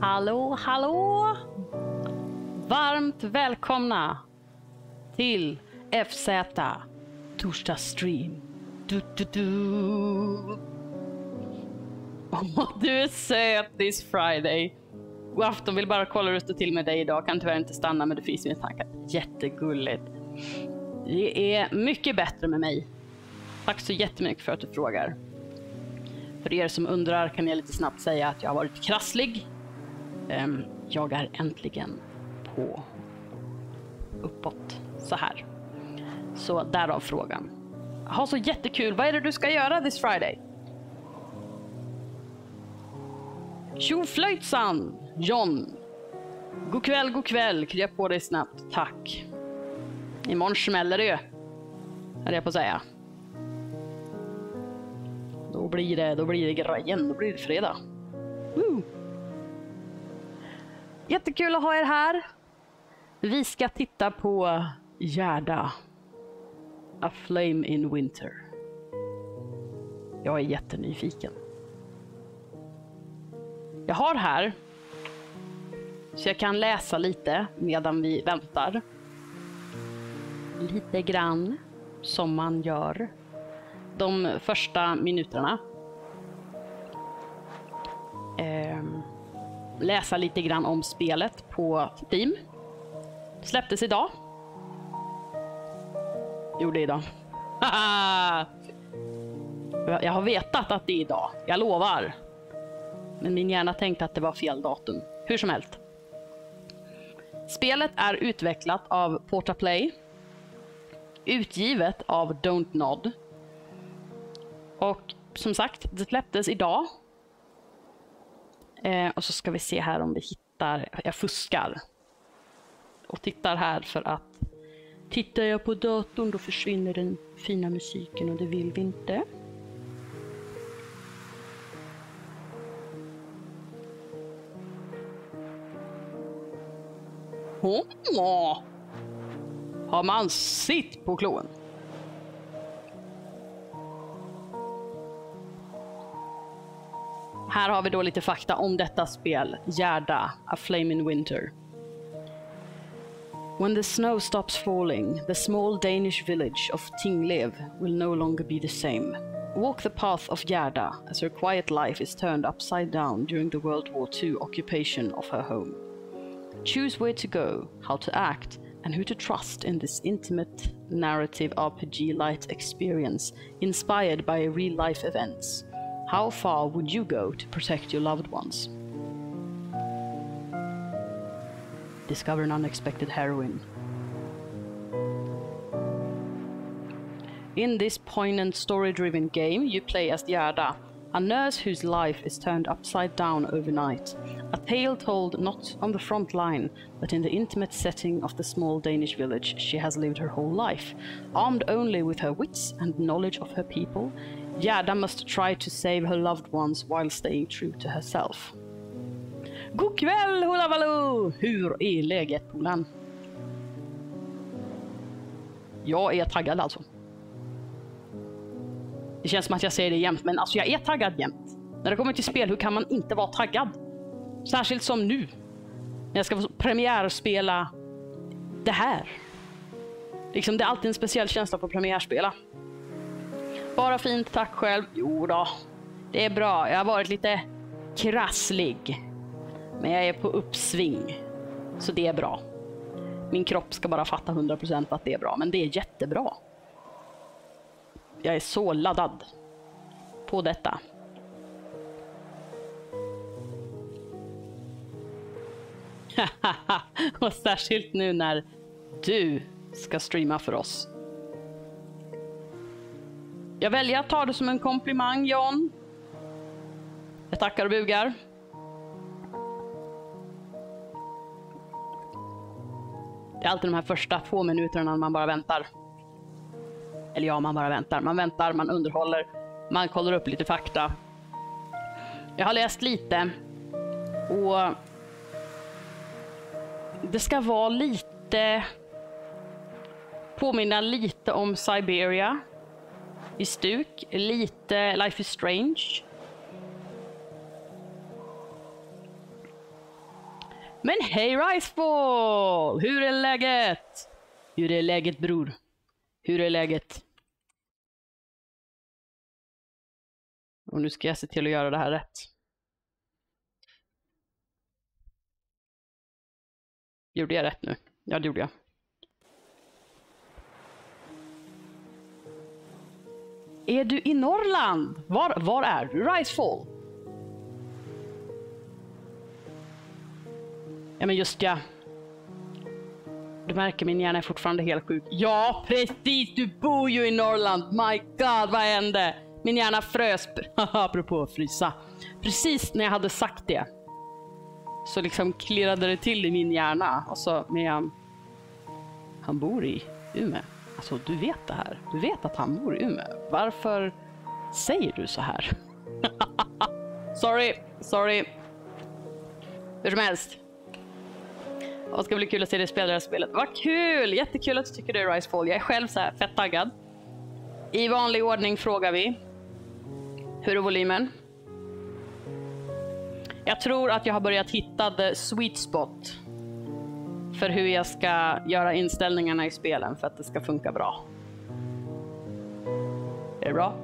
Hallå, hallå! Varmt välkomna till FZ torsdagsstream. Du är söt this Friday. Och afton vill bara kolla hur det står till med dig idag. Kan tyvärr inte stanna, men det finns mina tankar. Jättegulligt. Det är mycket bättre med mig. Tack så jättemycket för att du frågar. För er som undrar kan jag lite snabbt säga att jag har varit krasslig. Jag är äntligen på uppåt så här. Så därav frågan. Ha så jättekul. Vad är det du ska göra this Friday? Tjoflöjtsan, John. God kväll. Kryp på dig snabbt. Tack. Imorgon smäller det ju. Hade jag på att säga. Då blir det grejen. Då blir det fredag. Woo. Jättekul att ha er här. Vi ska titta på Gerda. A Flame in Winter. Jag är jättenyfiken. Jag har här så jag kan läsa lite medan vi väntar. Lite grann som man gör de första minuterna. Läsa lite grann om spelet på Steam. Släpptes idag. Gjorde idag. Jag har vetat att det är idag. Jag lovar. Men min hjärna tänkte att det var fel datum. Hur som helst. Spelet är utvecklat av Portaplay. Utgivet av Don't Nod. Och som sagt, det släpptes idag. Och så ska vi se här om vi hittar... Jag fuskar. Och tittar här för att... Tittar jag på datorn då försvinner den fina musiken och det vill vi inte. Har man sitt på klon? Här har vi då lite fakta om detta spel. Gerda, A Flame in Winter. When the snow stops falling, the small Danish village of Tinglev will no longer be the same. Walk the path of Gerda as her quiet life is turned upside down during the World War II occupation of her home. Choose where to go, how to act, and who to trust in this intimate narrative RPG light experience inspired by real-life events. How far would you go to protect your loved ones? Discover an unexpected heroine. In this poignant story-driven game, you play as Gerda, a nurse whose life is turned upside down overnight. A tale told not on the front line, but in the intimate setting of the small Danish village she has lived her whole life. Armed only with her wits and knowledge of her people, Gerda must try to save her loved ones while staying true to herself. God kväll, Hullabaloo! Hur är läget, polan? Jag är taggad alltså. Det känns som att jag säger det jämt, men alltså jag är taggad jämt. När det kommer till spel, hur kan man inte vara taggad? Särskilt som nu. När jag ska få premiärspela det här. Liksom, det är alltid en speciell känsla på premiärspela. Bara fint, tack själv. Jo då, det är bra. Jag har varit lite krasslig. Men jag är på uppsving. Så det är bra. Min kropp ska bara fatta 100% att det är bra. Men det är jättebra. Jag är så laddad på detta. Och särskilt nu när du ska streama för oss. Jag väljer att ta det som en komplimang, John. Jag tackar och bugar. Det är alltid de här första 2 minuterna när man bara väntar. Eller ja, man bara väntar. Man väntar, man underhåller. Man kollar upp lite fakta. Jag har läst lite. Och det ska vara lite... Påminna lite om Siberia. I stuk. Lite Life is Strange. Men hej Ricefall! Hur är läget? Hur är läget bror? Hur är läget? Och nu ska jag se till att göra det här rätt. Gjorde jag rätt nu? Ja, det gjorde jag. Är du i Norrland? Var är du, Ricefall? Ja, men just ja. Du märker, min hjärna är fortfarande helt sjuk. Ja, precis! Du bor ju i Norrland! My God, vad hände? Min hjärna frös. Apropå att frysa. Precis när jag hade sagt det så liksom klirrade det till i min hjärna. Och så med han bor i Umeå. Alltså, du vet det här. Du vet att han bor i Umeå. Varför säger du så här? Sorry. Hur som helst. Det ska bli kul att se dig spela det här spelet. Vad kul! Jättekul att du tycker det är Ricefall. Jag är själv så här fett taggad. I vanlig ordning frågar vi. Hur är volymen? Jag tror att jag har börjat hitta the sweet spot för hur jag ska göra inställningarna i spelen för att det ska funka bra. Är det bra?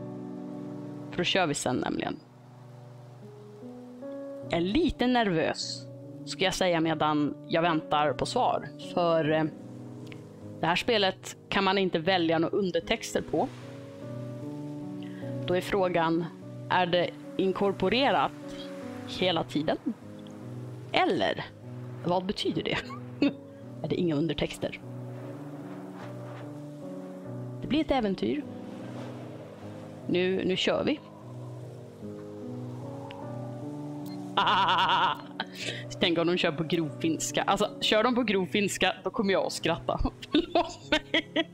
För då kör vi sen nämligen. Jag är lite nervös, ska jag säga, medan jag väntar på svar. För det här spelet kan man inte välja några undertexter på. Då är frågan, är det inkorporerat hela tiden? Eller vad betyder det? Är det inga undertexter? Det blir ett äventyr. Nu kör vi. Tänk om de kör på grovfinska. Alltså, kör de på grovfinska, då kommer jag att skratta. Förlåt mig.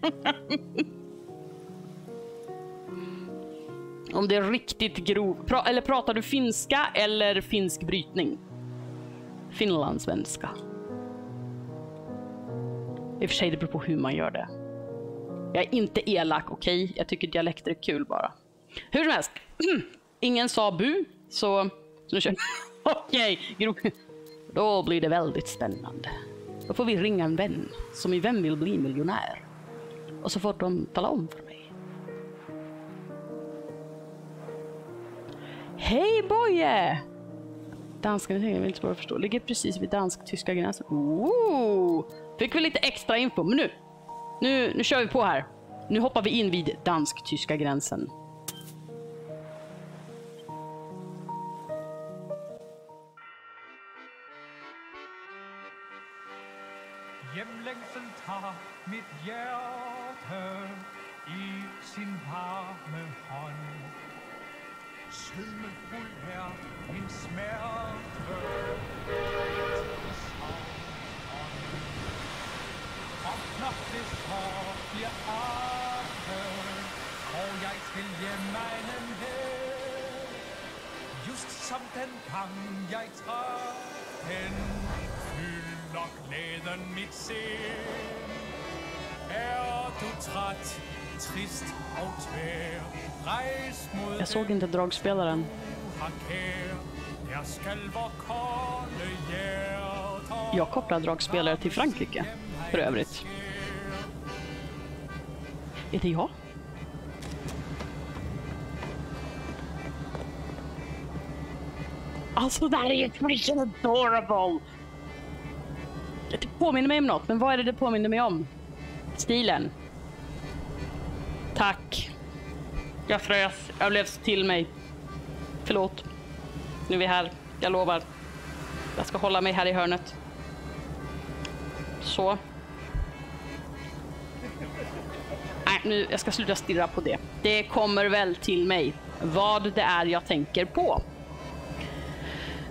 Om det är riktigt grov. Eller pratar du finska eller finsk brytning? Finlandssvenska. I och för sig, det beror på hur man gör det. Jag är inte elak, okej? Jag tycker dialekter är kul bara. Hur som helst. Ingen sa bu, så nu kör vi. Okej. Då blir det väldigt spännande. Då får vi ringa en vän som i Vem vill bli miljonär. Och så får de tala om för mig. Hej Boje! Danskan, jag vill inte bara förstå. Ligger precis vid dansk-tyska gränsen. Fick vi lite extra info, men nu kör vi på här. Nu hoppar vi in vid dansk-tyska gränsen. Hjemlängsen tar mitt hjärta i sin varme hand. Sødmefull er min smerte. Og når det så bliver aften, og jeg skal hjemegnen her, just som den gang jeg traf den, fylder glæden mit sind. Er du træt, trist og tvær, rejs mod. Jag såg inte dragspelaren. Jag kopplar dragspelare till Frankrike, för övrigt. Är det jag? Alltså, det här är ju freaking adorable! Det påminner mig om något, men vad är det påminner mig om? Stilen. Tack. Jag frös. Jag blev till mig. Förlåt. Nu är vi här. Jag lovar. Jag ska hålla mig här i hörnet. Så. Nej, nu jag ska sluta stirra på det. Det kommer väl till mig vad det är jag tänker på.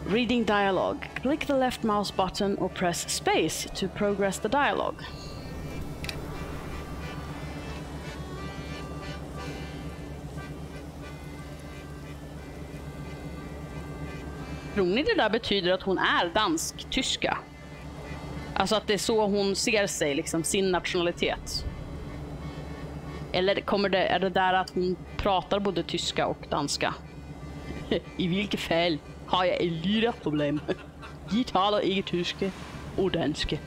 Reading dialogue. Click the left mouse button or press space to progress the dialogue. Tror ni det där betyder att hon är dansk-tyska? Alltså att det är så hon ser sig, liksom sin nationalitet. Eller är det där att hon pratar både tyska och danska? I vilket fall har jag ett litet problem. De taler ikke tyske og danske.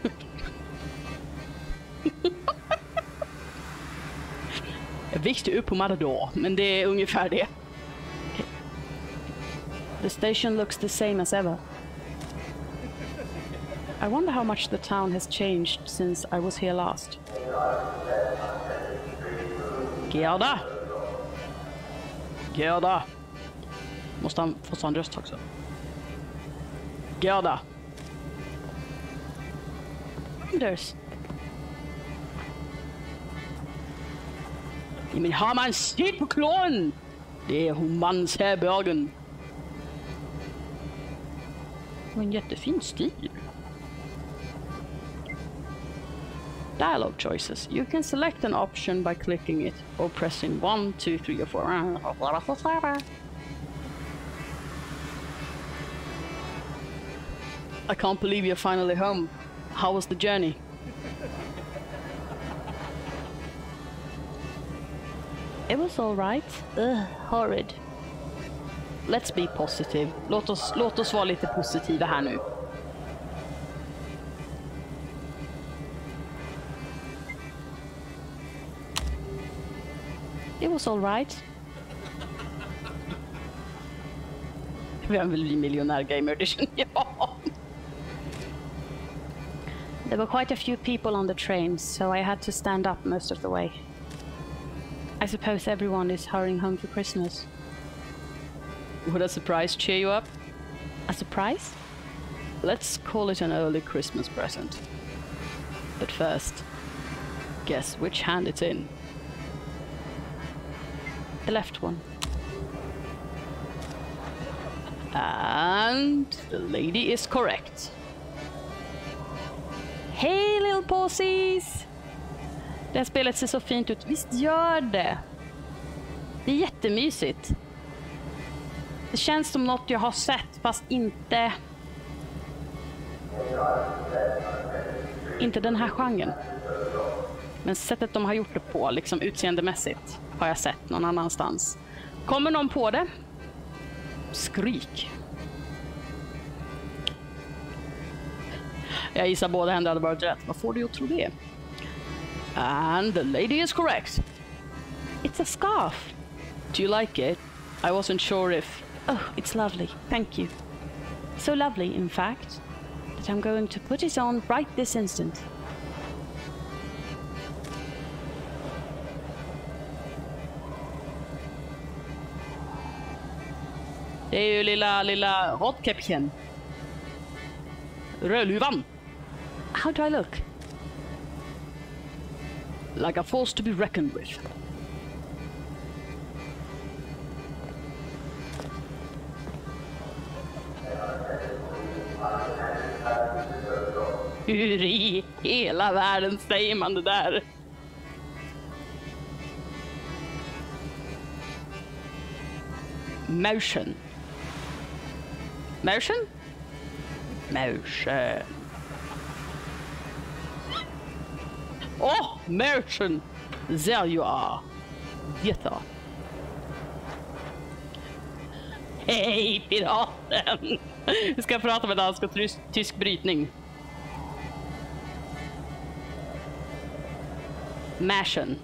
Jag växte upp på Matador, men det är ungefär det. Okay. The station looks the same as ever. I wonder how much the town has changed since I was here last. Gerda! Gerda! Måste han få en röst också? Gerda! Anders! Men har man sett på klon? Det är humans härbergen. Och en jättefin stil. Dialogue choices. You can select an option by clicking it or pressing 1, 2, 3 or 4. I can't believe you're finally home. How was the journey? It was all right. Horrid. Let's be positive. Låt oss vara lite positiva här nu. It was all right. Vem vill bli miljonär gamer? Det känner jag. There were quite a few people on the train, so I had to stand up most of the way. I suppose everyone is hurrying home for Christmas. Would a surprise cheer you up? A surprise? Let's call it an early Christmas present. But first, guess which hand it's in? The left one. And the lady is correct. Hej little påsis! Det här spelet ser så fint ut. Visst gör det? Det är jättemysigt. Det känns som något jag har sett, fast inte den här genren. Men sättet de har gjort det på, liksom utseendemässigt, har jag sett någon annanstans. Kommer någon på det? Skrik. Jag gissar båda händer hade varit rätt. Vad får du att tro det? And the lady is correct. It's a scarf. Do you like it? I wasn't sure if... Oh, it's lovely. Thank you. So lovely, in fact, that I'm going to put it on right this instant. Det är ju lilla råttkäppchen. Rödluvan. How do I look? Like a force to be reckoned with. Hur i hela världen säger man det där? Motion. Motion? Motion. Oh, motion. There you are. Detta. Hej, piraten. Vi ska prata med dansk och tysk brytning. Mashen.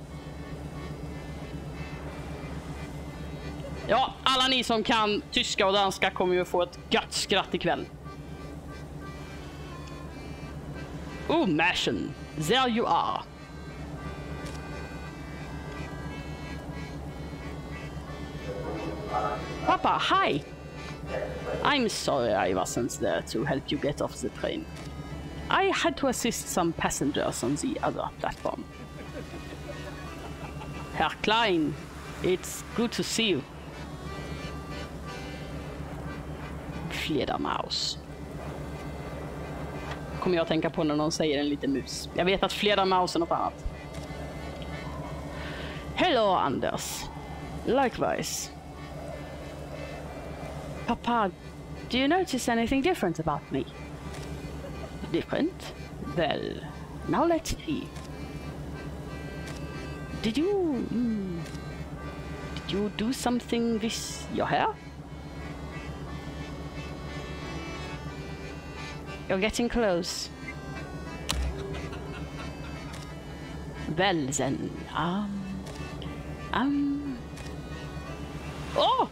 Ja, alla ni som kan tyska och danska kommer ju få ett gött skratt ikväll. Oh, mashen. There you are. Papa, hi. I'm sorry I wasn't there to help you get off the train. I had to assist some passengers on the other platform. Herr Klein, it's good to see you. Fledermaus. Kommer jag att tänka på när någon säger en liten mus. Jag vet att fledermaus är något annat. Hello, Anders. Likewise. Papa, do you notice anything different about me? Different? Well, now let's see. Did you do something with your hair? You're getting close. Well then, Oh!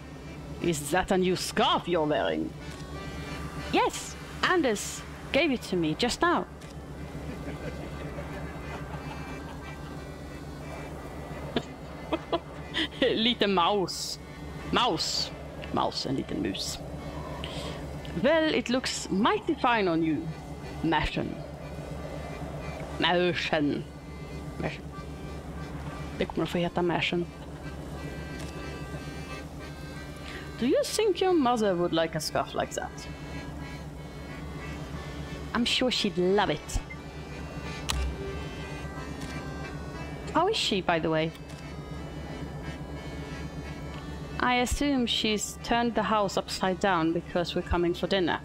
Is that a new scarf you're wearing? Yes, Anders gave it to me just now. Liten maus. Maus, en liten mus. Well, it looks mighty fine on you, Märsen. Det kommer att få heta Märsen. Do you think your mother would like a scarf like that? I'm sure she'd love it. How is she, by the way? I assume she's turned the house upside down because we're coming for dinner.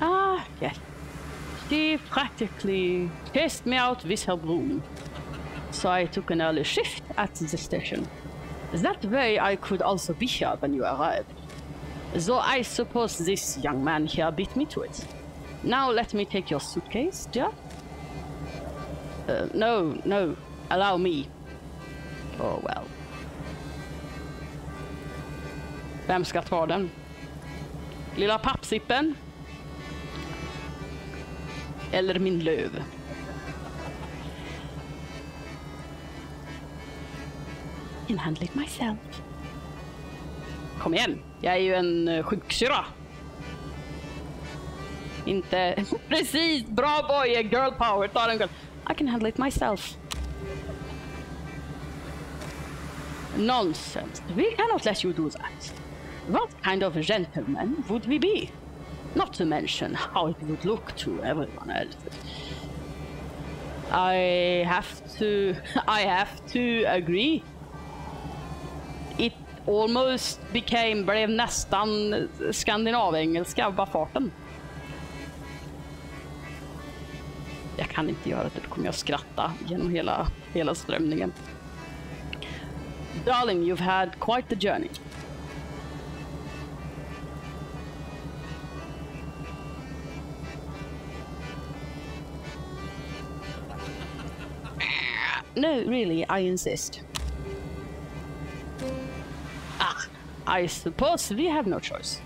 Ah, yes. She practically chased me out with her broom. So I took an early shift at the station. That way I could also be here when you arrived. So I suppose this young man here beat me to it. Now let me take your suitcase, dear. No, allow me. Oh well. Vem ska ta den? Lilla pappsippen? Eller min löv? I can handle it myself. Kom igen, jag är ju en sjuksyra. Inte... Precis, bra boy, girl power, ta den girl. I can handle it myself. Nonsense, we cannot let you do that. What kind of gentleman would we be? Not to mention how it would look to everyone else. I have to agree. It almost blev nästan skandinavengelska av bara farten. Jag kan inte göra det, då kommer jag skratta genom hela strömningen. Darling, you've had quite the journey. No, really, I insist. I suppose we have no choice.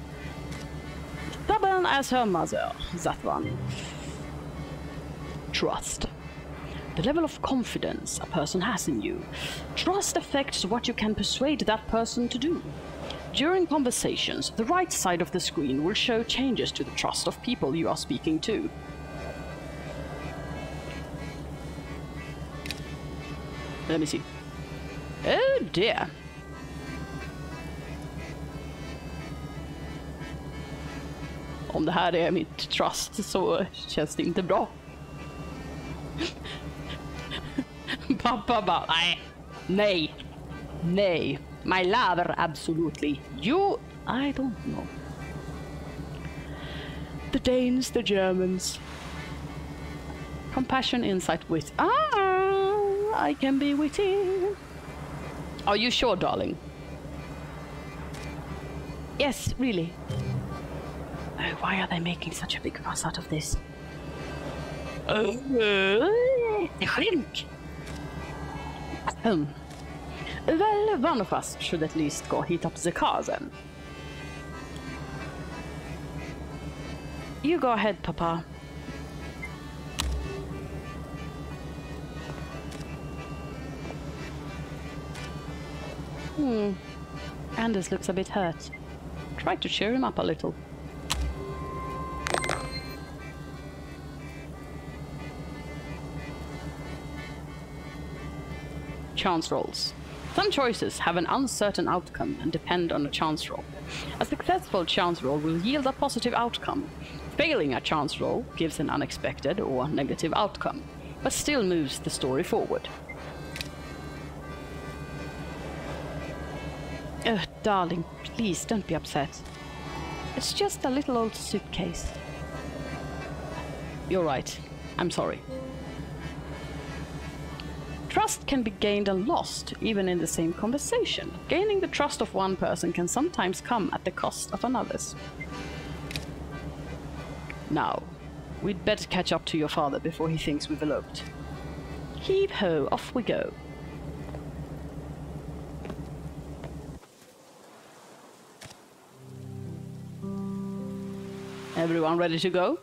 Stubborn as her mother, that one. Trust. The level of confidence a person has in you. Trust affects what you can persuade that person to do. During conversations, the right side of the screen will show changes to the trust of people you are speaking to. Let me see. Oh dear. Om det här är mitt trust så känns det inte bra. Pappa bara, nej. My lover, absolutely. You, I don't know. The Danes, the Germans. Compassion, insight, wit. I can be witty. Are you sure, darling? Yes, really. Oh, why are they making such a big fuss out of this? Det sjönk. Well, one of us should at least go heat up the car then. You go ahead, Papa. Anders looks a bit hurt. Try to cheer him up a little. Chance rolls. Some choices have an uncertain outcome and depend on a chance roll. A successful chance roll will yield a positive outcome. Failing a chance roll gives an unexpected or negative outcome, but still moves the story forward. Oh, darling, please don't be upset. It's just a little old suitcase. You're right. I'm sorry. Trust can be gained and lost, even in the same conversation. Gaining the trust of one person can sometimes come at the cost of another's. Now, we'd better catch up to your father before he thinks we've eloped. Heave ho, off we go. Everyone ready to go?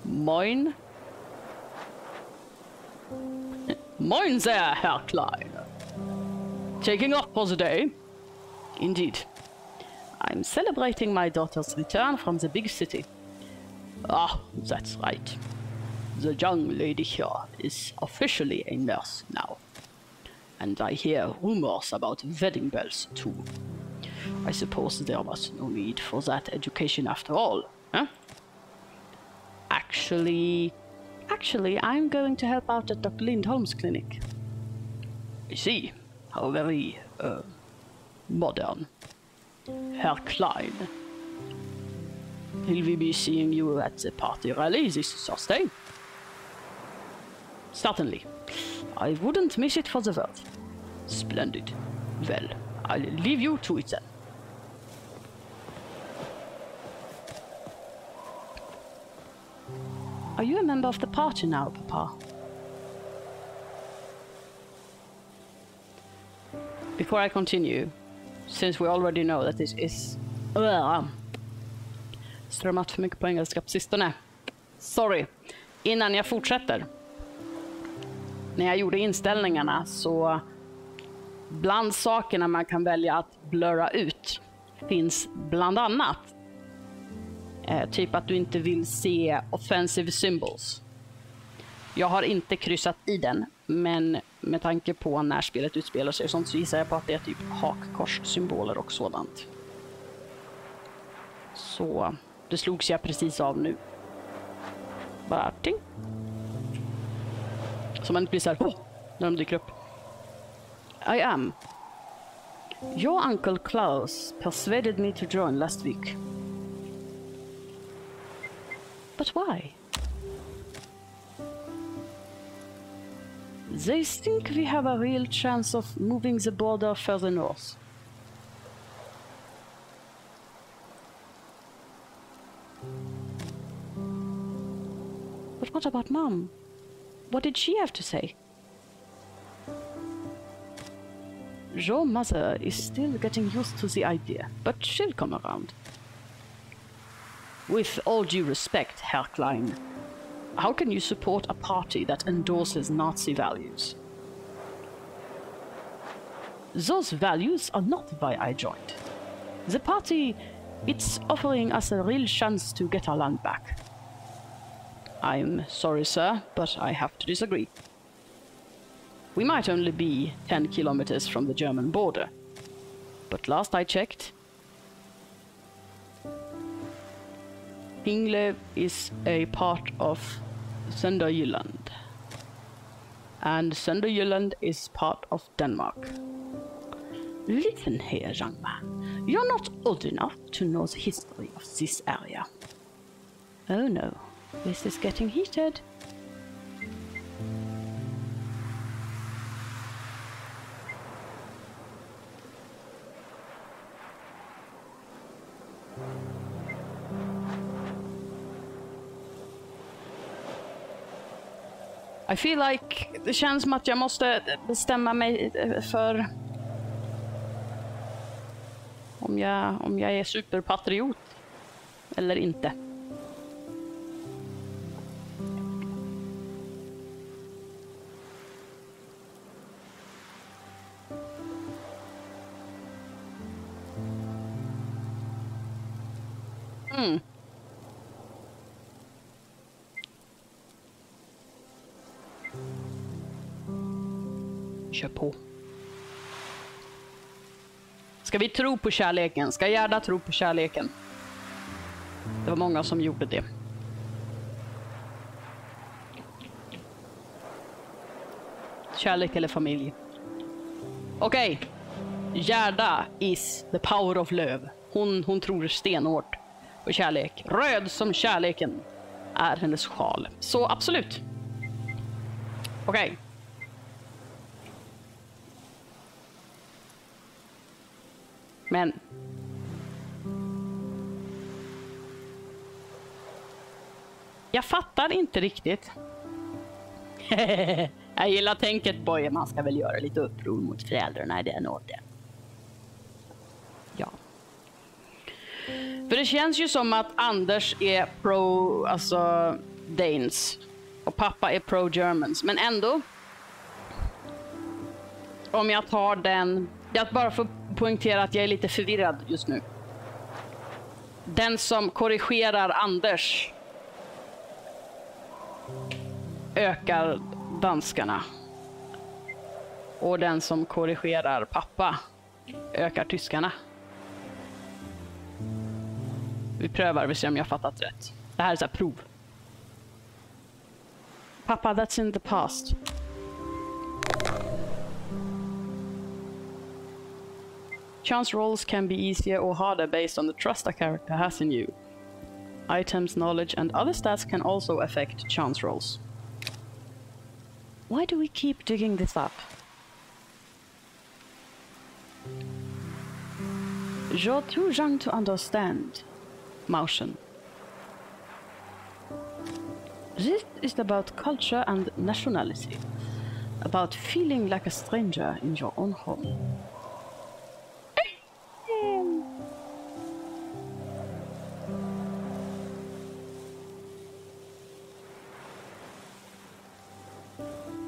Moin. Moin there, Herr Klein. Taking off for the day? Indeed. I'm celebrating my daughter's return from the big city. Ah, that's right. The young lady here is officially a nurse now. And I hear rumors about wedding bells too. I suppose there was no need for that education after all, huh? Actually, I'm going to help out at Dr. Lindholm's clinic. I see. How very, modern. Herr Klein. Will we be seeing you at the party rally this Thursday? Certainly. I wouldn't miss it for the world. Splendid. Well, I'll leave you to it then. Are you a member of the party now, Papa? Before I continue, since we already know that this is... strömmat för mycket på engelska på sistone. Sorry. Innan jag fortsätter. När jag gjorde inställningarna så... Bland sakerna man kan välja att blurra ut finns bland annat typ att du inte vill se offensive symbols. Jag har inte kryssat i den, men med tanke på när spelet utspelar sig och sånt så gissar jag på att det är typ hakkorssymboler och sådant. Så det slogs jag precis av nu. Bara ting. Så man inte blir så här, när de dyker upp. I am. Your uncle Klaus persuaded me to join last week. But why? They think we have a real chance of moving the border further north. But what about Mom? What did she have to say? Your mother is still getting used to the idea, but she'll come around. With all due respect, Herr Klein, how can you support a party that endorses Nazi values? Those values are not why I joined. The party, it's offering us a real chance to get our land back. I'm sorry, sir, but I have to disagree. We might only be 10 kilometers from the German border, but last I checked, Inglev is a part of Sønderjylland, and Sønderjylland is part of Denmark. Listen here, young man. You're not old enough to know the history of this area. Oh no, this is getting heated. I feel like det känns som att jag måste bestämma mig för om jag är superpatriot eller inte. Kör på. Ska vi tro på kärleken? Ska Gerda tro på kärleken? Det var många som gjorde det. Kärlek eller familj? Okej. Gerda is the power of love. Hon tror stenhårt på kärlek. Röd som kärleken är hennes sjal. Så absolut. Okej. Men jag fattar inte riktigt. Jag gillar tänket på man ska väl göra lite uppror mot föräldrarna i den åldern. Ja. För det känns ju som att Anders är pro, alltså Danes, och pappa är pro Germans, men ändå om jag tar den, jag bara får poängtera att jag är lite förvirrad just nu. Den som korrigerar Anders ökar danskarna. Och den som korrigerar pappa ökar tyskarna. Vi prövar, vi ser om jag fattat rätt. Det här är så här prov. Pappa, that's in the past. Chance rolls can be easier or harder based on the trust a character has in you. Items, knowledge, and other stats can also affect chance rolls. Why do we keep digging this up? You're too young to understand. Motion. This is about culture and nationality. About feeling like a stranger in your own home.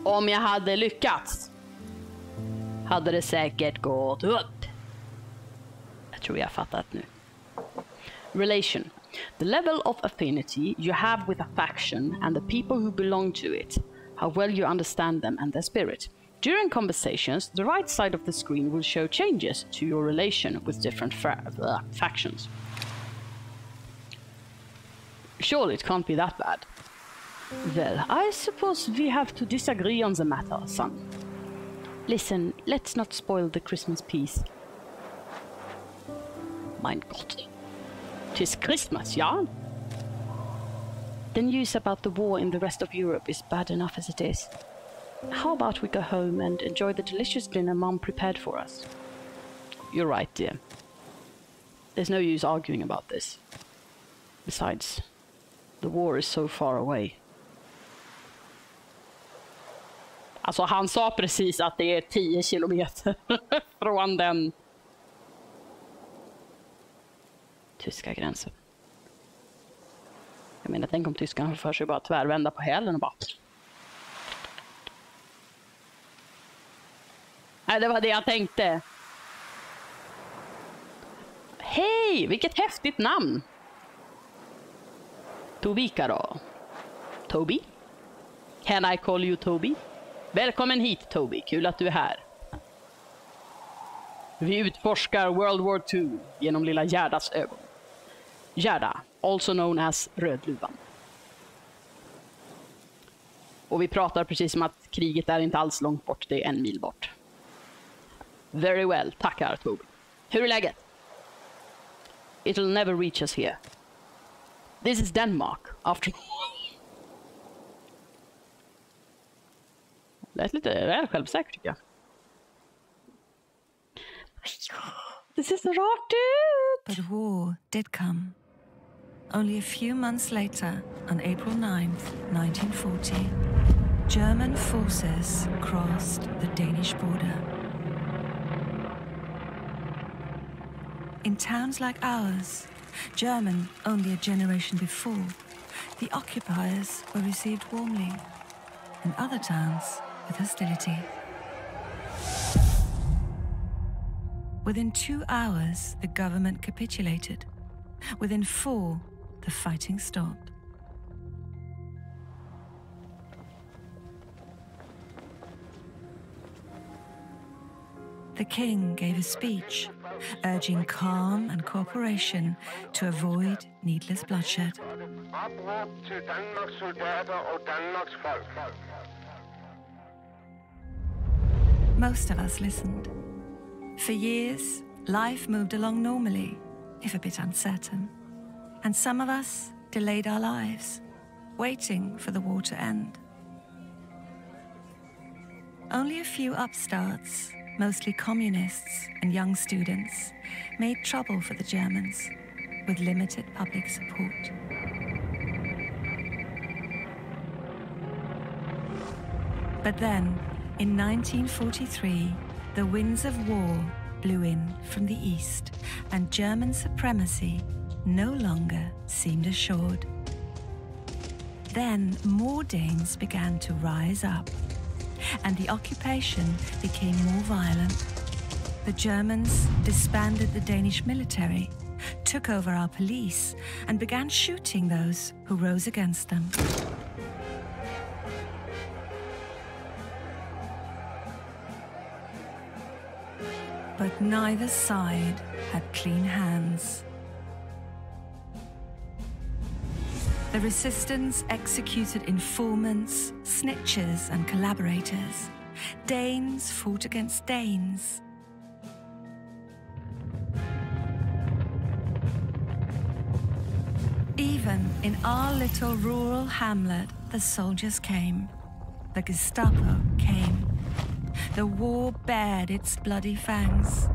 Om jag hade lyckats hade det säkert gått upp. Jag tror jag har fattat nu. Relation. The level of affinity you have with a faction and the people who belong to it. How well you understand them and their spirit. During conversations, the right side of the screen will show changes to your relation with different factions. Surely it can't be that bad. Well, I suppose we have to disagree on the matter, son. Listen, let's not spoil the Christmas peace. Mein Gott. 'Tis Christmas, ja? The news about the war in the rest of Europe is bad enough as it is. How about we go home and enjoy the delicious dinner Mom prepared for us? You're right, dear. There's no use arguing about this. Besides, the war is so far away. Alltså han sa precis att det är 10 kilometer från den tyska gränsen. Jag menar, tänk om tyskarna för sig bara tvärvända på hälen och bara... Nej, det var det jag tänkte. Hej, vilket häftigt namn. Tobika då. Toby? Can I call you Toby? Välkommen hit, Toby. Kul att du är här. Vi utforskar World War II genom lilla Gerdas ögon. Gerda, also known as Rödluvan. Och vi pratar precis som att kriget är inte alls långt bort, det är 1 mil bort. Very well, tackar Toby. Hur är läget? It'll never reach us here. This is Denmark, after all. Det är lite väl självsäkert tycker jag. Det ser så rart ut! But war did come. Only a few months later, on April 9th, 1940, German forces crossed the Danish border. In towns like ours, German only a generation before, the occupiers were received warmly. In other towns, with hostility. Within 2 hours, the government capitulated. Within 4, the fighting stopped. The king gave a speech, urging calm and cooperation to avoid needless bloodshed. Most of us listened. For years, life moved along normally, if a bit uncertain. And some of us delayed our lives, waiting for the war to end. Only a few upstarts, mostly communists and young students, made trouble for the Germans, with limited public support. But then, in 1943, the winds of war blew in from the east, and German supremacy no longer seemed assured. Then more Danes began to rise up, and the occupation became more violent. The Germans disbanded the Danish military, took over our police, and began shooting those who rose against them. But neither side had clean hands. The resistance executed informants, snitches, and collaborators. Danes fought against Danes. Even in our little rural hamlet, the soldiers came. The Gestapo came. The war bared its bloody fangs.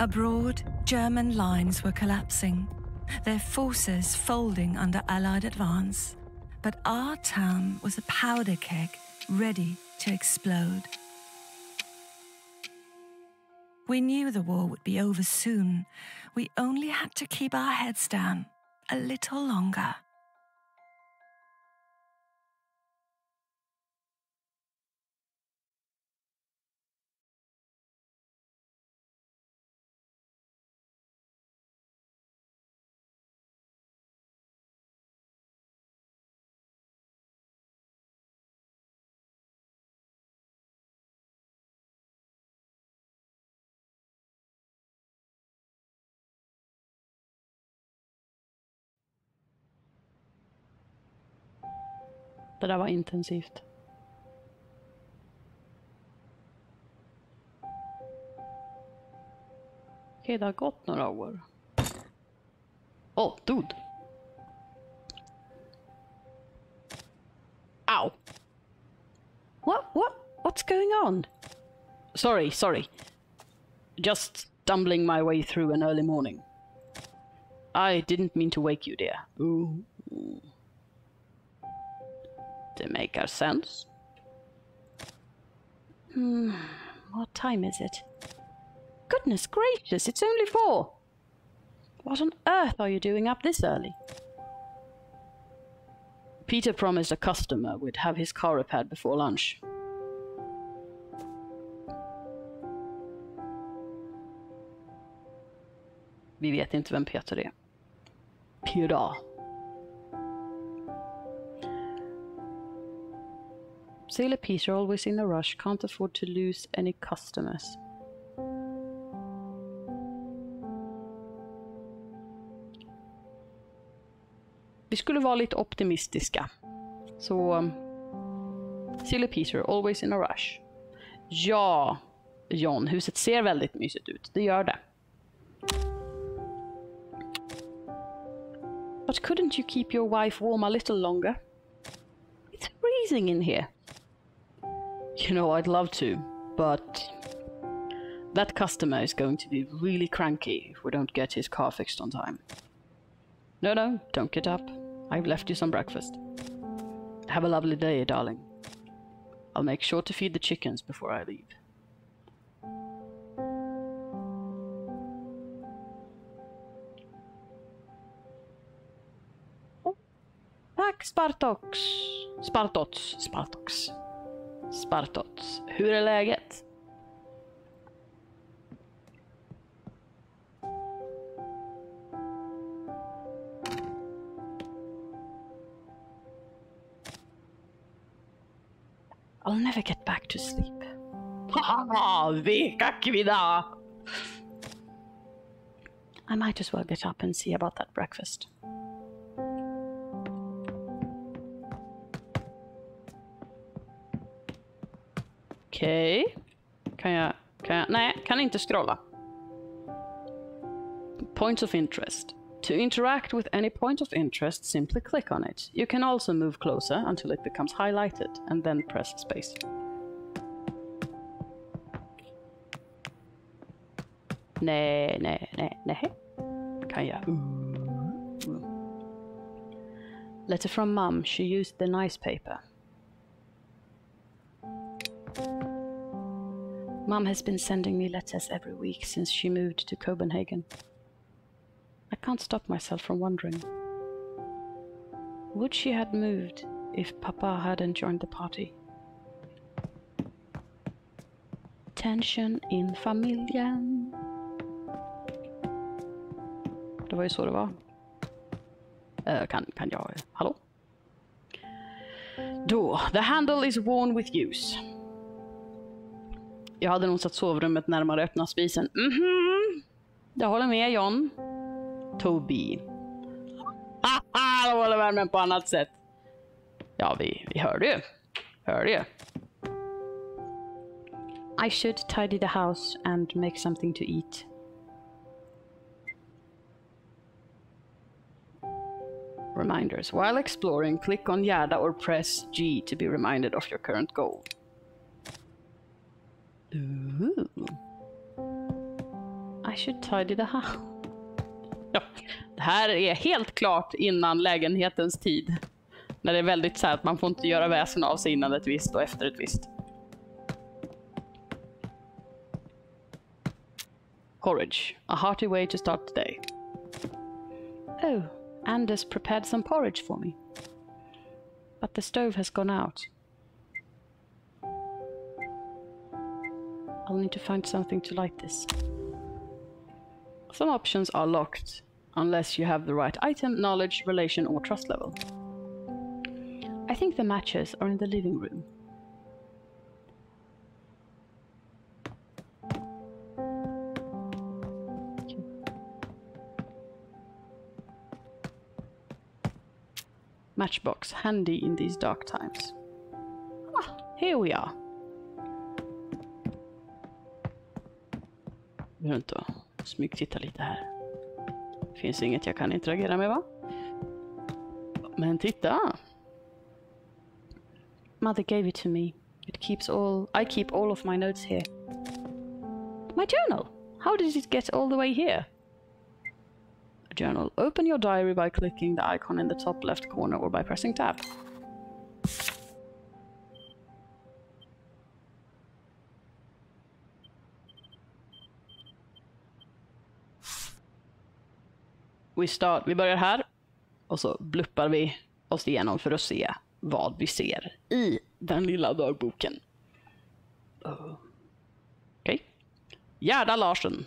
Abroad, German lines were collapsing, their forces folding under Allied advance. But our town was a powder keg ready to explode. We knew the war would be over soon. We only had to keep our heads down a little longer. Det där var intensivt. Okej, det har gått några år. Oh, dude. Ow. What's going on? Sorry. Just stumbling my way through an early morning. I didn't mean to wake you, dear. Ooh. It makes sense. What time is it? Goodness gracious, it's only 4. What on earth are you doing up this early? Peter promised a customer would have his car repaired before lunch. Vi vet inte vem Peter är. Peter. Sailor Peter, always in a rush, can't afford to lose any customers. Vi skulle vara lite optimistiska. Så Sailor Peter, always in a rush. Ja, John, huset ser väldigt mysigt ut. Det gör det. But couldn't you keep your wife warm a little longer? It's freezing in here. You know, I'd love to, but that customer is going to be really cranky if we don't get his car fixed on time. No, don't get up. I've left you some breakfast. Have a lovely day, darling. I'll make sure to feed the chickens before I leave. Tack, Spartots. Hur är läget? I'll never get back to sleep. Haha, veka kvinna! I might as well get up and see about that breakfast. Okej. Kan jag? Nej, kan kan inte scrolla. Points of interest. To interact with any point of interest, simply click on it. You can also move closer until it becomes highlighted and then press space. Nej. Kan jag? Letter from mum. She used the nice paper. Mum has been sending me letters every week since she moved to Copenhagen. I can't stop myself from wondering. Would she had moved if Papa hadn't joined the party? Tension in familjen. Det var ju så det var. Kan jag... Hallå? Då. The handle is worn with use. Jag hade nog satt sovrummet närmare öppna spisen. Jag håller med John. Toby. Haha, då håller värmen på annat sätt. Ja, vi hörde ju. Hörde ju. I should tidy the house and make something to eat. Reminders. While exploring, click on Gerda or press G to be reminded of your current goal. Ooh. I should tidy the house. Ja, det här är helt klart innan lägenhetens tid. När det är väldigt så här att man får inte göra väsen av sig innan ett visst och efter ett visst. Porridge. A hearty way to start the day. Oh, Anders prepared some porridge for me. But the stove has gone out. I'll need to find something to light this. Some options are locked, unless you have the right item, knowledge, relation, or trust level. I think the matches are in the living room. Okay. Matchbox, handy in these dark times. Ah, here we are. Vi runt och smygtitta lite här. Finns inget jag kan interagera med, va? Men titta! Mother gave it to me. I keep all of my notes here. My journal! How did it get all the way here? A journal. Open your diary by clicking the icon in the top left corner or by pressing tab. Vi börjar här och så bluppar vi oss igenom för att se vad vi ser i den lilla dagboken. Okej. Gerda Larsen.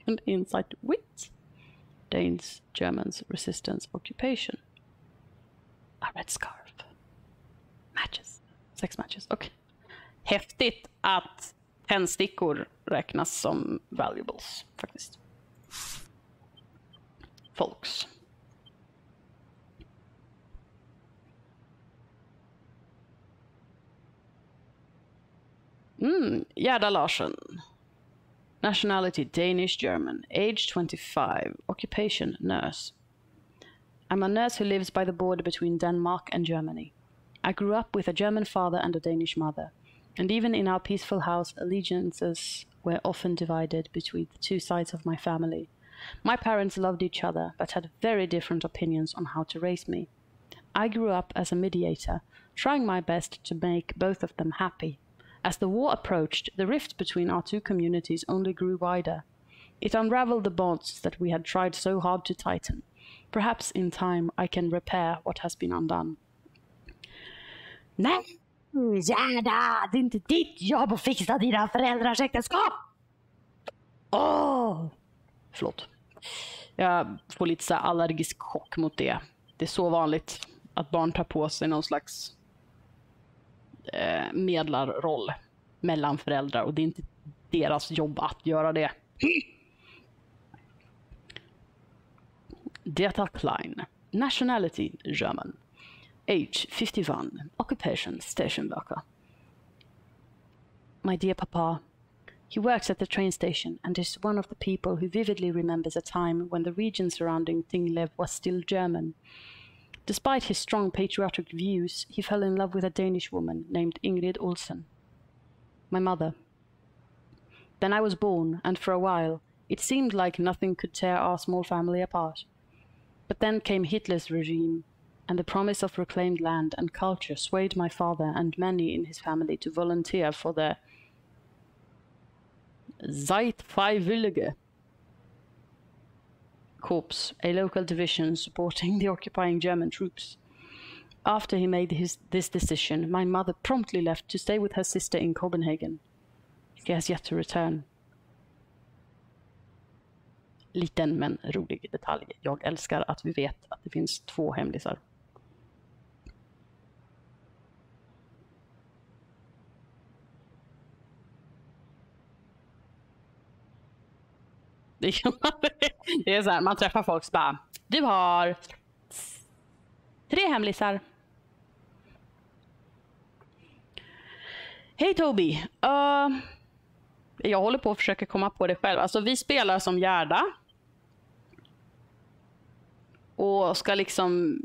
And insight wit. Danes, Germans, resistance, occupation. A red scarf. Matches. 6 matches. Okay. Häftigt att tändstickor räknas som valuables, faktiskt. Folks. Gerda Larsen. Nationality Danish German. Age 25. Occupation nurse. I'm a nurse who lives by the border between Denmark and Germany. I grew up with a German father and a Danish mother. And even in our peaceful house, allegiances were often divided between the two sides of my family. My parents loved each other, but had very different opinions on how to raise me. I grew up as a mediator, trying my best to make both of them happy. As the war approached, the rift between our two communities only grew wider. It unraveled the bonds that we had tried so hard to tighten. Perhaps in time I can repair what has been undone. Nej! Gerda, det är inte ditt jobb att fixa dina föräldrars äktenskap. Förlåt. Jag får lite så allergisk chock mot det. Det är så vanligt att barn tar på sig någon slags medlarroll mellan föräldrar. Och det är inte deras jobb att göra det. Detta Klein. Nationality German. Age 51. Occupation station worker. My dear Papa, he works at the train station and is one of the people who vividly remembers a time when the region surrounding Tinglev was still German. Despite his strong patriotic views, he fell in love with a Danish woman named Ingrid Olsen, my mother. Then I was born, and for a while, it seemed like nothing could tear our small family apart. But then came Hitler's regime, and the promise of reclaimed land and culture swayed my father and many in his family to volunteer for the Zeitfreiwillige Corps, a local division supporting the occupying German troops. After he made this decision, my mother promptly left to stay with her sister in Copenhagen. She has yet to return. Liten men rolig detalj. Jag älskar att vi vet att det finns 2 hemlisar. Det är så här, man träffar folk och bara, du har 3 hemlisar. Hej Toby. Jag håller på att försöka komma på det själv. Alltså vi spelar som Gerda. Och ska liksom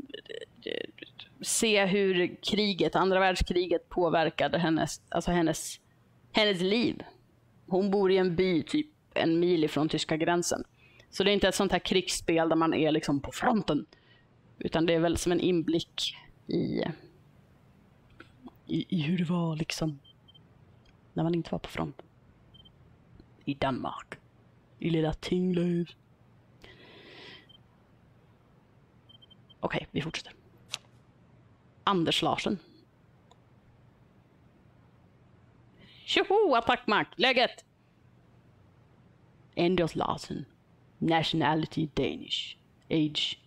se hur kriget, andra världskriget påverkade hennes liv. Hon bor i en by typ 1 mil ifrån tyska gränsen. Så det är inte ett sånt här krigsspel där man är liksom på fronten. Utan det är väl som en inblick i hur det var liksom när man inte var på fronten. I Danmark. I lilla Tinglev. Okej, vi fortsätter. Anders Larsen. Tjoho, attack Mac. Läget! Anders Larsen. Nationality Danish. Age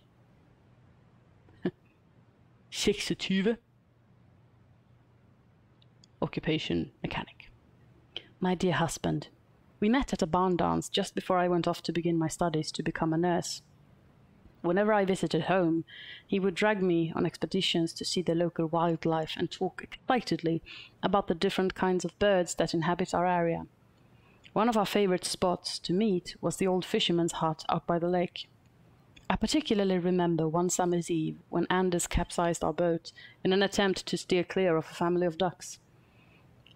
26. Occupation mechanic. My dear husband, we met at a barn dance just before I went off to begin my studies to become a nurse. Whenever I visited home, he would drag me on expeditions to see the local wildlife and talk excitedly about the different kinds of birds that inhabit our area. One of our favorite spots to meet was the old fisherman's hut out by the lake. I particularly remember one summer's eve when Anders capsized our boat in an attempt to steer clear of a family of ducks.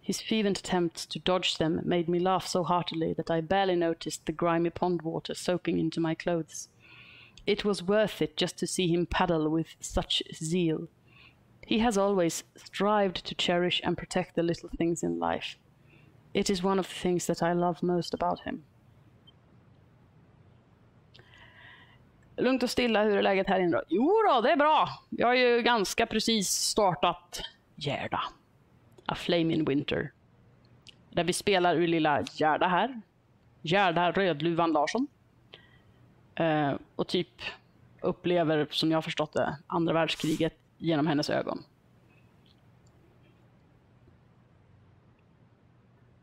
His fervent attempts to dodge them made me laugh so heartily that I barely noticed the grimy pond water soaking into my clothes. It was worth it just to see him paddle with such zeal. He has always strived to cherish and protect the little things in life. It is one of the things that I love most about him. Lugnt och stilla, hur är läget här inne då? Jo då, det är bra. Jag har ju ganska precis startat Gerda. A Flame in Winter. Där vi spelar ur lilla Gerda här. Gerda Rödluvan Larsson. Och typ upplever, som jag har förstått det, andra världskriget genom hennes ögon.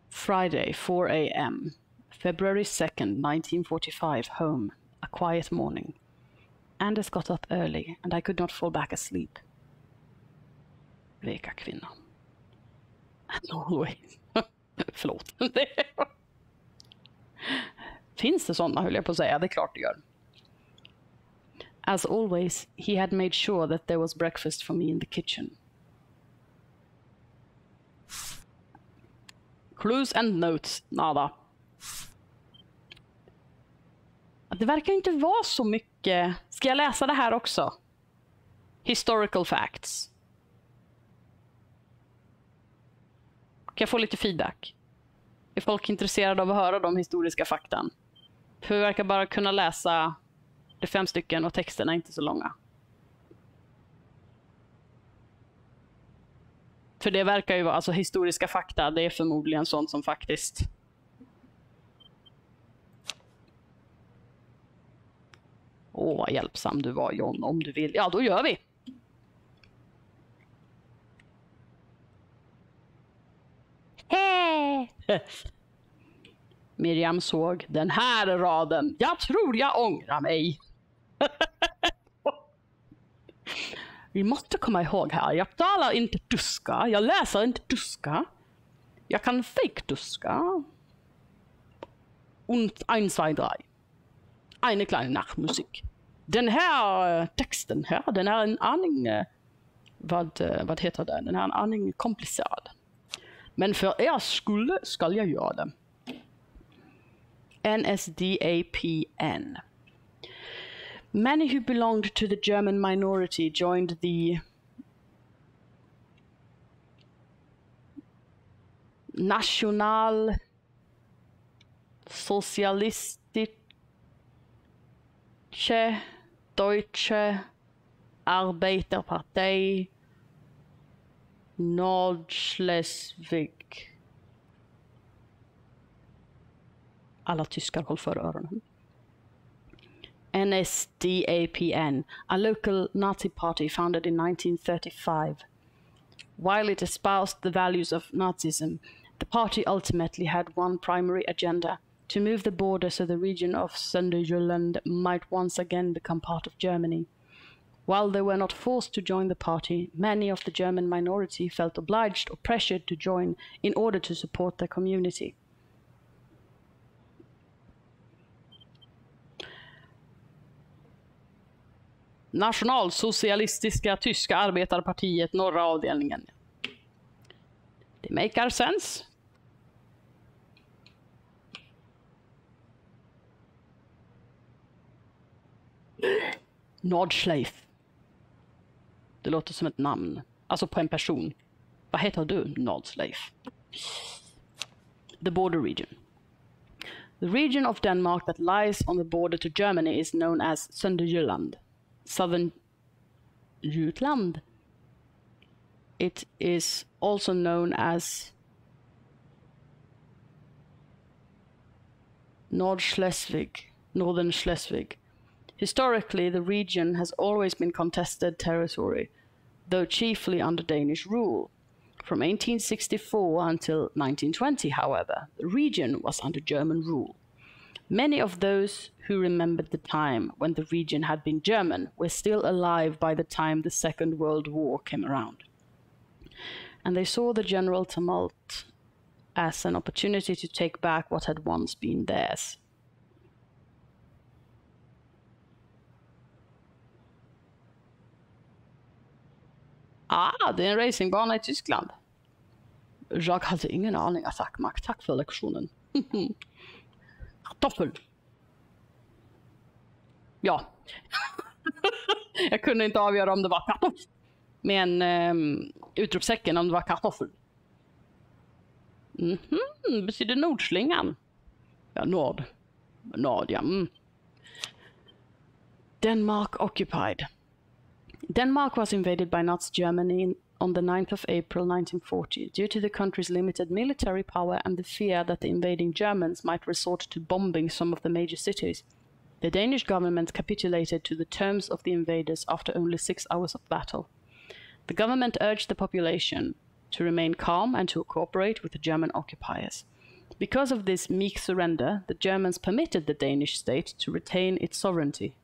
Friday, 4 a.m. February 2nd, 1945, home. A quiet morning. Anders got up early and I could not fall back asleep. Veka kvinna. As always. Förlåt. Finns det sådana, höll jag på att säga? Det är klart det gör. As always, he had made sure that there was breakfast for me in the kitchen. Clues and notes, nada. Det verkar inte vara så mycket. Ska jag läsa det här också? Historical facts. Kan jag få lite feedback? Är folk intresserade av att höra de historiska faktan? För vi verkar bara kunna läsa det 5 stycken och texterna är inte så långa. För det verkar ju vara, alltså historiska fakta, det är förmodligen sånt som faktiskt... Åh, vad hjälpsam du var, John, om du vill. Ja, då gör vi. Miriam såg den här raden. Jag tror jag ångrar mig. Vi måste komma ihåg här. Jag talar inte tyska. Jag läser inte tyska. Jag kan fake-tyska. Und ein, zwei, drei. Eine kleine Nachmusik. Den här texten här, den är en aning... Vad heter det? Den här är en aning komplicerad. Men för er skull ska jag göra det. NSDAPN. Many who belonged to the German minority joined the National Sozialistische Deutsche Arbeiterpartei Nordschleswig. Alla tyskar håll för öronen. NSDAPN, a local Nazi party founded in 1935. While it espoused the values of Nazism, the party ultimately had one primary agenda: to move the border so the region of Söderjylland might once again become part of Germany. While they were not forced to join the party, many of the German minority felt obliged or pressured to join in order to support their community. Nationalsocialistiska tyska arbetarpartiet, norra avdelningen. Det makar sense. Nordschleif. Det låter som ett namn. Alltså på en person. Vad heter du, Nordschleif? The border region. The region of Denmark that lies on the border to Germany is known as Söderjylland. Southern Jutland. It is also known as Northern Schleswig. Historically, the region has always been contested territory, though chiefly under Danish rule. From 1864 until 1920, however, the region was under German rule. Many of those who remembered the time when the region had been German were still alive by the time the Second World War came around. And they saw the general tumult as an opportunity to take back what had once been theirs. Det är en racingbana i Tyskland. Jag hade ingen aning. Tack, Mac. Tack för lektionen. Kartoffel. Ja. Jag kunde inte avgöra om det var kartoffel. Men utropsäcken om det var kartoffel. Betyder nordslingan. Ja, nord, ja. Denmark occupied. Denmark was invaded by Nazi Germany on the 9th of April 1940 due to the country's limited military power and the fear that the invading Germans might resort to bombing some of the major cities. The Danish government capitulated to the terms of the invaders after only 6 hours of battle. The government urged the population to remain calm and to cooperate with the German occupiers. Because of this meek surrender, the Germans permitted the Danish state to retain its sovereignty.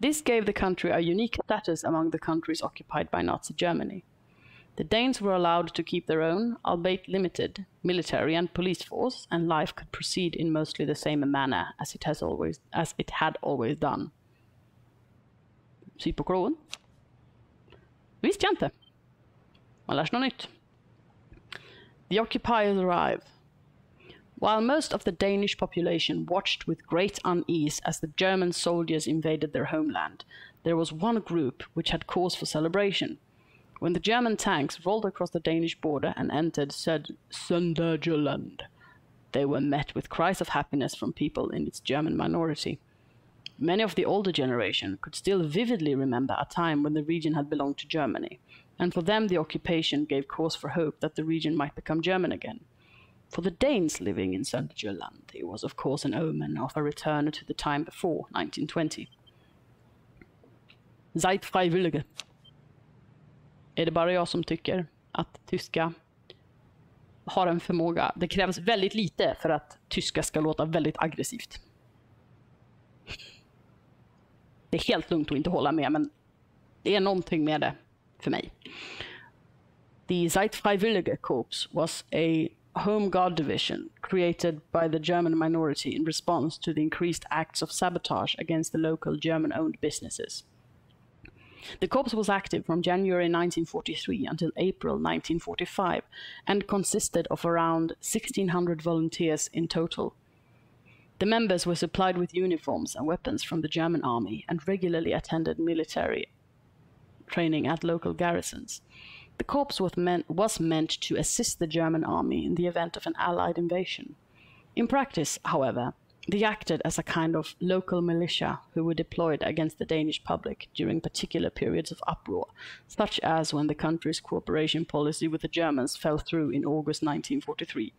This gave the country a unique status among the countries occupied by Nazi Germany. The Danes were allowed to keep their own, albeit limited, military and police force, and life could proceed in mostly the same manner as it had always done. Sypokroen? Visste jag inte. Man lär sig något nytt. The occupiers arrive. While most of the Danish population watched with great unease as the German soldiers invaded their homeland, there was one group which had cause for celebration. When the German tanks rolled across the Danish border and entered Söderjylland, they were met with cries of happiness from people in its German minority. Many of the older generation could still vividly remember a time when the region had belonged to Germany, and for them the occupation gave cause for hope that the region might become German again. For the Danes living in Söderjylland, it was of course an omen of a return to the time before 1920. Seid freiwillige. Är det bara jag som tycker att tyska har en förmåga? Det krävs väldigt lite för att tyska ska låta väldigt aggressivt. Det är helt lugnt att inte hålla med, men det är någonting med det för mig. The Zeitfreiwillige Korps was a home guard division created by the German minority in response to the increased acts of sabotage against the local German-owned businesses. The corps was active from January 1943 until April 1945 and consisted of around 1,600 volunteers in total. The members were supplied with uniforms and weapons from the German army and regularly attended military training at local garrisons. The corps was meant to assist the German army in the event of an Allied invasion. In practice, however, they acted as a kind of local militia who were deployed against the Danish public during particular periods of uproar, such as when the country's cooperation policy with the Germans fell through in August 1943.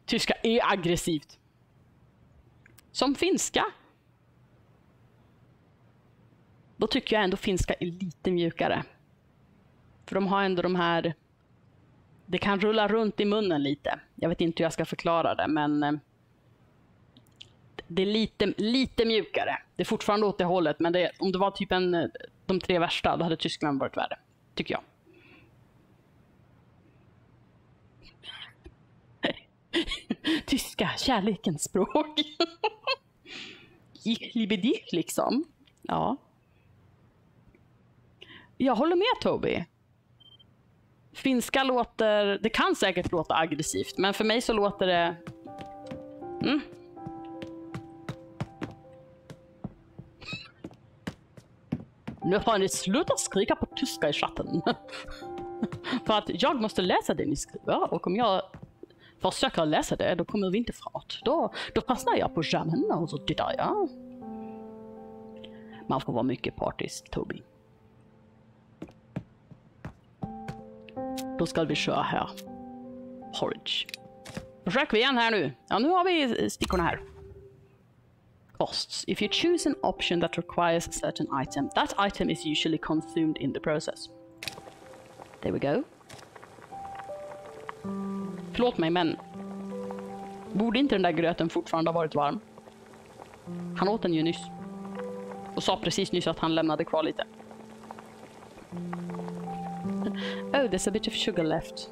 Tyska är aggressivt. Som finska. Då tycker jag ändå finska är lite mjukare. För de har ändå de här... Det kan rulla runt i munnen lite. Jag vet inte hur jag ska förklara det, men... Det är lite mjukare. Det är fortfarande åt det hållet, men om det var typ de 3 värsta, då hade Tyskland varit värre. Tycker jag. Tyska, kärlekens språk. Libedik liksom. Ja. Jag håller med Toby. Finska låter... Det kan säkert låta aggressivt, men för mig så låter det... Nu har ni slutat skrika på tyska i chatten. För att jag måste läsa det ni skriver, och om jag försöker läsa det, då kommer vi inte framåt. Då fastnar jag på skärmen och så tittar jag. Man får vara mycket partisk, Toby. Då ska vi köra här. Porridge. Försöker vi igen här nu. Ja, nu har vi stickorna här. Costs. If you choose an option that requires a certain item, that item is usually consumed in the process. There we go. Förlåt mig, men borde inte den där gröten fortfarande ha varit varm? Han åt den ju nyss. Och sa precis nyss att han lämnade kvar lite. Oh, there's a bit of sugar left.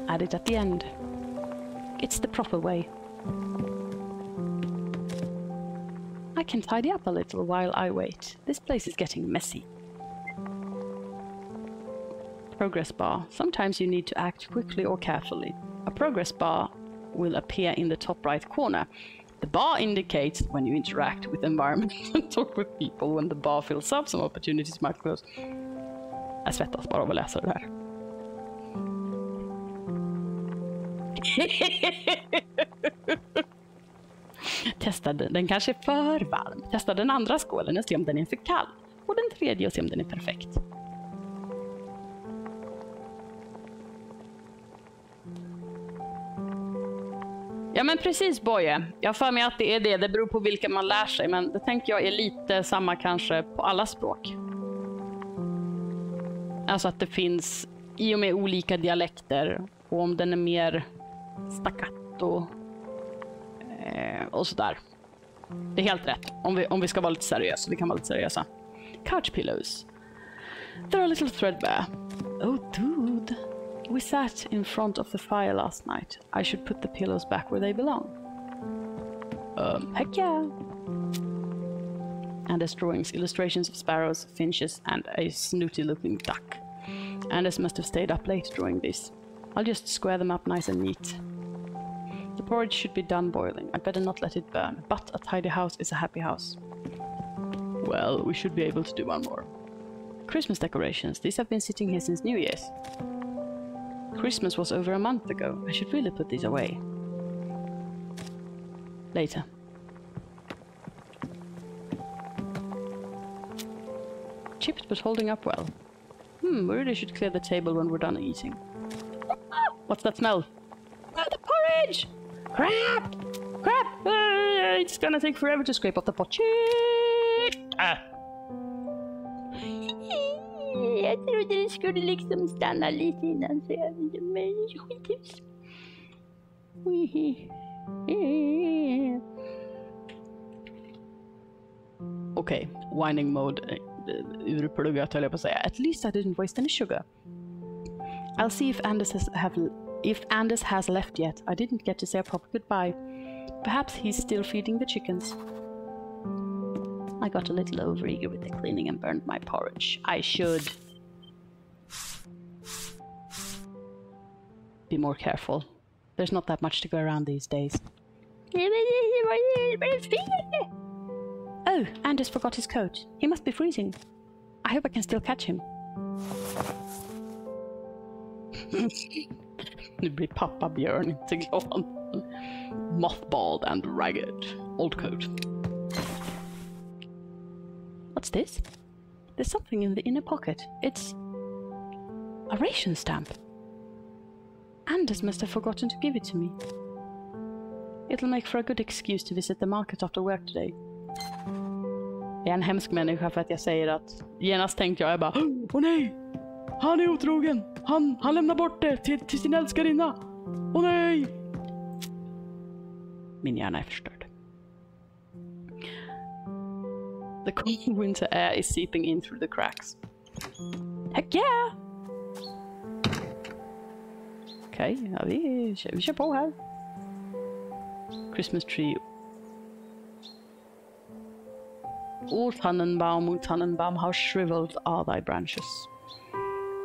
Add it at the end. It's the proper way. I can tidy up a little while I wait. This place is getting messy. Progress bar. Sometimes you need to act quickly or carefully. A progress bar will appear in the top right corner. The bar indicates when you interact with the environment and talk with people. When the bar fills up, some opportunities might close. Jag svettas bara av att läsa det här. Testa den kanske är för varm. Testa den andra skålen och se om den är för kall. Och den tredje och se om den är perfekt. Ja men precis Boje. Jag för mig att det är det. Det beror på vilka man lär sig. Men det tänker jag är lite samma kanske på alla språk. Alltså att det finns i och med olika dialekter. Och om den är mer staccato och sådär. Det är helt rätt. Om vi ska vara lite seriösa. Vi kan vara lite seriösa. Couch pillows. They're a little threadbare. Oh dude. We sat in front of the fire last night. I should put the pillows back where they belong. Heck yeah. Anders drawings, illustrations of sparrows, finches, and a snooty-looking duck. Anders must have stayed up late drawing this. I'll just square them up nice and neat. The porridge should be done boiling. I'd better not let it burn, but a tidy house is a happy house. Well, we should be able to do one more. Christmas decorations. These have been sitting here since New Year's. Christmas was over a month ago. I should really put these away. Later. Chipped but holding up well. We really should clear the table when we're done eating. What's that smell? Oh, the porridge! Crap! Crap! It's gonna take forever to scrape off the pot. Shit! Jag trodde det skulle liksom stanna lite innan så jag vet men skithus. Okay, whining mode. Urpluggat höll jag på att säga. At least I didn't waste any sugar. I'll see if Anders has left yet. I didn't get to say a proper goodbye. Perhaps he's still feeding the chickens. I got a little overeager with the cleaning and burned my porridge. I should be more careful. There's not that much to go around these days. Oh, Anders forgot his coat. He must be freezing. I hope I can still catch him. Nu blir pappa Björn inte glad. Mothballed and ragged. Old coat. What's this? There's something in the inner pocket. It's a ration stamp. Anders must have forgotten to give it to me. It'll make for a good excuse to visit the market after work today. Jag är en hemsk människa för att jag säger att genast tänkte jag bara åh nej! Han är otrogen! Han lämnar bort det till sin älskarinna! Åh nej! Min hjärna är förstörd. The cold winter air is seeping in through the cracks. Heck yeah! Okej, ja, vi kör på här. Christmas tree. O Tannenbaum, how shriveled are thy branches.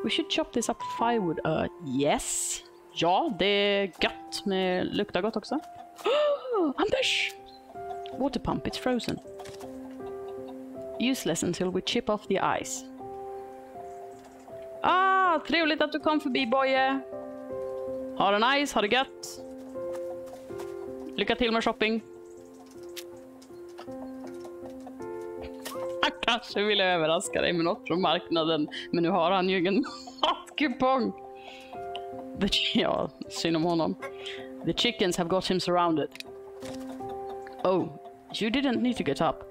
We should chop this up firewood. Yes. Ja, det är gött med luktar gott också. Anders! Water pump, it's frozen. Useless until we chip off the ice. Trevligt att du kom förbi, Boje. Ha det nice, ha det gött. Lycka till med shopping. Han kanske ville överraska dig med något från marknaden, men nu har han ju ingen matkupong. Ja, synd om honom. The chickens have got him surrounded. Oh, you didn't need to get up.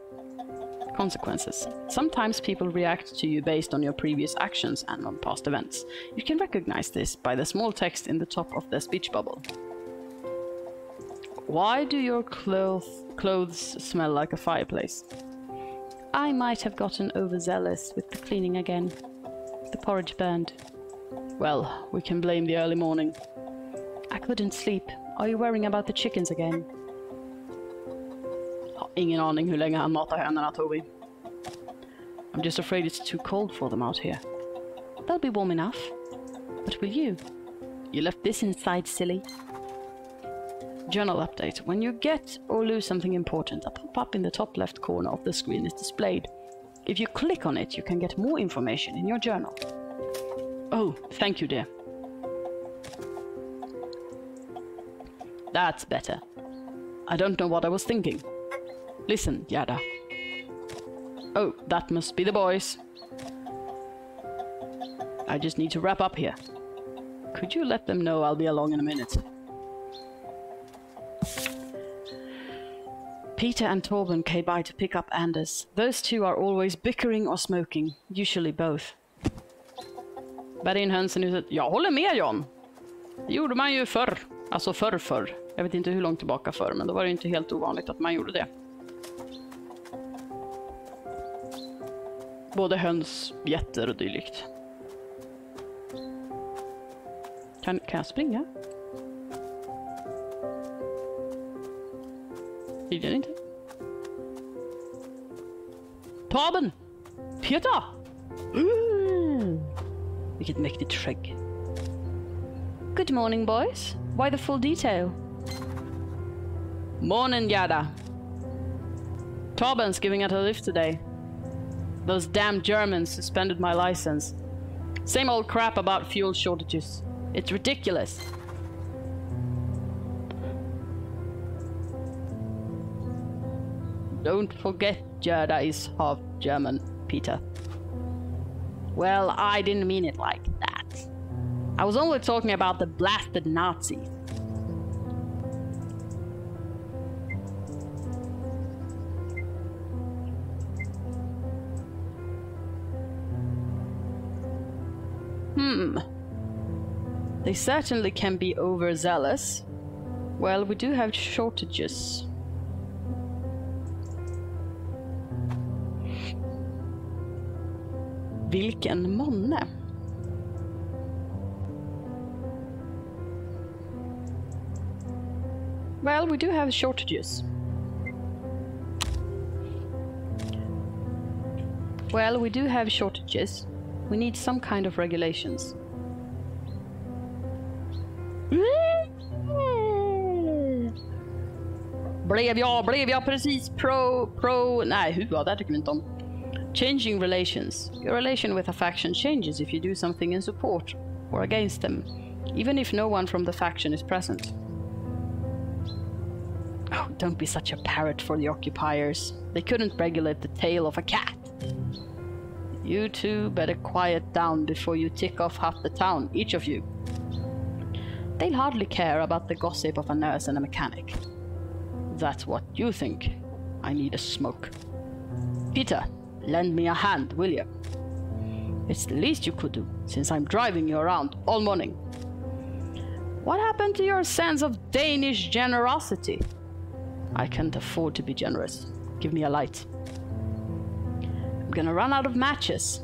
Consequences. Sometimes people react to you based on your previous actions and on past events. You can recognize this by the small text in the top of the speech bubble. Why do your clothes smell like a fireplace? I might have gotten overzealous with the cleaning again. The porridge burned. Well, we can blame the early morning. I couldn't sleep. Are you worrying about the chickens again? Ingen aning hur länge han matar hönorna, Toby. I'm just afraid it's too cold for them out here. They'll be warm enough. But will you? You left this inside, silly. Journal update. When you get or lose something important, a pop-up in the top left corner of the screen is displayed. If you click on it, you can get more information in your journal. Oh, thank you, dear. That's better. I don't know what I was thinking. Listen, Gerda. Oh, that must be the boys. I just need to wrap up here. Could you let them know I'll be along in a minute? Peter and Torben came by to pick up Anders. Those two are always bickering or smoking, usually both. Bär in hönsen ut. Jag håller med, John. Det gjorde man ju förr. Alltså förr. Jag vet inte hur långt tillbaka förr, men då var det inte helt ovanligt att man gjorde det. Både höns, getter och dylikt. Kan jag springa? Vill jag inte? Torben! Peter! Vilket mäktigt skägg. Good morning, boys. Why the full detail? Morning, Gerda. Torben's giving out a lift today. Those damn Germans suspended my license. Same old crap about fuel shortages. It's ridiculous. Don't forget Gerda is half German, Peter. Well, I didn't mean it like that. I was only talking about the blasted Nazis. They certainly can be overzealous. Well, we do have shortages. Vilken månne? Well, we do have shortages. Well, we do have shortages. We need some kind of regulations. Blev jag precis pro... Nej, hur? Det tycker vi inte om. Changing relations. Your relation with a faction changes if you do something in support or against them, even if no one from the faction is present. Oh, don't be such a parrot for the occupiers. They couldn't regulate the tail of a cat. You two better quiet down before you tick off half the town, each of you. They'll hardly care about the gossip of a nurse and a mechanic. That's what you think. I need a smoke. Peter, lend me a hand, will you? It's the least you could do, since I'm driving you around all morning. What happened to your sense of Danish generosity? I can't afford to be generous. Give me a light. I'm gonna run out of matches.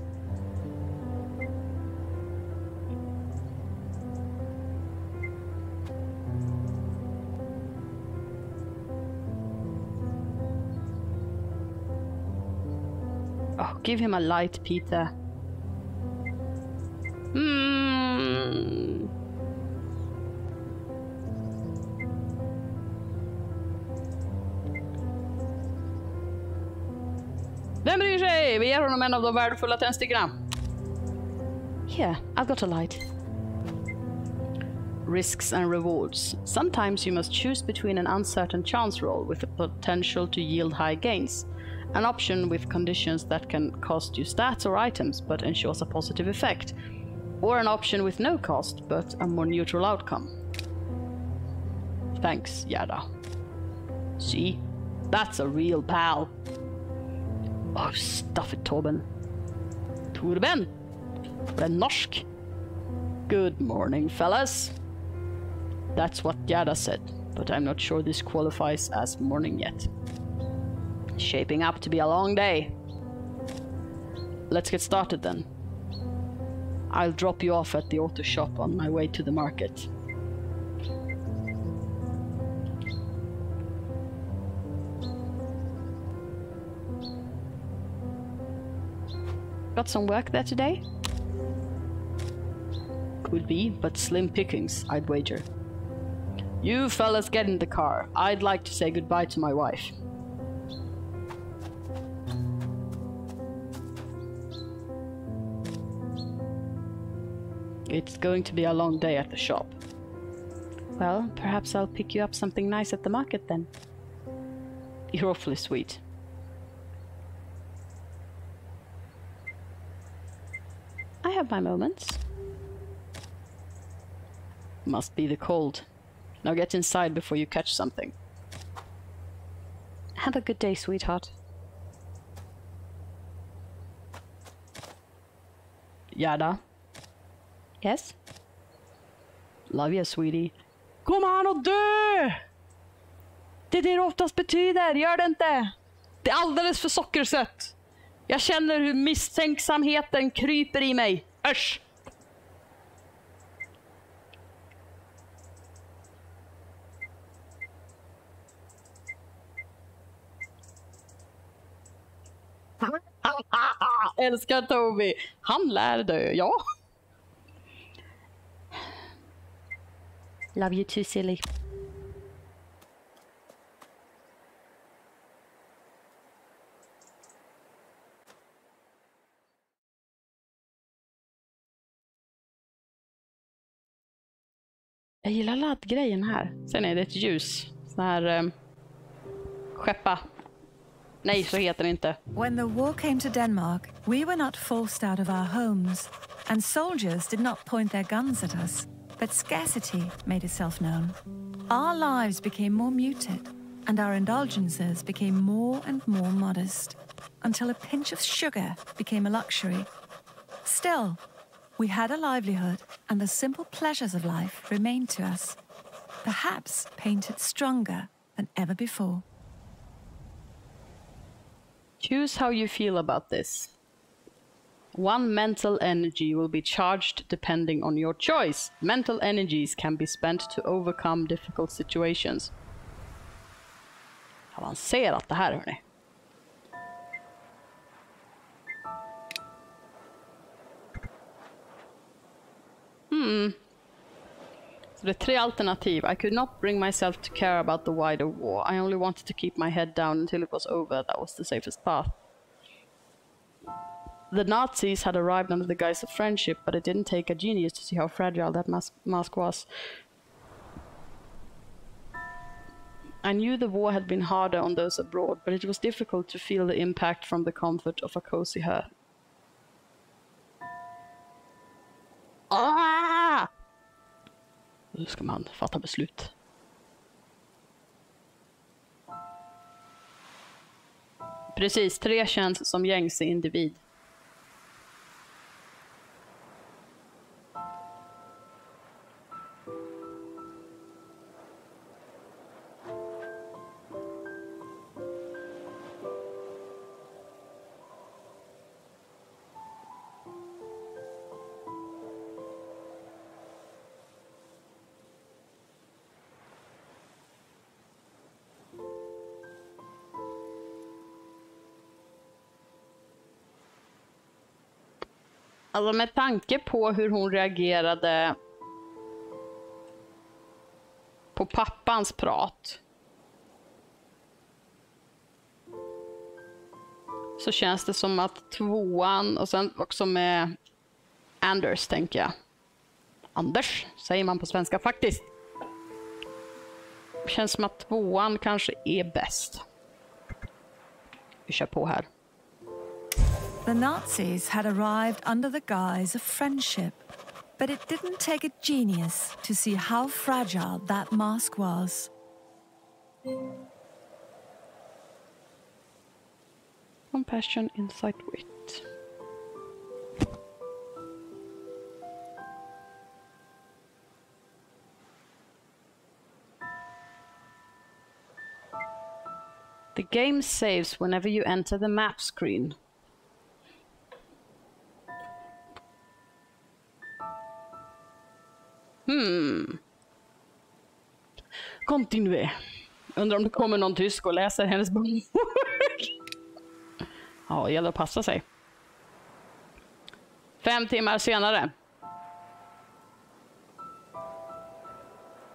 Oh, give him a light, Peter. Vem bryr sig? Vi ger honom en av de värdefulla tändstickorna. Here, I've got a light. Risks and rewards. Sometimes you must choose between an uncertain chance roll with the potential to yield high gains, an option with conditions that can cost you stats or items but ensures a positive effect, or an option with no cost but a more neutral outcome. Thanks, Gerda. See? That's a real pal. Oh, stuff it, Torben. Torben? The norsk? Good morning, fellas. That's what Gerda said, but I'm not sure this qualifies as morning yet. Shaping up to be a long day. Let's get started then. I'll drop you off at the auto shop on my way to the market. Got some work there today? Could be, but slim pickings, I'd wager. You fellas get in the car. I'd like to say goodbye to my wife. It's going to be a long day at the shop. Well, perhaps I'll pick you up something nice at the market then. You're awfully sweet. I have my moments. Must be the cold. Now get inside before you catch something. Have a good day, sweetheart. Gerda? Yes? Love you, sweetie. Kommer han att dö? Det är det oftast betyder, gör det inte? Det är alldeles för sockersött. Jag känner hur misstänksamheten kryper i mig. Ösch! Älskar Toby. Han lär dö, ja. Love you too, silly. Jag gillar laddgrejen här. Sen är det ett ljus. Så här skeppa. Nej, så heter det inte. When the war came to Denmark, we were not forced out of our homes, and soldiers did not point their guns at us, but scarcity made itself known. Our lives became more muted, and our indulgences became more and more modest, until a pinch of sugar became a luxury. Still, we had a livelihood, and the simple pleasures of life remained to us, perhaps painted stronger than ever before. Choose how you feel about this. One mental energy will be charged depending on your choice. Mental energies can be spent to overcome difficult situations. Avancerat det här, hörni. Så det är 3 alternativ. I could not bring myself to care about the wider war. I only wanted to keep my head down until it was over. That was the safest path. The Nazis had arrived under the guise of friendship, but it didn't take a genius to see how fragile that mask was. I knew the war had been harder on those abroad, but it was difficult to feel the impact from the comfort of a cozy hut. Ah! Nu ska man fatta beslut. Precis, 3 känns som gängse individ. Alltså med tanke på hur hon reagerade på pappans prat så känns det som att 2:an och sen också med Anders, tänker jag. Anders säger man på svenska faktiskt. Känns som att 2:an kanske är bäst. Vi kör på här. The Nazis had arrived under the guise of friendship, but it didn't take a genius to see how fragile that mask was. Compassion, insight, wit. The game saves whenever you enter the map screen. Continue. Undrar om det kommer någon tysk och läser hennes bok. Ja, det gäller att passa sig. 5 timmar senare.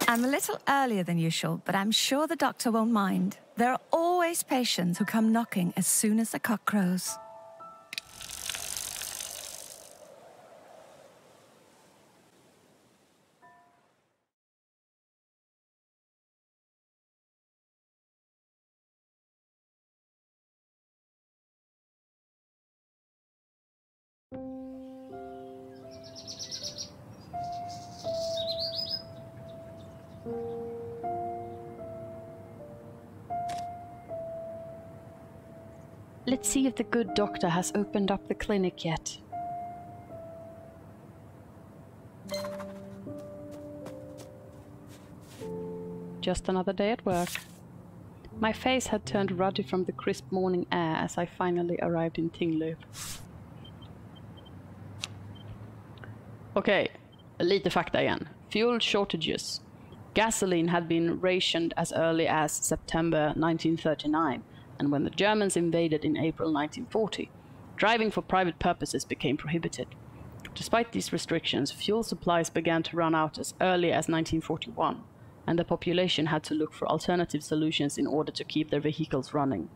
I'm a little earlier than usual, but I'm sure the doctor won't mind. There are always patients who come knocking as soon as the cock crows. Let's see if the good doctor has opened up the clinic yet. Just another day at work. My face had turned ruddy from the crisp morning air as I finally arrived in Tinglöf. Okej, lite fakta igen. Fuel shortages. Gasoline had been rationed as early as September 1939, and when the Germans invaded in April 1940, driving for private purposes became prohibited. Despite these restrictions, fuel supplies began to run out as early as 1941, and the population had to look for alternative solutions in order to keep their vehicles running.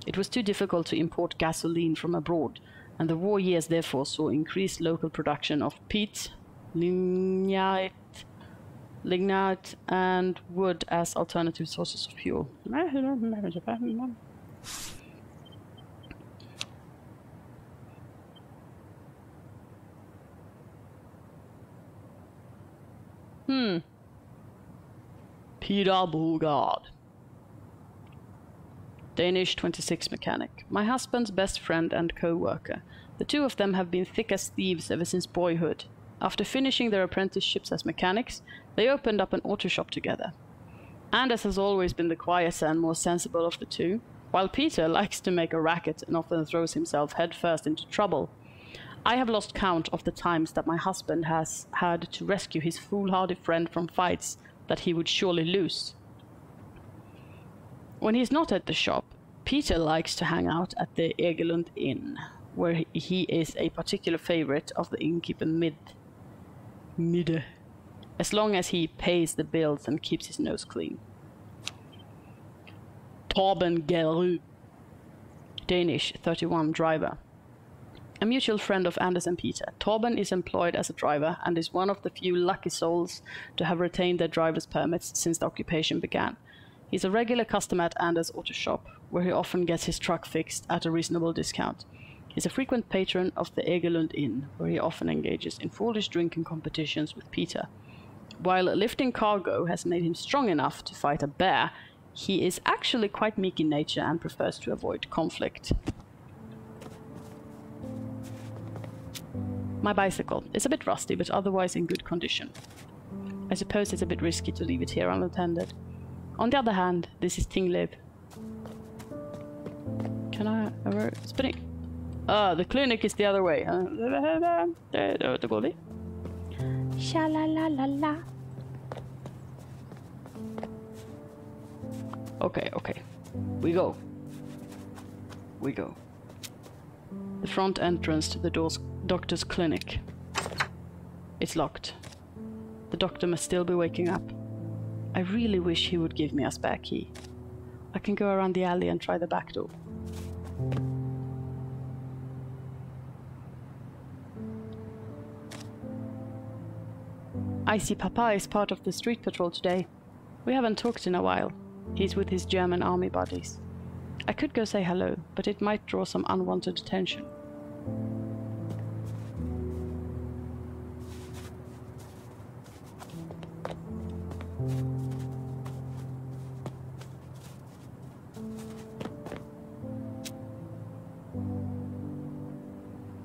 It was too difficult to import gasoline from abroad, and the war years therefore saw increased local production of peat, lignite and wood as alternative sources of fuel. Peter Bogard. Danish 26 mechanic. My husband's best friend and co-worker. The two of them have been thick as thieves ever since boyhood. After finishing their apprenticeships as mechanics, they opened up an auto shop together. Anders has always been the quieter and more sensible of the two, while Peter likes to make a racket and often throws himself headfirst into trouble. I have lost count of the times that my husband has had to rescue his foolhardy friend from fights that he would surely lose. When he's not at the shop, Peter likes to hang out at the Egelund Inn, where he is a particular favorite of the innkeeper Midde, as long as he pays the bills and keeps his nose clean. Torben Gerda, Danish, 31, driver. A mutual friend of Anders and Peter, Torben is employed as a driver and is one of the few lucky souls to have retained their driver's permits since the occupation began. He's a regular customer at Anders' auto shop, where he often gets his truck fixed at a reasonable discount. He's a frequent patron of the Egelund Inn, where he often engages in foolish drinking competitions with Peter. While lifting cargo has made him strong enough to fight a bear, he is actually quite meek in nature and prefers to avoid conflict. My bicycle is a bit rusty, but otherwise in good condition. I suppose it's a bit risky to leave it here unattended. On the other hand, this is Tinglev. Can I ever spinning? The clinic is the other way. Det går vi. Sha-la-la-la-la. Okay. We go. The front entrance to the doctor's clinic. It's locked. The doctor must still be waking up. I really wish he would give me a spare key. I can go around the alley and try the back door. I see Papa is part of the street patrol today. We haven't talked in a while. He's with his German army buddies. I could go say hello, but it might draw some unwanted attention.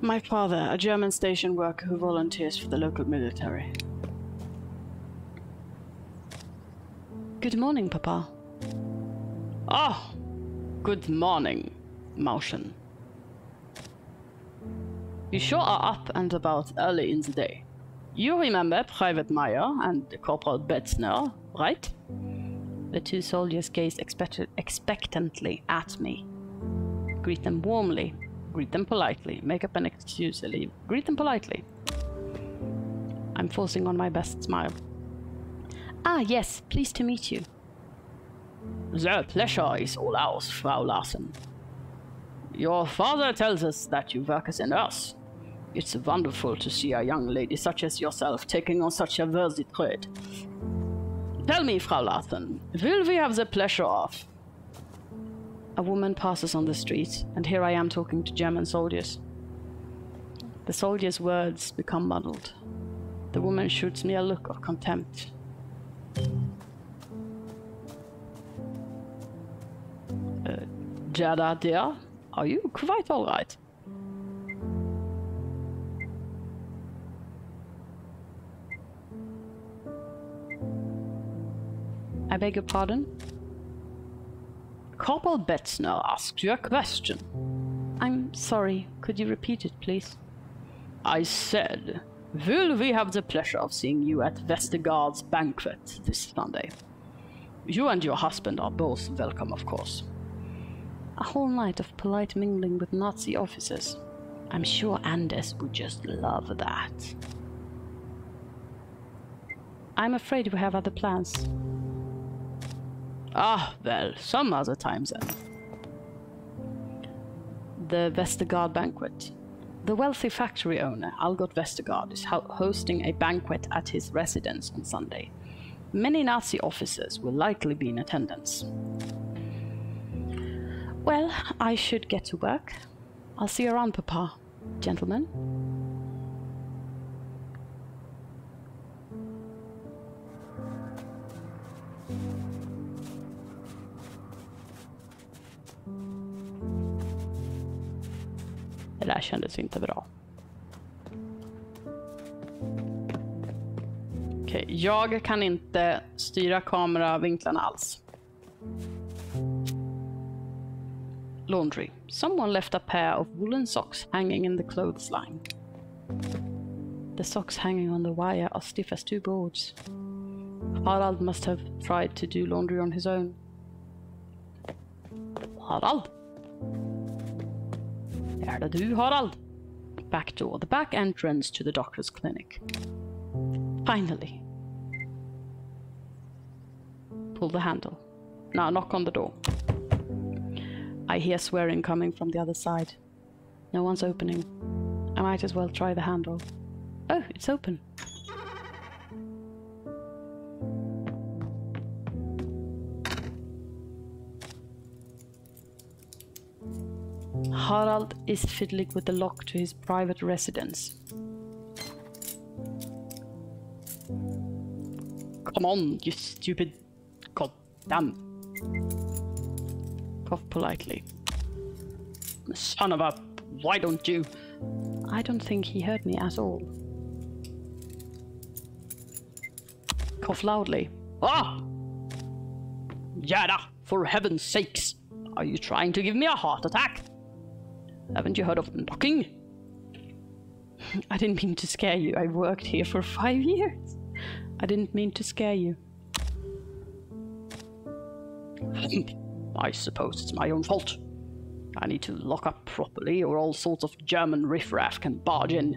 My father, a German station worker who volunteers for the local military. Good morning, Papa. Ah, good morning, Mauschen. You sure are up and about early in the day. You remember Private Meyer and Corporal Betzner, right? The two soldiers gazed expectantly at me. Greet them warmly. Greet them politely. Make up an excuse to leave. Greet them politely. I'm forcing on my best smile. Ah, yes, pleased to meet you. The pleasure is all ours, Frau Larsen. Your father tells us that you work as a nurse. It's wonderful to see a young lady such as yourself taking on such a worthy trade. Tell me, Frau Larsen, will we have the pleasure of... A woman passes on the street, and here I am talking to German soldiers. The soldiers' words become muddled. The woman shoots me a look of contempt. Gerda, dear, are you quite all right? I beg your pardon? Corporal Betzner asked you a question. I'm sorry, could you repeat it, please? I said, will we have the pleasure of seeing you at Westergard's Banquet this Sunday? You and your husband are both welcome, of course. A whole night of polite mingling with Nazi officers. I'm sure Anders would just love that. I'm afraid we have other plans. Ah, well, some other time then. The Westergard Banquet. The wealthy factory owner, Algot Westergard, is hosting a banquet at his residence on Sunday. Many Nazi officers will likely be in attendance. Well, I should get to work. I'll see you around, Papa. Gentlemen. Det där kändes inte bra. Okej, jag kan inte styra kameravinklarna alls. Laundry. Someone left a pair of woolen socks hanging in the clothes line. The socks hanging on the wire are stiff as two boards. Harald must have tried to do laundry on his own. Harald? Är det du, Harald? Back door, the back entrance to the doctor's clinic. Finally. Pull the handle. Now knock on the door. I hear swearing coming from the other side. No one's opening. I might as well try the handle. Oh, it's open. Harald is fiddling with the lock to his private residence. Come on, you stupid goddamn. Cough politely. Son of a... Why don't you... I don't think he heard me at all. Cough loudly. Ah! Gerda, for heaven's sakes! Are you trying to give me a heart attack? Haven't you heard of knocking? I didn't mean to scare you. I've worked here for 5 years. I didn't mean to scare you. I suppose it's my own fault. I need to lock up properly or all sorts of German riffraff can barge in.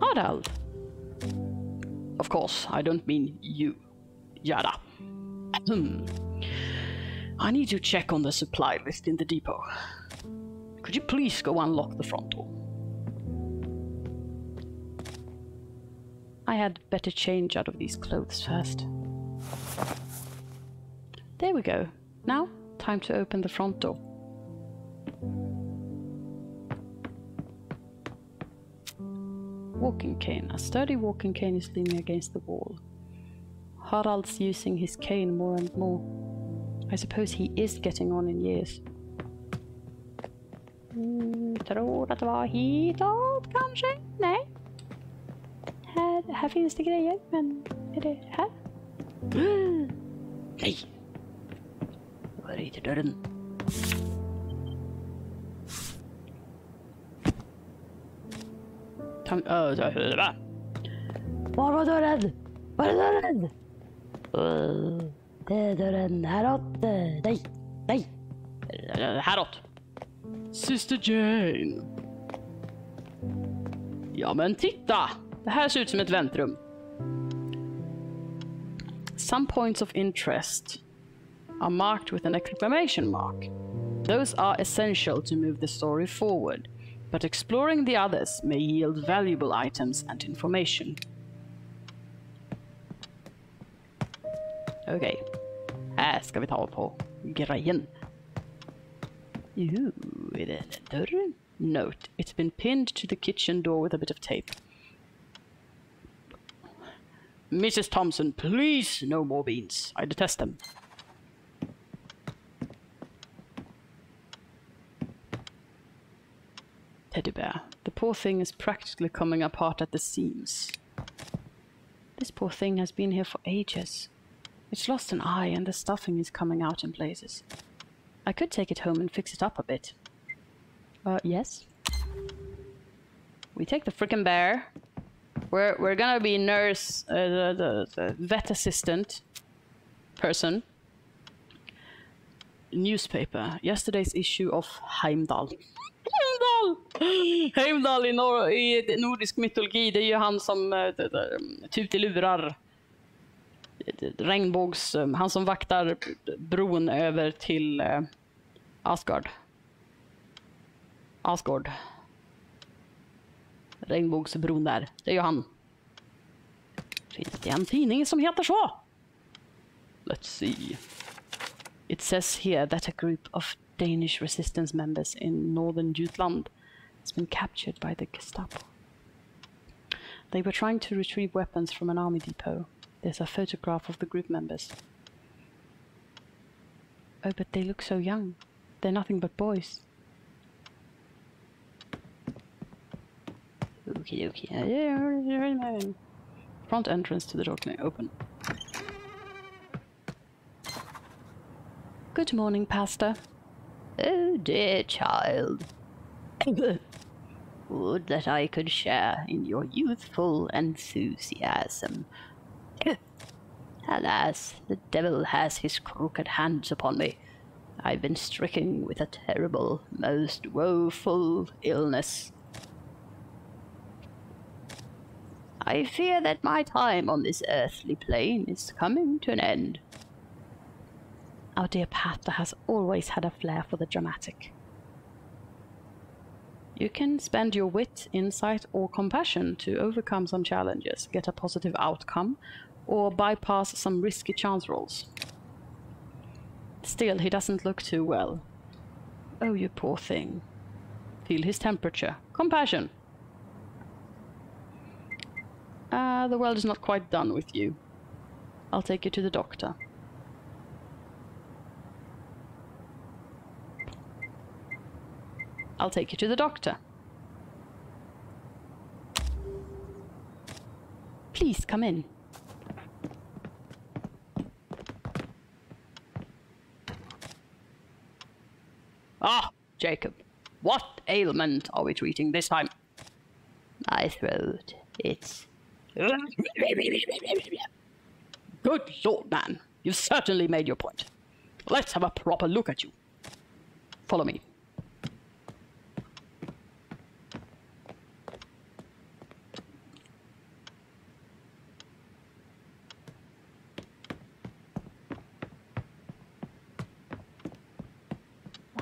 Harald. Of course, I don't mean you, Gerda. I need to check on the supply list in the depot. Could you please go unlock the front door? I had better change out of these clothes first. There we go. Now, time to open the front door. Walking cane. A sturdy walking cane is leaning against the wall. Harald's using his cane more and more. I suppose he is getting on in years. Tror att det var hitåt kanske? Nej. Här finns det grejer, men är det här? Nej! Var är det dörren? Var var dörren? Var är dörren? Det är dörren häråt. Nej, nej. Häråt. Sister Jane. Ja men titta. Det här ser ut som ett väntrum. Some points of interest are marked with an exclamation mark. Those are essential to move the story forward, but exploring the others may yield valuable items and information. Okej. Här ska vi ta på grejen. Är det en dörr? Note, it's been pinned to the kitchen door with a bit of tape. Mrs. Thompson, please no more beans. I detest them. Teddy bear. The poor thing is practically coming apart at the seams. This poor thing has been here for ages. It's lost an eye and the stuffing is coming out in places. I could take it home and fix it up a bit. Yes? We take the frickin' bear. We're gonna be nurse, the vet assistant person. Newspaper. Yesterday's issue of Heimdall. Heimdall i nordisk mytologi, det är ju han som tutilurar regnbågs, han som vaktar bron över till Asgard. Regnbågsbron där, det är ju han. Finns det en tidning som heter så? Let's see. It says here that a group of Danish resistance members in northern Jutland has been captured by the Gestapo. They were trying to retrieve weapons from an army depot. There's a photograph of the group members. Oh, but they look so young. They're nothing but boys. Okay. Front entrance to the door can open. Good morning, Pastor. Oh, dear child. Would that I could share in your youthful enthusiasm. Alas, the devil has his crooked hands upon me. I've been stricken with a terrible, most woeful illness. I fear that my time on this earthly plane is coming to an end. Our dear Pata has always had a flair for the dramatic. You can spend your wit, insight, or compassion to overcome some challenges, get a positive outcome, or bypass some risky chance rolls. Still, he doesn't look too well. Oh, you poor thing. Feel his temperature. Compassion. The world is not quite done with you. I'll take you to the doctor. I'll take you to the doctor. Please come in. Ah, Jacob. What ailment are we treating this time? My throat. It's... Good Lord, man. You've certainly made your point. Let's have a proper look at you. Follow me.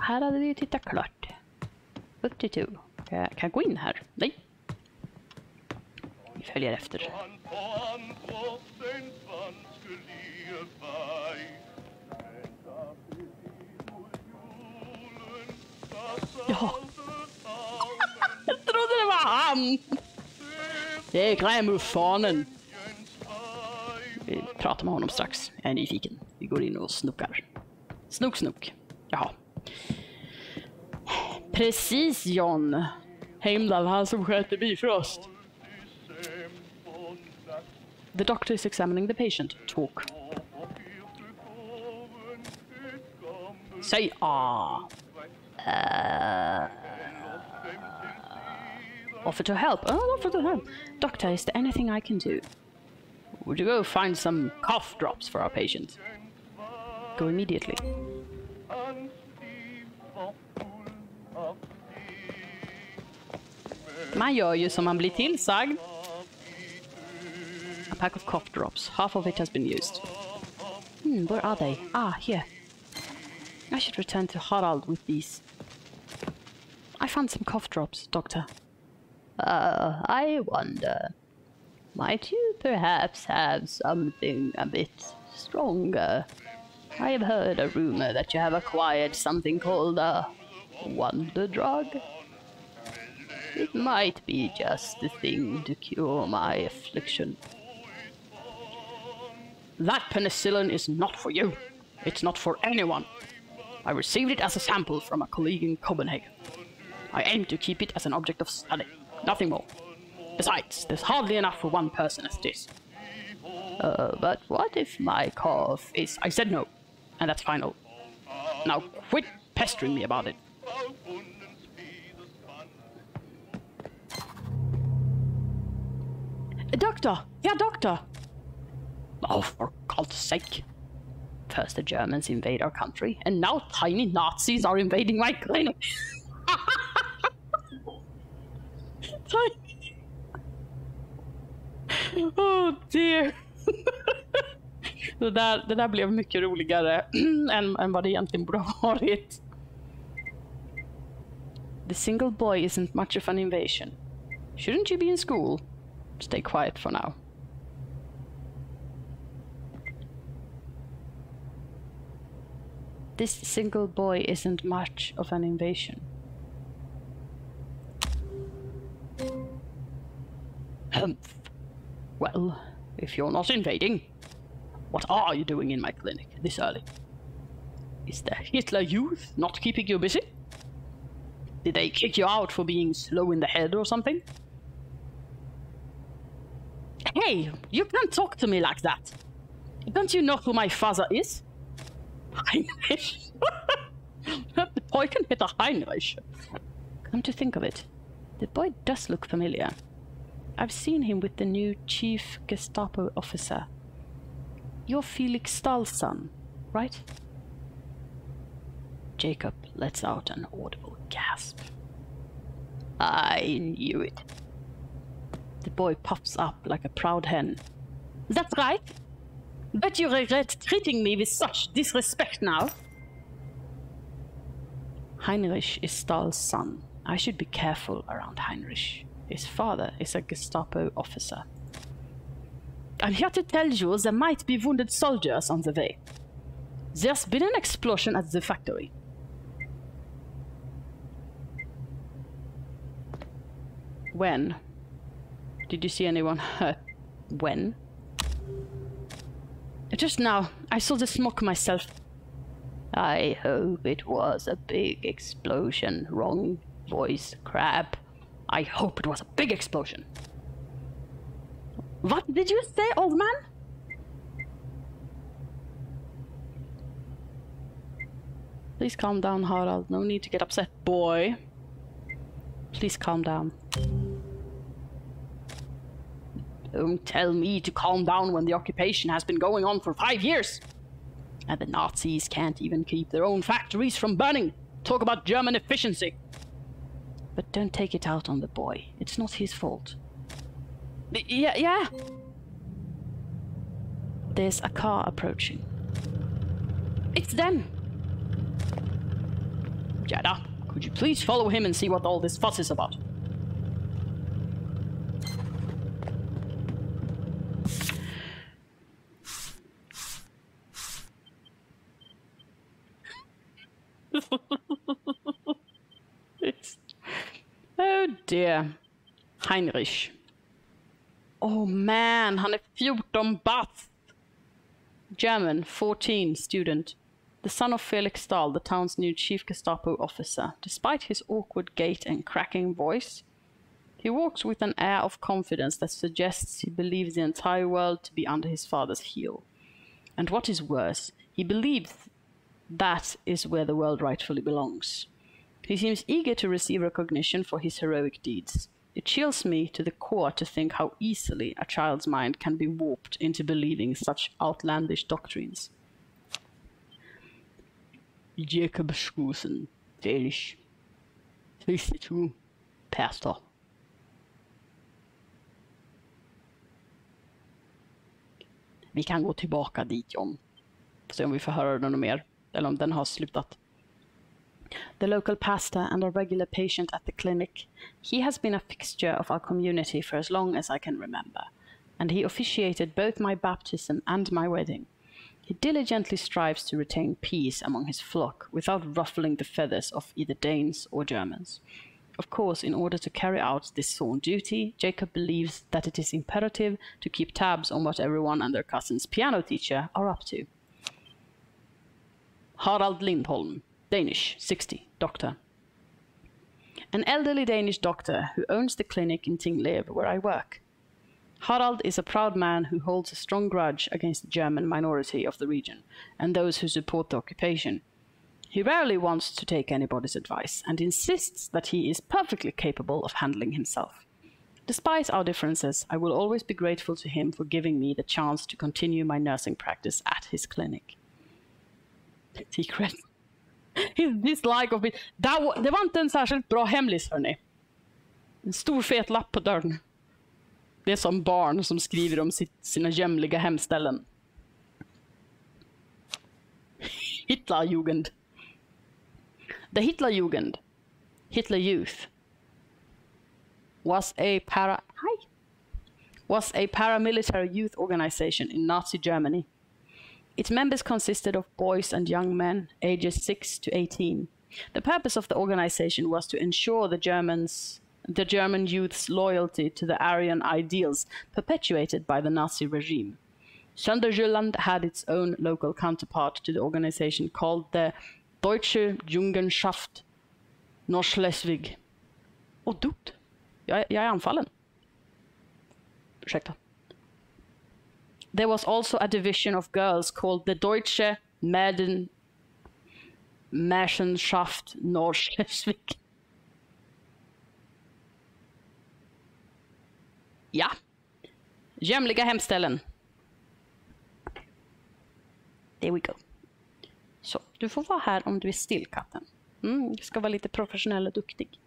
Här hade vi ju tittat klart. 42. Kan jag gå in här? Nej. Vi följer efter. Ja. Jag trodde det var han. Det är grämuffanen. Vi pratar med honom strax. Jag är nyfiken. Vi går in och snookar. Snook, snook. Jaha. Precis, John. Heimdall, han som sköter Bifrost. The doctor is examining the patient. Talk. Say offer to help. Oh, offer to help. Doctor, is there anything I can do? Would you go find some cough drops for our patient? Go immediately. Man gör ju som man blir tillsagd. A pack of cough drops. Half of it has been used. Where are they? Ah, here. I should return to Harald with these. I found some cough drops, Doctor. I wonder. Might you perhaps have something a bit stronger? I have heard a rumor that you have acquired something called a wonder drug. It might be just the thing to cure my affliction. That penicillin is not for you. It's not for anyone. I received it as a sample from a colleague in Copenhagen. I aim to keep it as an object of study, nothing more. Besides, there's hardly enough for one person as it is. But what if my cough is... I said no, and that's final. Now quit pestering me about it. Doctor! Yeah, doctor! Oh, for God's sake. First the Germans invade our country, and now tiny Nazis are invading my clinic. Oh dear. det där blev mycket roligare än vad det egentligen borde ha varit. The single boy isn't much of an invasion. Shouldn't you be in school? Stay quiet for now. This single boy isn't much of an invasion. Humph. Well, if you're not invading, what are you doing in my clinic this early? Is the Hitler Youth not keeping you busy? Did they kick you out for being slow in the head or something? Hey, you can't talk to me like that. Don't you know who my father is? Pojken heter Heinrich. Come to think of it, the boy does look familiar. I've seen him with the new chief Gestapo officer. You're Felix Stahl's son, right? Jacob lets out an audible gasp. I knew it. The boy puffs up like a proud hen. That's right. But you regret treating me with such disrespect now. Heinrich is Stahl's son. I should be careful around Heinrich. His father is a Gestapo officer. I'm here to tell you there might be wounded soldiers on the way. There's been an explosion at the factory. When? Did you see anyone hurt? When? Just now. I saw the smoke myself. I hope it was a big explosion. Wrong voice, crap. I hope it was a big explosion. What did you say, old man? Please calm down, Harald. No need to get upset, boy. Please calm down. Don't tell me to calm down when the occupation has been going on for 5 years. And the Nazis can't even keep their own factories from burning. Talk about German efficiency. But don't take it out on the boy. It's not his fault. Yeah. There's a car approaching. It's them. Gerda, could you please follow him and see what all this fuss is about? Oh dear. Heinrich. Oh man, han är 14 bast. German, 14, student. The son of Felix Stahl, the town's new chief Gestapo officer. Despite his awkward gait and cracking voice, he walks with an air of confidence that suggests he believes the entire world to be under his father's heel. And what is worse, he believes that is where the world rightfully belongs. He seems eager to receive recognition for his heroic deeds. It chills me to the core to think how easily a child's mind can be warped into believing such outlandish doctrines. Jacob Schusen, Felix, 52, pastor. Vi kan gå tillbaka dit, John. Se om vi får höra den mer, eller om den har slutat. The local pastor and a regular patient at the clinic. He has been a fixture of our community for as long as I can remember, and he officiated both my baptism and my wedding. He diligently strives to retain peace among his flock without ruffling the feathers of either Danes or Germans. Of course, in order to carry out this sworn duty, Jacob believes that it is imperative to keep tabs on what everyone and their cousin's piano teacher are up to. Harald Lindholm, Danish, 60, doctor. An elderly Danish doctor who owns the clinic in Tinglev where I work. Harald is a proud man who holds a strong grudge against the German minority of the region and those who support the occupation. He rarely wants to take anybody's advice and insists that he is perfectly capable of handling himself. Despite our differences, I will always be grateful to him for giving me the chance to continue my nursing practice at his clinic. Secret. His dislike of it. Det var inte en särskilt bra hemlis, hörni. En stor fet lapp på dörren. Det är som barn som skriver om sina gömliga hemställen. Hitlerjugend. The Hitlerjugend, Hitler Youth, was a paramilitary youth organization in Nazi Germany. Its members consisted of boys and young men, ages 6 to 18. The purpose of the organization was to ensure the German youth's loyalty to the Aryan ideals perpetuated by the Nazi regime. Söderjylland had its own local counterpart to the organization called the Deutsche Jungenschaft Nordschleswig. Och dumt. Jag är anfallen. Ursäkta. There was also a division of girls called the Deutsche Märsenschaft Nordschleswig. Ja. Gömliga hemställen. There we go. Så, du får vara här om du är still, katten. Du ska vara lite professionell och duktig.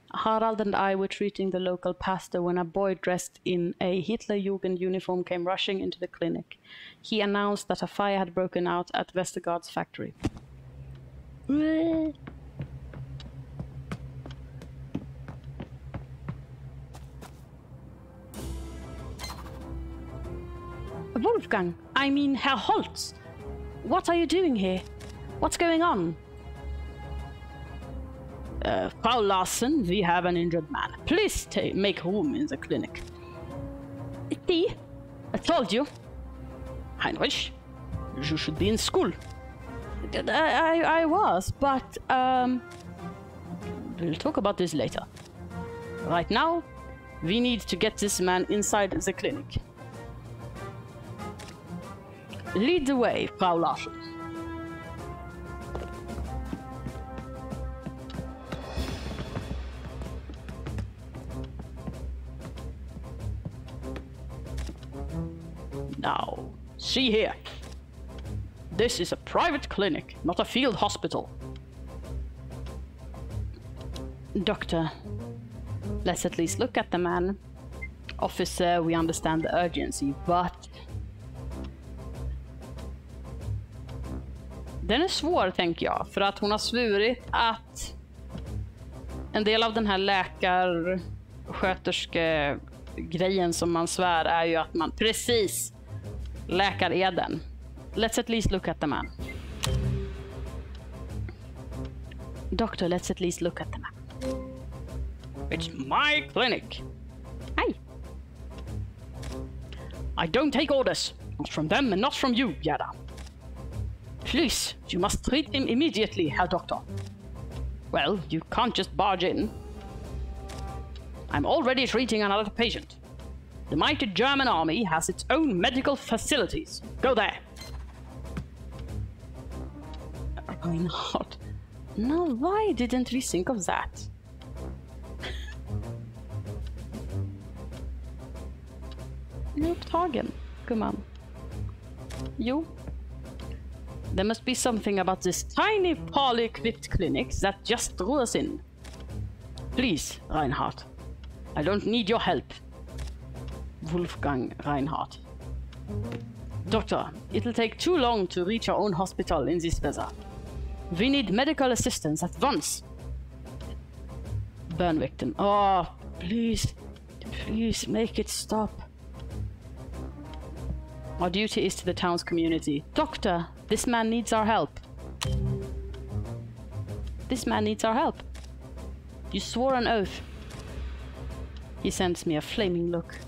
Harald and I were treating the local pastor when a boy dressed in a Hitlerjugend uniform came rushing into the clinic. He announced that a fire had broken out at Westergard's factory. Wolfgang, I mean Herr Holtz. What are you doing here? What's going on? Frau Larsen, we have an injured man. Please make room in the clinic. See? I told you. Heinrich, you should be in school. I was, but we'll talk about this later. Right now, we need to get this man inside the clinic. Lead the way, Frau Larsen. Now, see here. This is a private clinic, not a field hospital. Doctor, let's at least look at the man. Officer, we understand the urgency, but... Den är svår, tänker jag, för att hon har svurit att en del av den här läkarsköterske-grejen som man svär är ju att man precis läkareden. Let's at least look at the man. Doctor, let's at least look at the man. It's my clinic. Hi. I don't take orders. Not from them and not from you, Gerda. Please, you must treat him immediately, Herr Doctor. Well, you can't just barge in. I'm already treating another patient. The mighty German army has its own medical facilities. Go there. Reinhard. Now, why didn't we think of that? Jag är upptagen, gumman. Jo. There must be something about this tiny, poorly equipped clinic that just drew us in. Please, Reinhard. I don't need your help. Wolfgang Reinhard. Doctor, it'll take too long to reach our own hospital in this weather. We need medical assistance at once. Burn victim. Oh, please. Please make it stop. Our duty is to the town's community. Doctor, this man needs our help. This man needs our help. You swore an oath. He sends me a flaming look.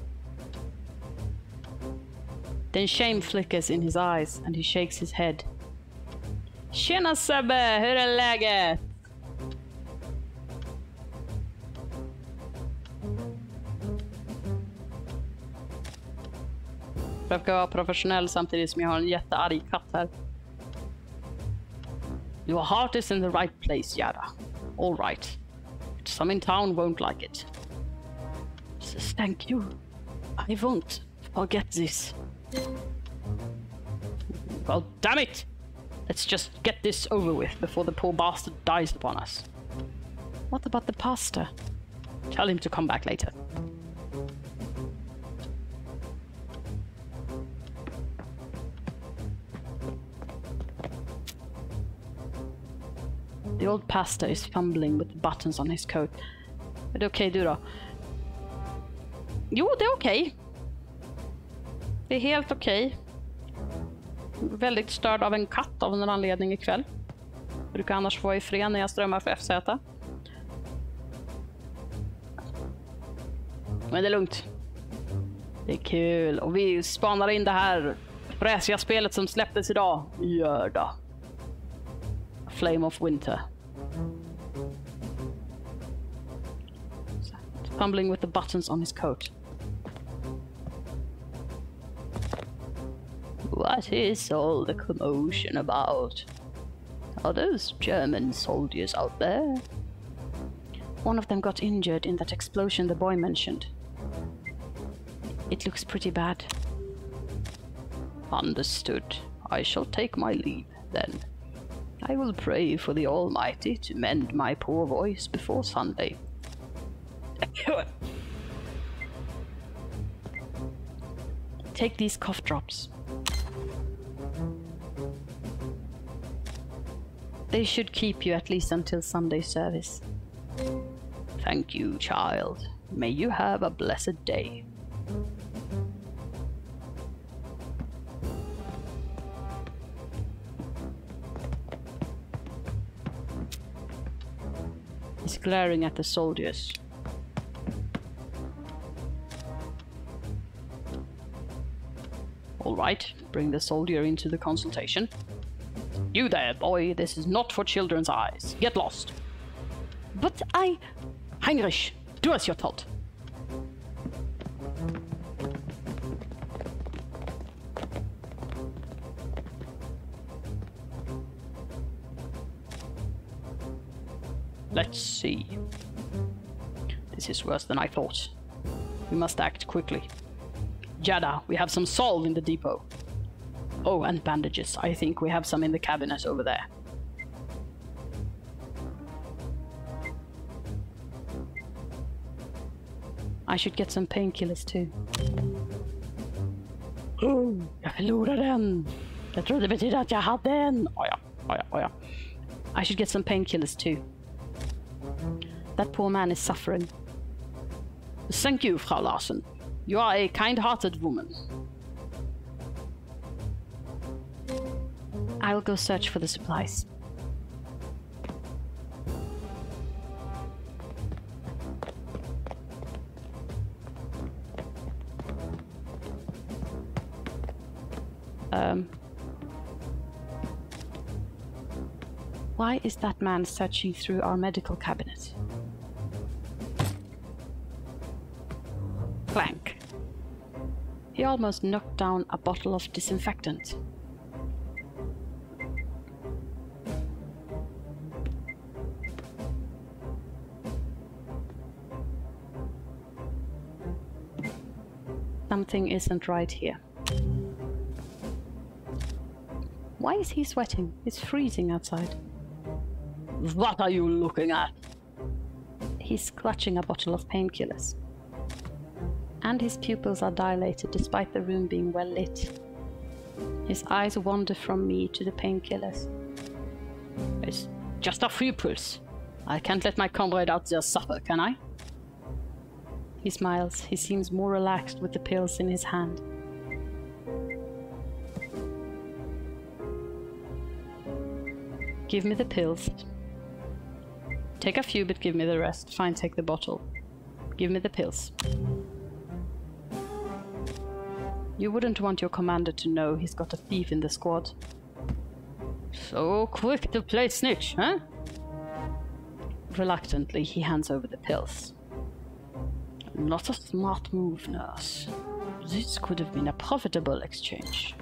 Then shame flickers in his eyes and he shakes his head. Tjena Sebbe, hur är läget? Jag ska vara professionell samtidigt som jag har en jättearg katt här. Your heart is in the right place, Gerda. All right. Some in town won't like it. Thank you. I won't forget this. Well, damn it! Let's just get this over with before the poor bastard dies upon us. What about the pastor? Tell him to come back later. The old pastor is fumbling with the buttons on his coat. Är det okej du då? Jo, det är okej. Det är helt okej. Väldigt störd av en katt av någon anledning ikväll. Jag brukar annars få ifrån när jag strömmar för FZ. Men det är lugnt. Det är kul. Och vi spanar in det här fräsiga spelet som släpptes idag. Gerda. Flame of Winter. Fumbling with the buttons on his coat. What is all the commotion about? Are those German soldiers out there? One of them got injured in that explosion the boy mentioned. It looks pretty bad. Understood. I shall take my leave, then. I will pray for the Almighty to mend my poor voice before Sunday. Take these cough drops. They should keep you at least until Sunday service. Thank you, child. May you have a blessed day. He's glaring at the soldiers. All right, bring the soldier into the consultation. You there, boy, this is not for children's eyes. Get lost. But Heinrich, do as you're told. Let's see. This is worse than I thought. We must act quickly. Gerda, we have some salve in the depot. Oh, and bandages. I think we have some in the cabinet over there. I should get some painkillers too. Oh, jag förlorade den. Jag trodde det betydde att jag hade en. Oh ja. I should get some painkillers too. That poor man is suffering. Thank you, Frau Larsen. You are a kind-hearted woman. I'll go search for the supplies. Why is that man searching through our medical cabinet? Clank. He almost knocked down a bottle of disinfectant. Something isn't right here. Why is he sweating? It's freezing outside. What are you looking at? He's clutching a bottle of painkillers. And his pupils are dilated despite the room being well lit. His eyes wander from me to the painkillers. It's just a few pills. I can't let my comrade out there suffer, can I? He smiles. He seems more relaxed with the pills in his hand. Give me the pills. Take a few, but give me the rest. Fine, take the bottle. Give me the pills. You wouldn't want your commander to know he's got a thief in the squad. So quick to play snitch, huh? Reluctantly, he hands over the pills. Not a smart move, nurse. This could have been a profitable exchange.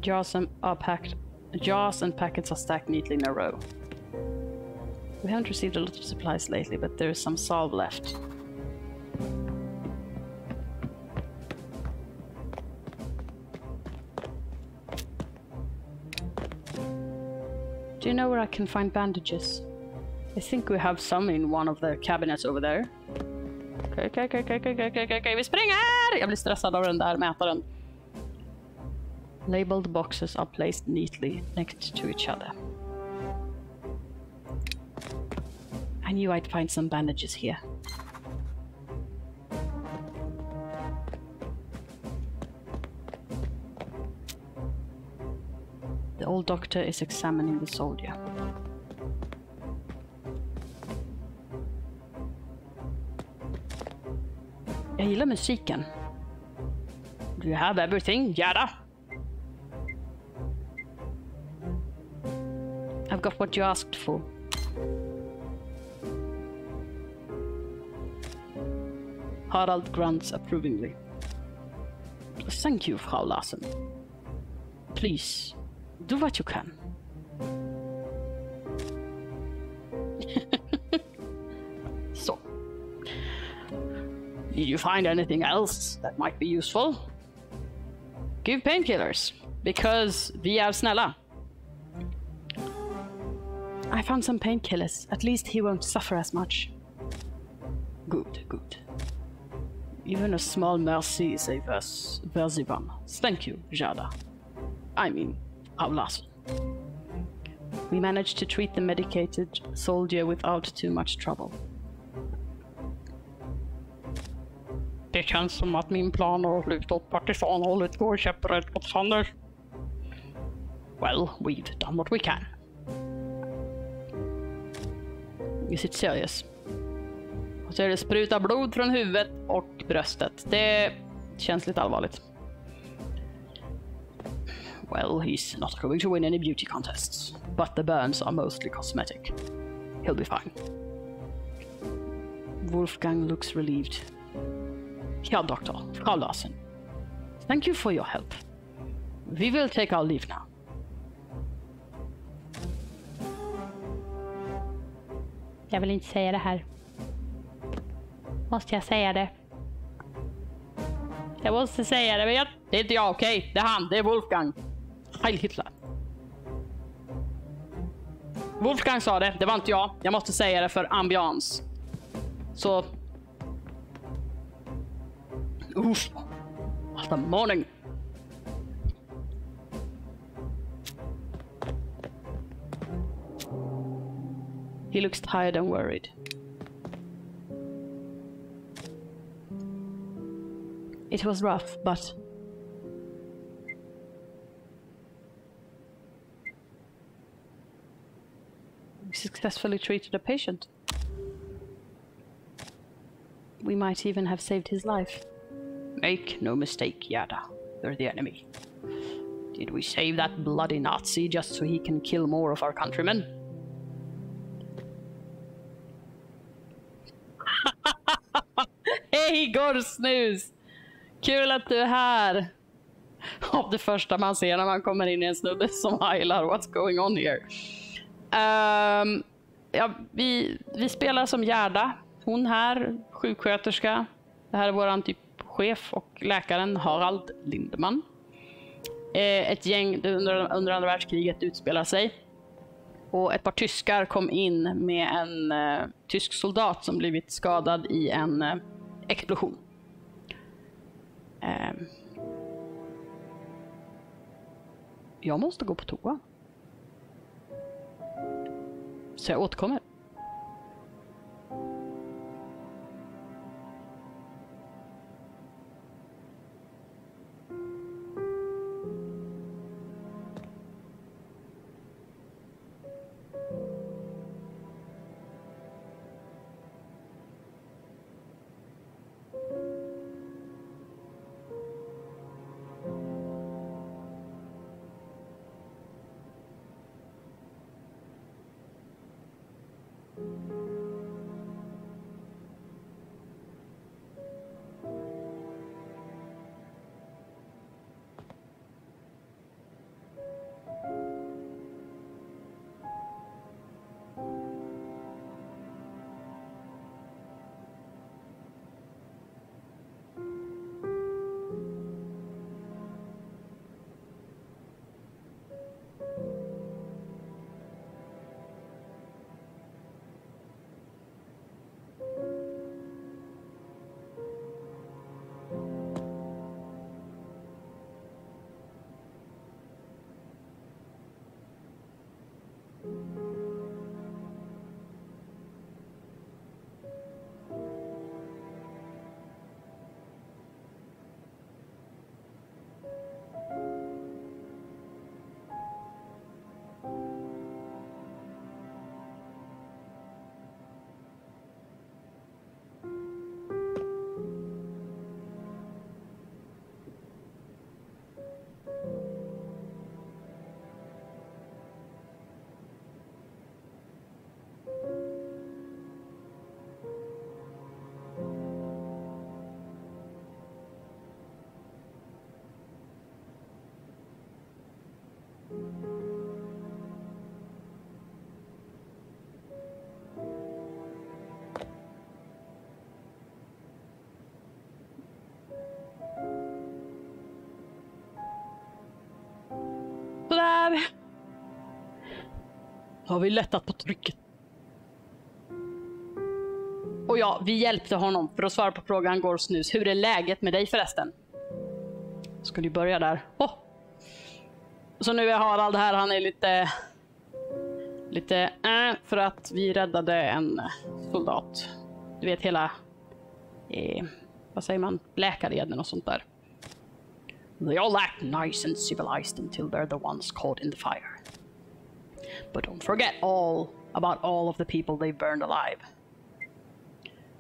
Jars and packets are stacked neatly in a row. We haven't received a lot of supplies lately, but there is some salve left. Do you know where I can find bandages? I think we have some in one of the cabinets over there. Okej, vi springer! Jag blir stressad av den där mätaren. Labeled boxes are placed neatly next to each other. I knew I'd find some bandages here. The old doctor is examining the soldier. Jag gillar musiken. Do you have everything, Gerda? I've got what you asked for. Harald grunts approvingly. Thank you, Frau Larsen. Please, do what you can. So, did you find anything else that might be useful? Give painkillers, because vi är snälla. I found some painkillers. At least he won't suffer as much. Good, good. Even a small mercy is a worthy one. Thank you, Gerda. I mean, Frau Larsen. We managed to treat the medicated soldier without too much trouble. Det känns som att min plan att luta åt partisanhållet går käpprätt åt sönder. Well, we've done what we can. Is it serious? Och så är det spruta blod från huvudet och bröstet. Det känns lite allvarligt. Well, he's not going to win any beauty contests, but the burns are mostly cosmetic. He'll be fine. Wolfgang looks relieved. Yeah, Doctor, Frau Larsen. Thank you for your help. We will take our leave now. Jag vill inte säga det här. Måste jag säga det? Jag måste säga det, men det är inte jag, okej? Det är han, det är Wolfgang. Heil Hitler. Wolfgang sa det, det var inte jag. Jag måste säga det för ambians. Så... Uff. What a morning. He looks tired and worried. It was rough, but... we successfully treated a patient. We might even have saved his life. Make no mistake, Gerda. You're the enemy. Did we save that bloody Nazi just so he can kill more of our countrymen? Hej Gorsnus! Kul att du är här! Och det första man ser när man kommer in i en snubbe som heilar. What's going on here? Ja, vi spelar som Gerda. Hon här, sjuksköterska. Det här är våran typ chef och läkaren Harald Lindman. Ett gäng under andra världskriget utspelar sig. Och ett par tyskar kom in med en tysk soldat som blivit skadad i en explosion. Jag måste gå på toa. Så jag återkommer. har vi lättat på trycket. Och ja, vi hjälpte honom för att svara på frågan går snus. Hur är läget med dig förresten? Ska du börja där? Så nu är Harald här, han är lite för att vi räddade en soldat. Du vet hela vad säger man? Läkareden och sånt där. They all act nice and civilized until they're the ones caught in the fire. But don't forget about all of the people they burned alive.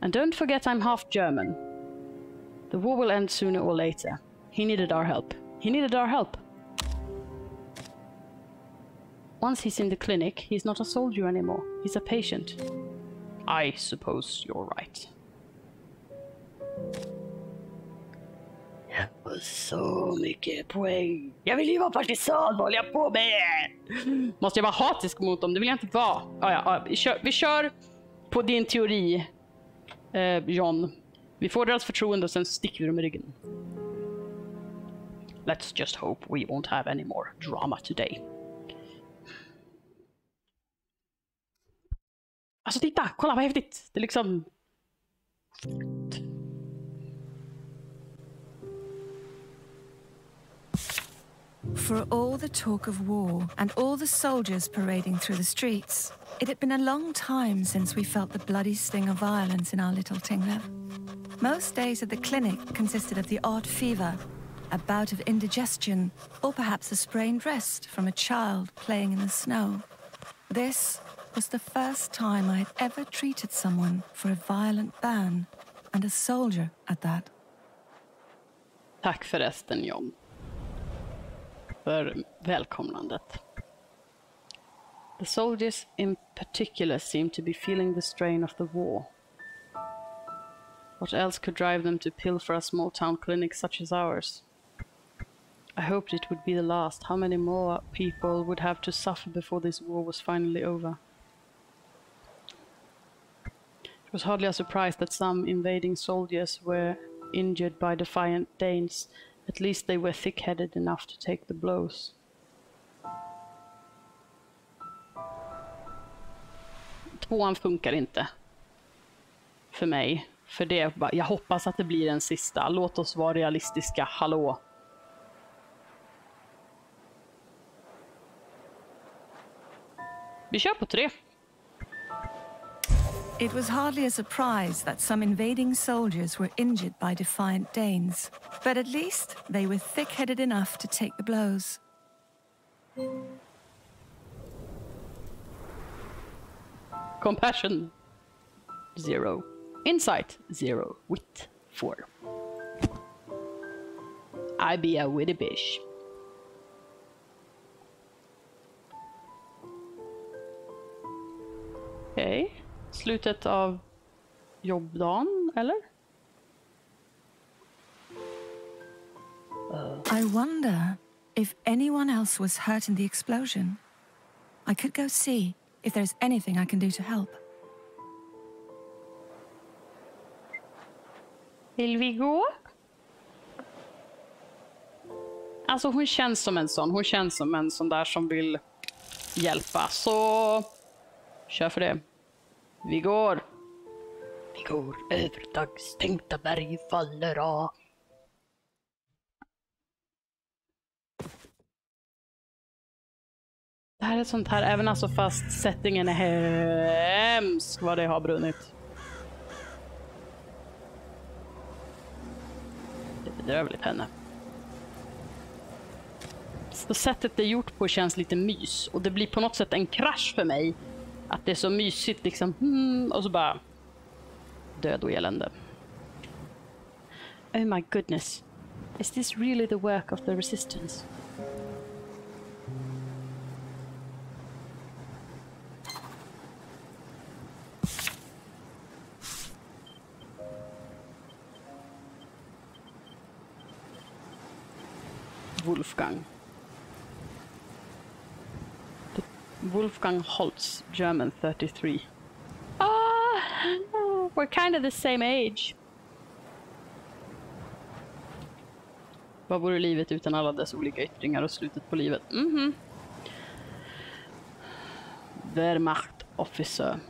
And don't forget I'm half German. The war will end sooner or later. He needed our help. He needed our help. Once he's in the clinic, he's not a soldier anymore. He's a patient. I suppose you're right. Jag var så mycket poäng. Jag vill ju vara partisan, vad håller jag på med? Måste jag vara hatisk mot dem? Det vill jag inte vara. Vi kör på din teori, John. Vi får deras förtroende och sen sticker vi dem i ryggen. Let's just hope we won't have any more drama today. Alltså titta, kolla vad häftigt. Det är liksom... For all the talk of war and all the soldiers parading through the streets, it had been a long time since we felt the bloody sting of violence in our little Tinglev. Most days at the clinic consisted of the odd fever, a bout of indigestion, or perhaps a sprained wrist from a child playing in the snow. This was the first time I had ever treated someone for a violent ban, and a soldier at that. Tack förresten, John. För välkomnandet. The soldiers in particular seemed to be feeling the strain of the war. What else could drive them to pilfer a small town clinic such as ours? I hoped it would be the last. How many more people would have to suffer before this war was finally over? It was hardly a surprise that some invading soldiers were injured by defiant Danes. At least they were thick-headed enough to take the blows. Tvåan funkar inte. För mig. För det, jag hoppas att det blir en sista. Låt oss vara realistiska. Hallå. Vi kör på 3. It was hardly a surprise that some invading soldiers were injured by defiant Danes, but at least they were thick-headed enough to take the blows. Compassion 0. Insight 0. Wit 4. I be a witty bish. Okej. Slutet av jobbdagen, eller? I wonder if anyone else was hurt in the explosion. I could go see if there's anything I can do to help. Vill vi gå? Alltså hon känns som en sån. Hon känns som en sån där som vill hjälpa. Så kör för det. Vi går. Vi går över dagstänkta berg faller av. Det här är sånt här, även alltså fast settingen är hemsk vad det har brunnit. Det är bedrövligt henne. Så sättet det är gjort på känns lite mys. Och det blir på något sätt en krasch för mig. Att det är så mysigt liksom. Och så bara död och elände. Oh my goodness. Is this really the work of the resistance? Wolfgang Holtz, German 33. We're kind of the same age. Vad vore livet utan alla dess olika yttringar och slutet på livet? Wehrmacht officer.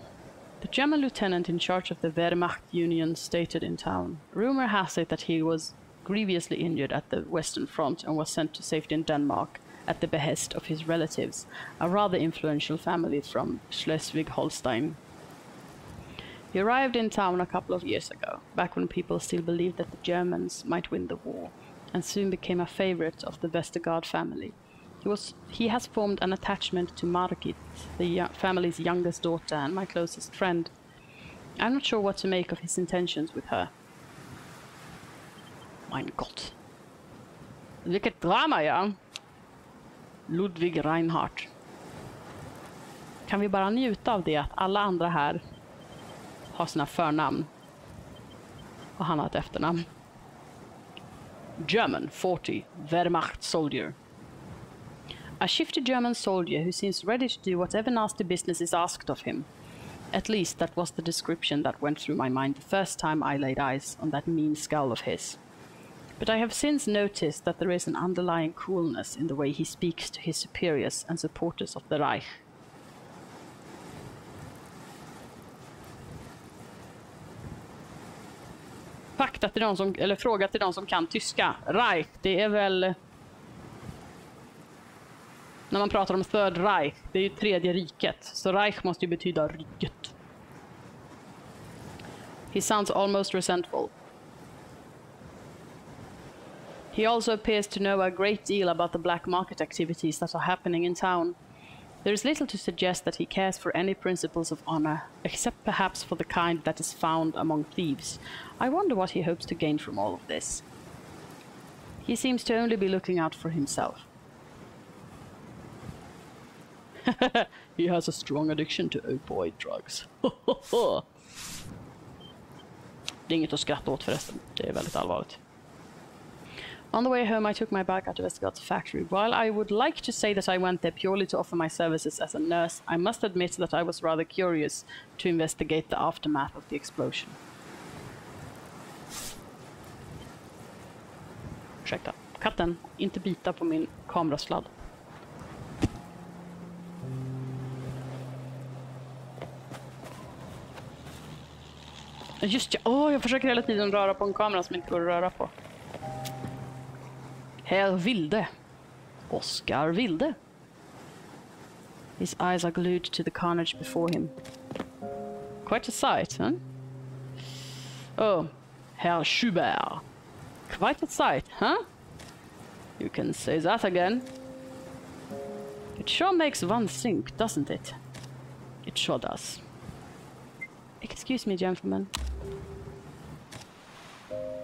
The German lieutenant in charge of the Wehrmacht Union stated in town. Rumor has it that he was grievously injured at the Western Front and was sent to safety in Denmark at the behest of his relatives, a rather influential family from Schleswig-Holstein. He arrived in town a couple of years ago, back when people still believed that the Germans might win the war, and soon became a favorite of the Westergard family. He has formed an attachment to Margit, the family's youngest daughter and my closest friend. I'm not sure what to make of his intentions with her. Mein Gott. Vilket drama, ja. Ludwig Reinhardt. Kan vi bara njuta av det att alla andra här har sina förnamn och han har ett efternamn. German, 40, Wehrmacht soldier. A shifty German soldier who seems ready to do whatever nasty business is asked of him. At least that was the description that went through my mind the first time I laid eyes on that mean skull of his. But I have since noticed that there is an underlying coolness in the way he speaks to his superiors and supporters of the Reich. Fakta till de som, eller fråga till de som kan tyska. Reich, det är väl... När man pratar om Third Reich, det är ju tredje riket. Så Reich måste ju betyda riket. He sounds almost resentful. He also appears to know a great deal about the black market activities that are happening in town. There is little to suggest that he cares for any principles of honor, except perhaps for the kind that is found among thieves. I wonder what he hopes to gain from all of this. He seems to only be looking out for himself. He has a strong addiction to opioid drugs. Det är inget att skratta åt förresten. Det är väldigt allvarligt. On the way home, I took my bike out to Westergard's factory. While I would like to say that I went there purely to offer my services as a nurse, I must admit that I was rather curious to investigate the aftermath of the explosion. Ursäkta, katten, inte bita på min kamerasladd. Just ja, jag försöker hela tiden röra på en kamera som inte går att röra på. Herr Wilde. Oscar Wilde. His eyes are glued to the carnage before him. Quite a sight, huh? Oh, Herr Schubert. Quite a sight, huh? You can say that again. It sure makes one think, doesn't it? It sure does. Excuse me, gentlemen.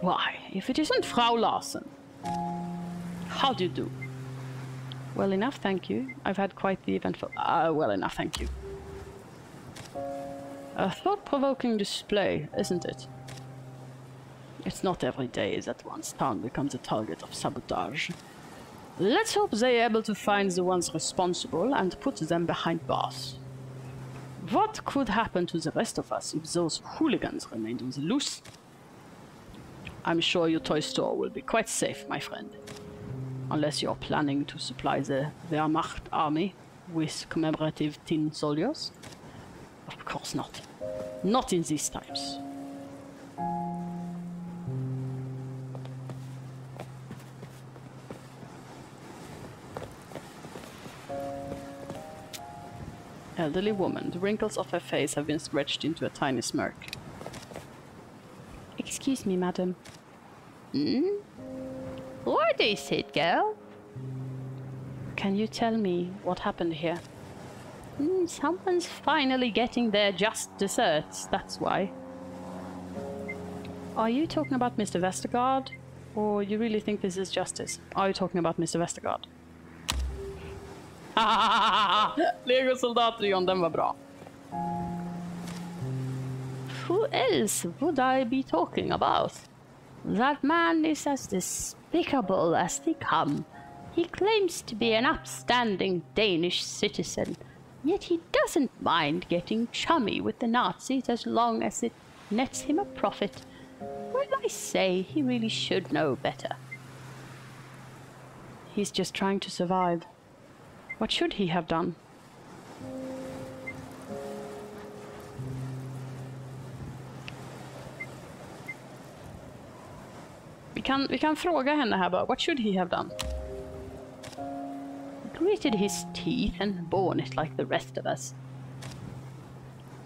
Why, if it isn't Frau Larsen. How do you do? Well enough, thank you. I've had quite the eventful... well enough, thank you. A thought-provoking display, isn't it? It's not every day that one's town becomes a target of sabotage. Let's hope they're able to find the ones responsible and put them behind bars. What could happen to the rest of us if those hooligans remained on the loose? I'm sure your toy store will be quite safe, my friend. Unless you're planning to supply the Wehrmacht army with commemorative tin soldiers. Of course not. Not in these times. Elderly woman. The wrinkles of her face have been stretched into a tiny smirk. Excuse me, madam. Hmm? What is it, girl? Can you tell me what happened here? Someone's finally getting their just desserts, that's why. Are you talking about Mr. Westergard? Or you really think this is justice? Are you talking about Mr. Westergard? Lego soldatrion, den var bra. Who else would I be talking about? That man is as despicable as they come. He claims to be an upstanding Danish citizen, yet he doesn't mind getting chummy with the Nazis as long as it nets him a profit. Well, I say he really should know better. He's just trying to survive. What should he have done? Vi kan fråga henne här bara. What should he have done? Gritted his teeth and borne it like the rest of us.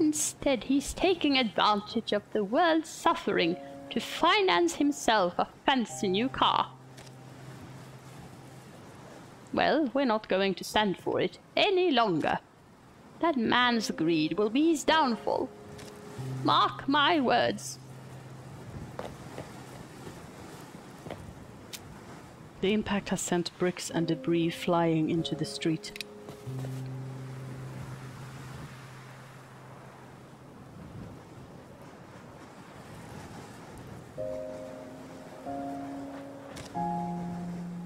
Instead, he's taking advantage of the world's suffering to finance himself a fancy new car. Well, we're not going to stand for it any longer. That man's greed will be his downfall. Mark my words. The impact has sent bricks and debris flying into the street.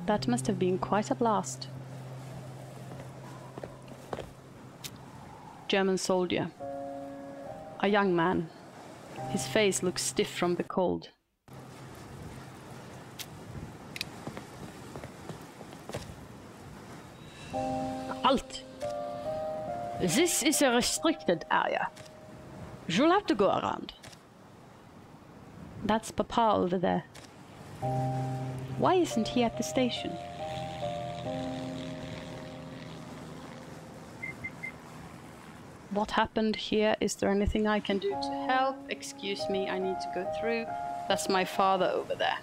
That must have been quite a blast. German soldier. A young man. His face looks stiff from the cold. Halt! This is a restricted area. You'll have to go around. That's Papa over there. Why isn't he at the station? What happened here? Is there anything I can do to help? Excuse me, I need to go through. That's my father over there.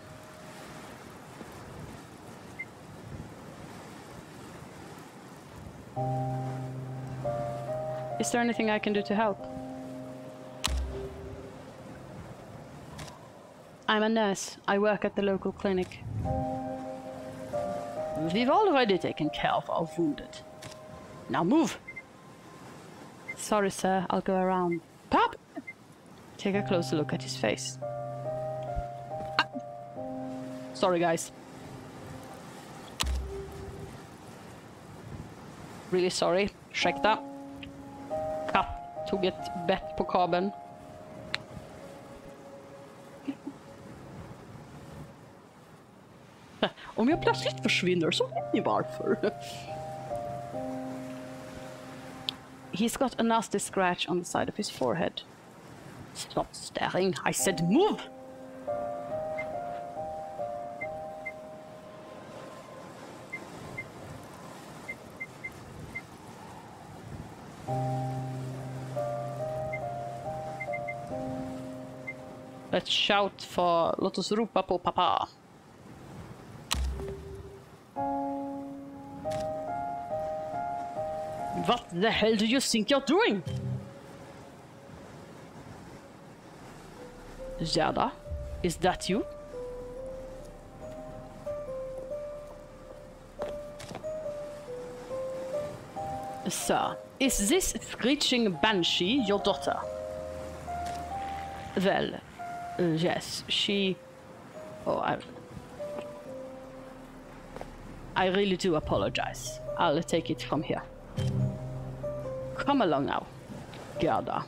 Is there anything I can do to help? I'm a nurse. I work at the local clinic. We've already taken care of our wounded. Now move! Sorry, sir. I'll go around. Pop! Take a closer look at his face. Ah. Sorry, guys. Really sorry. Ursäkta. Katt tog ett bett på kabeln. Om jag plötsligt försvinner så vet ni varför. He's got a nasty scratch on the side of his forehead. Stop staring. I said move! Let's shout för... Låt oss ropa på pappa. What the hell do you think you're doing? Gerda, is that you? Sir, is this screeching banshee your daughter? Well, yes, she... Oh, I really do apologize. I'll take it from here. Come along now, Gerda.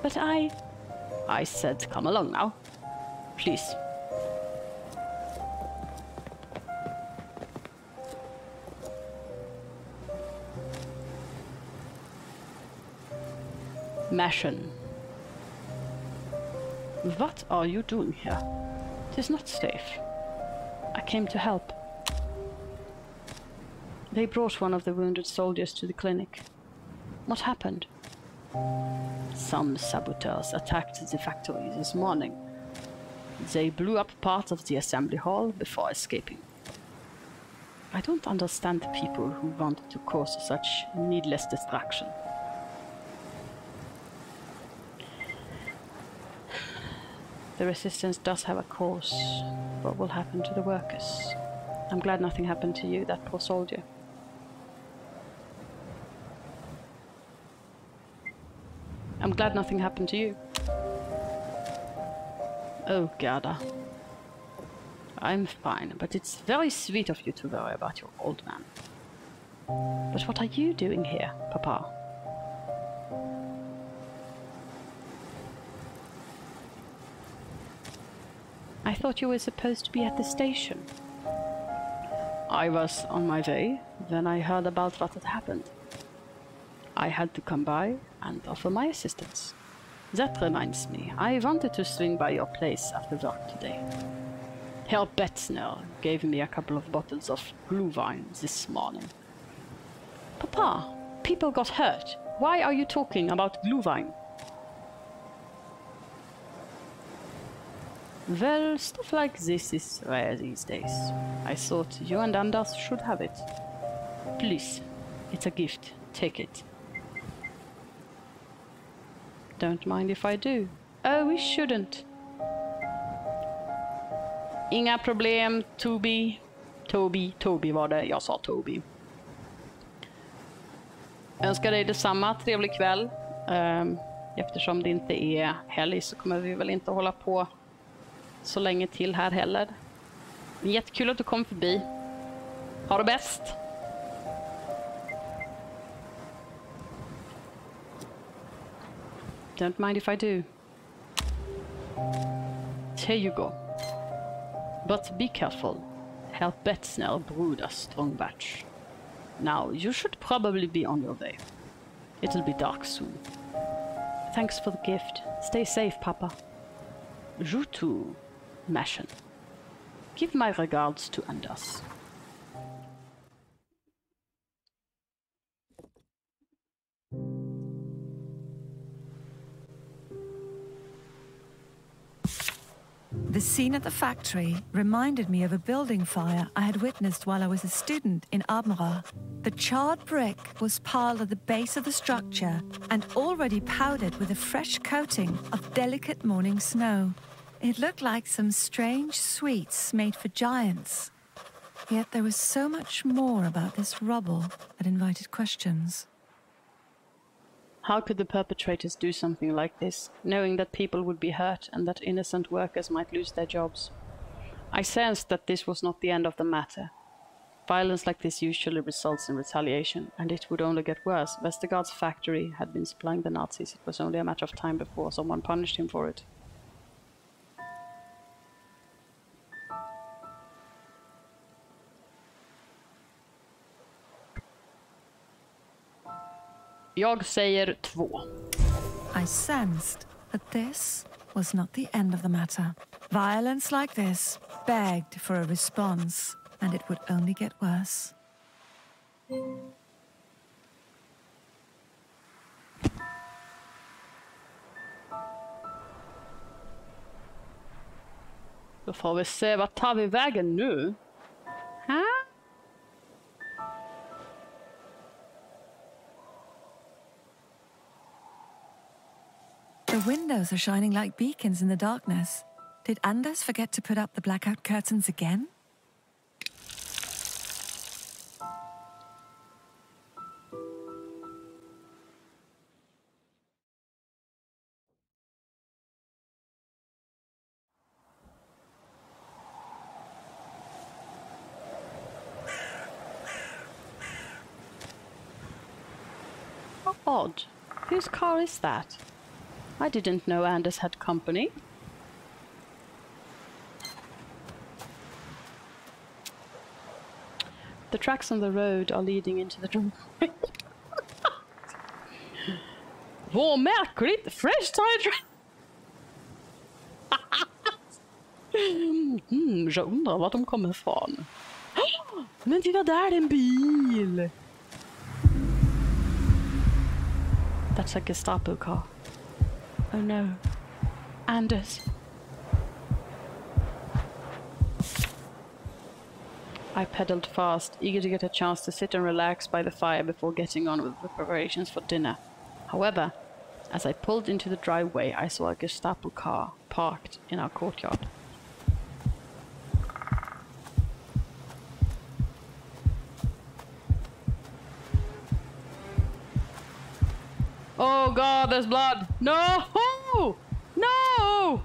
But I said come along now. Please. Mashen. What are you doing here? It is not safe. I came to help. They brought one of the wounded soldiers to the clinic. What happened? Some saboteurs attacked the factory this morning. They blew up part of the assembly hall before escaping. I don't understand the people who want to cause such needless destruction. The resistance does have a cause. What will happen to the workers? I'm glad nothing happened to you, that poor soldier. I'm glad nothing happened to you. Oh, Gerda. I'm fine, but it's very sweet of you to worry about your old man. But what are you doing here, Papa? I thought you were supposed to be at the station. I was on my way when I heard about what had happened. I had to come by and offer my assistance. That reminds me, I wanted to swing by your place after work today. Herr Betzner gave me a couple of bottles of glühwein this morning. Papa, people got hurt. Why are you talking about glühwein? Well, stuff like this is rare these days. I thought you and Anders should have it. Please, it's a gift. Take it. Don't mind if I do. Oh, we shouldn't. Inga problem, Toby. Toby var det. Jag sa Toby. Önskar dig detsamma. Trevlig kväll. Eftersom det inte är helg så kommer vi väl inte hålla på så länge till här heller. Jättekul att du kom förbi. Ha det bäst. Don't mind if I do. Here you go. But be careful. Herr Betzner brewed a strong batch. Now, you should probably be on your way. It'll be dark soon. Thanks for the gift. Stay safe, Papa. You too, Mäschen. Give my regards to Anders. The scene at the factory reminded me of a building fire I had witnessed while I was a student in Abmara. The charred brick was piled at the base of the structure and already powdered with a fresh coating of delicate morning snow. It looked like some strange sweets made for giants. Yet there was so much more about this rubble that invited questions. How could the perpetrators do something like this, knowing that people would be hurt and that innocent workers might lose their jobs? I sensed that this was not the end of the matter. Violence like this usually results in retaliation, and it would only get worse. Westergard's factory had been supplying the Nazis. It was only a matter of time before someone punished him for it. Jag säger 2. I sensed that this was not the end of the matter. Violence like this begged for a response, and it would only get worse. Då får vi se, vad tar vi vägen nu? Huh? The windows are shining like beacons in the darkness. Did Anders forget to put up the blackout curtains again? How odd. Whose car is that? I didn't know Anders had company. The tracks on the road are leading into the driveway. Vad märkligt! Fresh tire. Jag undrar vart de kommer ifrån. Men titta där, är en bil! That's a Gestapo car. Oh no. Anders. I pedaled fast, eager to get a chance to sit and relax by the fire before getting on with the preparations for dinner. However, as I pulled into the driveway, I saw a Gestapo car parked in our courtyard. Oh god, there's blood! No! No!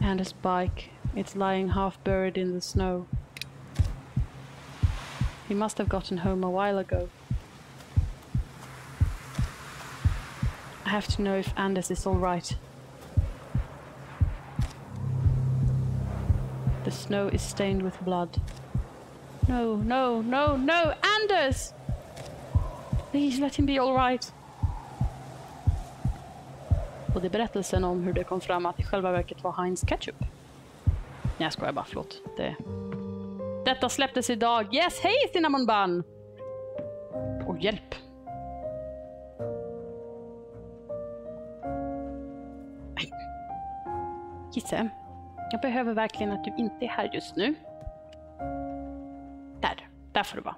And his bike. It's lying half buried in the snow. He must have gotten home a while ago. I have to know if Anders is alright. The snow is stained with blood. No, no, no, no! Anders! Please let him be alright. Och det är berättelsen om hur det kom fram att i själva verket var Heinz ketchup. Nej, jag skojar bara, förlåt. Detta släpptes idag. Yes, hej Cinnamon Bun! Och hjälp. Gisse, jag behöver verkligen att du inte är här just nu. Där får du vara.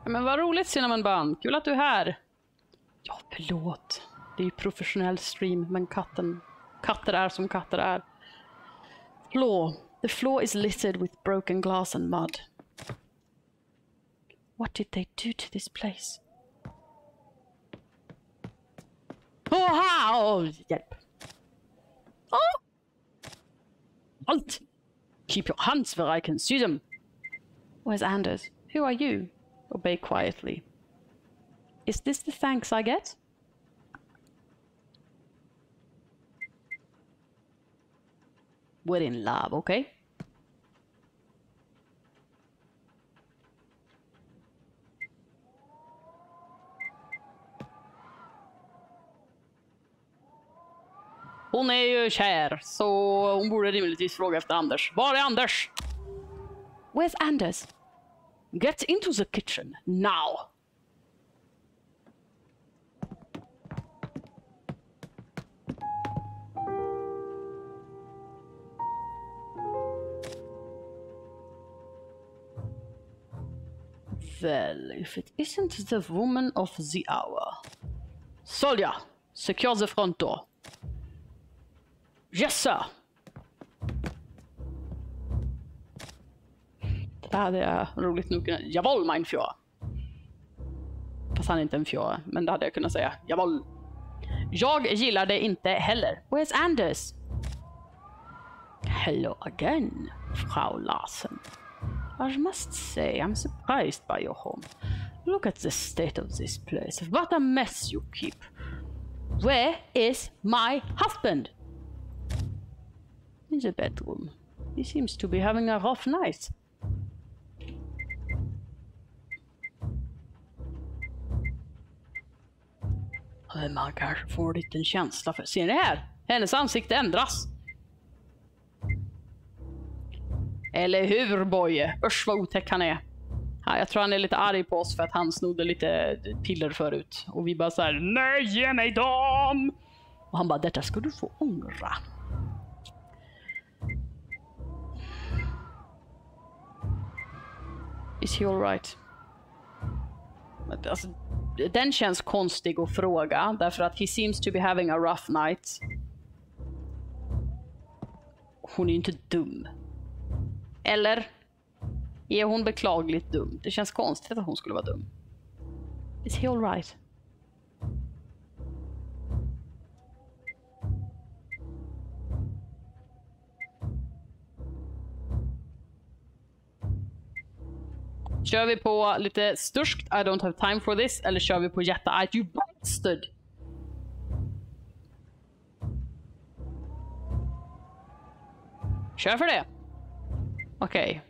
Men vad roligt Cinnamon Bun, kul att du är här. Ja, förlåt. Det är ju professionell stream, men katter är som katter är. The floor is littered with broken glass and mud. What did they do to this place? Hjälp. Halt! Keep your hands where I can see them. Where's Anders? Who are you? Obey quietly. Is this the thanks I get? We're in love, okay? Hon är ju kär, så hon borde rimligtvis fråga efter Anders. Var är Anders? Where's Anders? Get into the kitchen, now! Well, if it isn't the woman of the hour. Soldier, secure the front door. Yes, sir! Det hade jag roligt nog kunnat... Jawohl, mein Führer! Fast han är inte en Führer, men det hade jag kunnat säga. Jawohl! Jag gillar det inte heller. Where's Anders? Hello again, Frau Larsen. I must say, I'm surprised by your home. Look at the state of this place. What a mess you keep. Where is my husband? In the bedroom. He seems to be having a rough night. Man kanske får en liten känsla för... Ser ni här? Hennes ansikte ändras. Eller hur, Boje? Usch vad otäck han är. Ja, jag tror han är lite arg på oss för att han snodde lite piller förut. Och vi bara så här: nej, ge mig dem! Och han bara, detta ska du få ångra. Is he all right? Alltså, den känns konstig att fråga, därför att he seems to be having a rough night. Hon är ju inte dum. Eller är hon beklagligt dum? Det känns konstigt att hon skulle vara dum. Is he all right? Kör vi på lite sturskt, I don't have time for this, eller kör vi på jätteargt, you bastard? Kör för det. Okej.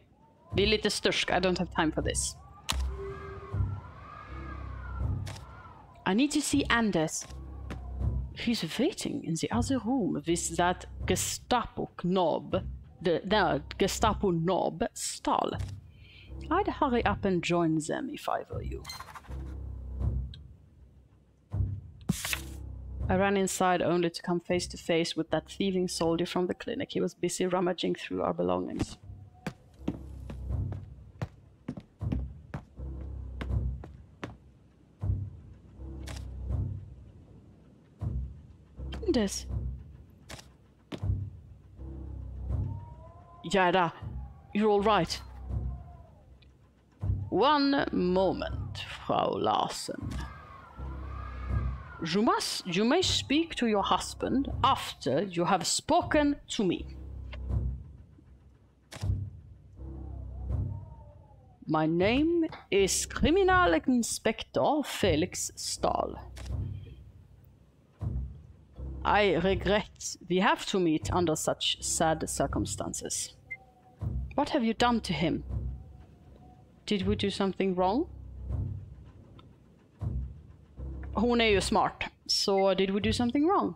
Vi är lite stursk, I don't have time for this. I need to see Anders. He's waiting in the other room with that Gestapo knob. The Gestapo knob stall. I'd hurry up and join them if I were you. I ran inside only to come face to face with that thieving soldier from the clinic. He was busy rummaging through our belongings. Anders. Gerda, you're all right. One moment, Frau Larsen. You may speak to your husband after you have spoken to me. My name is Kriminalinspektor Felix Stahl. I regret we have to meet under such sad circumstances. What have you done to him? Did we do something wrong? hon är ju smart. Så did we do something wrong?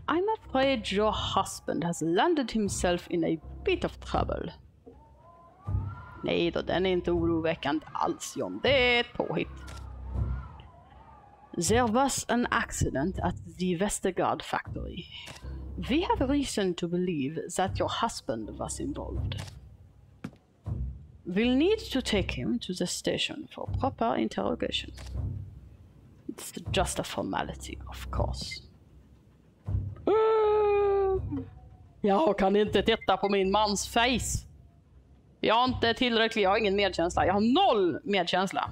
I'm afraid your husband has landed himself in a bit of trouble. Nej då, den är inte oroväckande alls, John. Det är ett påhitt. There was an accident at the Westergard factory. We have reason to believe that your husband was involved. We'll need to take him to the station for proper interrogation. It's just a formality, of course. Jag kan inte titta på min mans face. Jag har inte tillräckligt, jag har ingen medkänsla. Jag har noll medkänsla.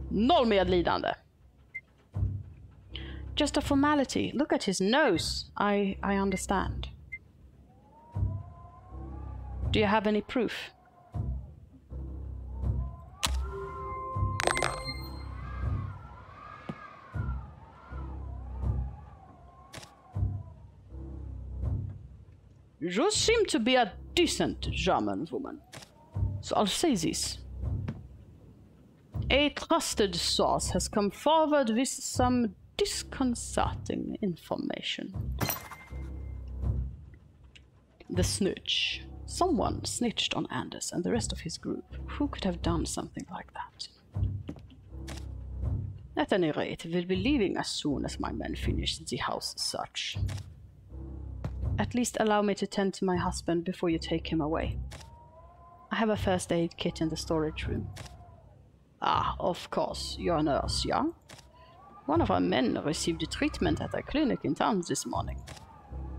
Noll medlidande. Just a formality. Look at his nose. I understand. Do you have any proof? You seem to be a decent German woman. So I'll say this. A trusted source has come forward with some disconcerting information. The snitch. Someone snitched on Anders and the rest of his group. Who could have done something like that? At any rate, we'll be leaving as soon as my men finish the house search. At least allow me to tend to my husband before you take him away. I have a first aid kit in the storage room. Ah, of course, you're a nurse, yeah? One of our men received treatment at a clinic in town this morning.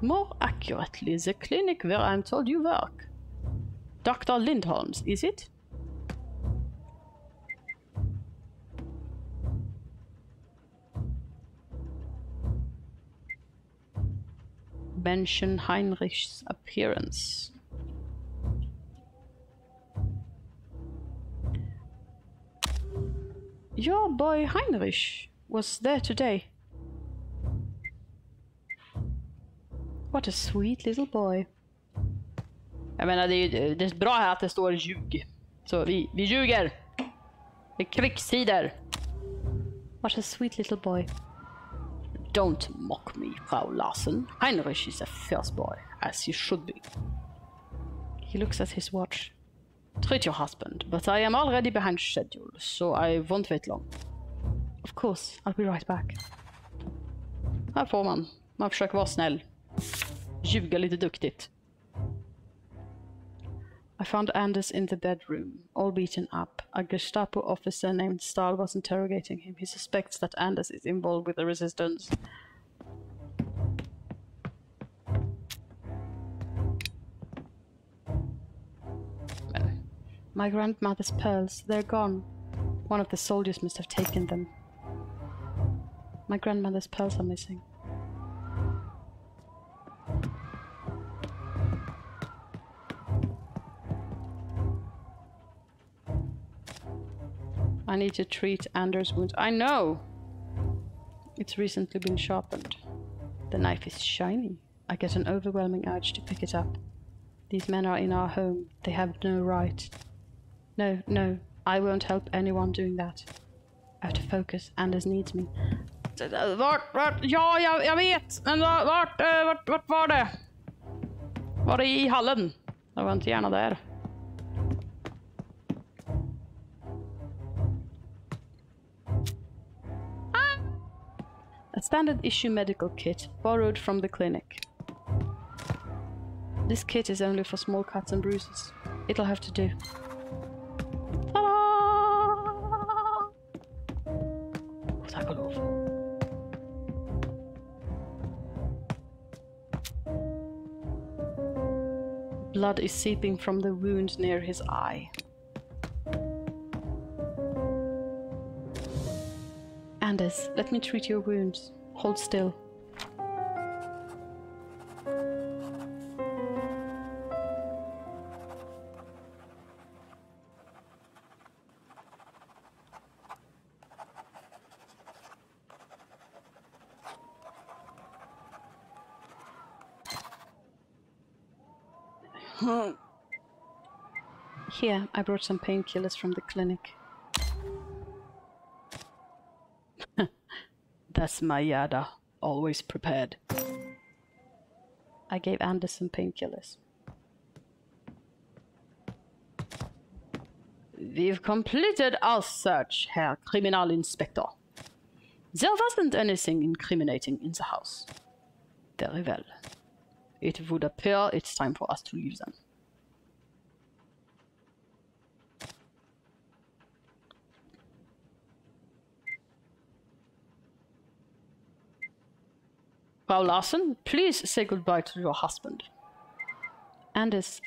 More accurately, the clinic where I'm told you work. Dr. Lindholm's, is it? Mention Heinrich's appearance. Your boy Heinrich was there today. What a sweet little boy. Jag menar, det är bra här att det står ljug. Så vi ljuger. Det är krigstider. What a sweet little boy. Don't mock me, Frau Larsen. Heinrich is a fierce boy, as he should be. He looks at his watch. Treat your husband, but I am already behind schedule, so I won't wait long. Of course, I'll be right back. Här får man försöker vara snäll. Ljuga lite duktigt. I found Anders in the bedroom, all beaten up. A Gestapo officer named Stahl was interrogating him. He suspects that Anders is involved with the resistance. My grandmother's pearls, they're gone. One of the soldiers must have taken them. My grandmother's pearls are missing. I need to treat Anders' wound. I know! It's recently been sharpened. The knife is shiny. I get an overwhelming urge to pick it up. These men are in our home. They have no right. No, I won't help anyone doing that. I have to focus. Anders needs me. Vart? Ja, jag vet! Men vart var det? Var det i hallen? Jag var inte gärna där. A standard issue medical kit, borrowed from the clinic. This kit is only for small cuts and bruises. It'll have to do. Tack och lov. Blood is seeping from the wound near his eye. Anders, let me treat your wounds. Hold still. Here, I brought some painkillers from the clinic. That's my Gerda, always prepared. I gave Anders some painkillers. We've completed our search, Herr Kriminalinspektor. There wasn't anything incriminating in the house. Very well. It would appear it's time for us to leave them. Frau Larsen, please say goodbye to your husband. Anders,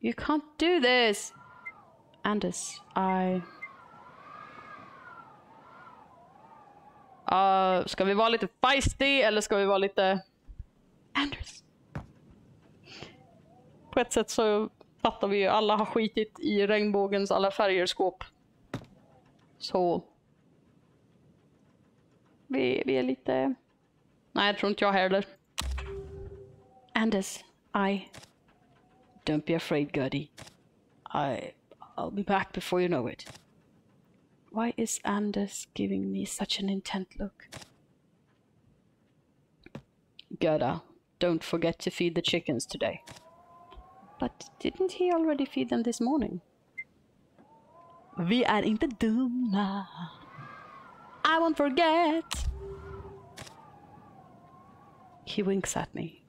you can't do this. Anders, ska vi vara lite feisty eller ska vi vara lite... Anders. På ett sätt så fattar vi ju, alla har skitit i regnbågens alla färger skåp. Så... Vi är lite... Nej, jag tror inte jag heller. Anders, Don't be afraid, Gerda. I'll be back before you know it. Why is Anders giving me such an intent look? Gerda, don't forget to feed the chickens today. But didn't he already feed them this morning? Vi är inte dumma. I won't forget. He winks at me.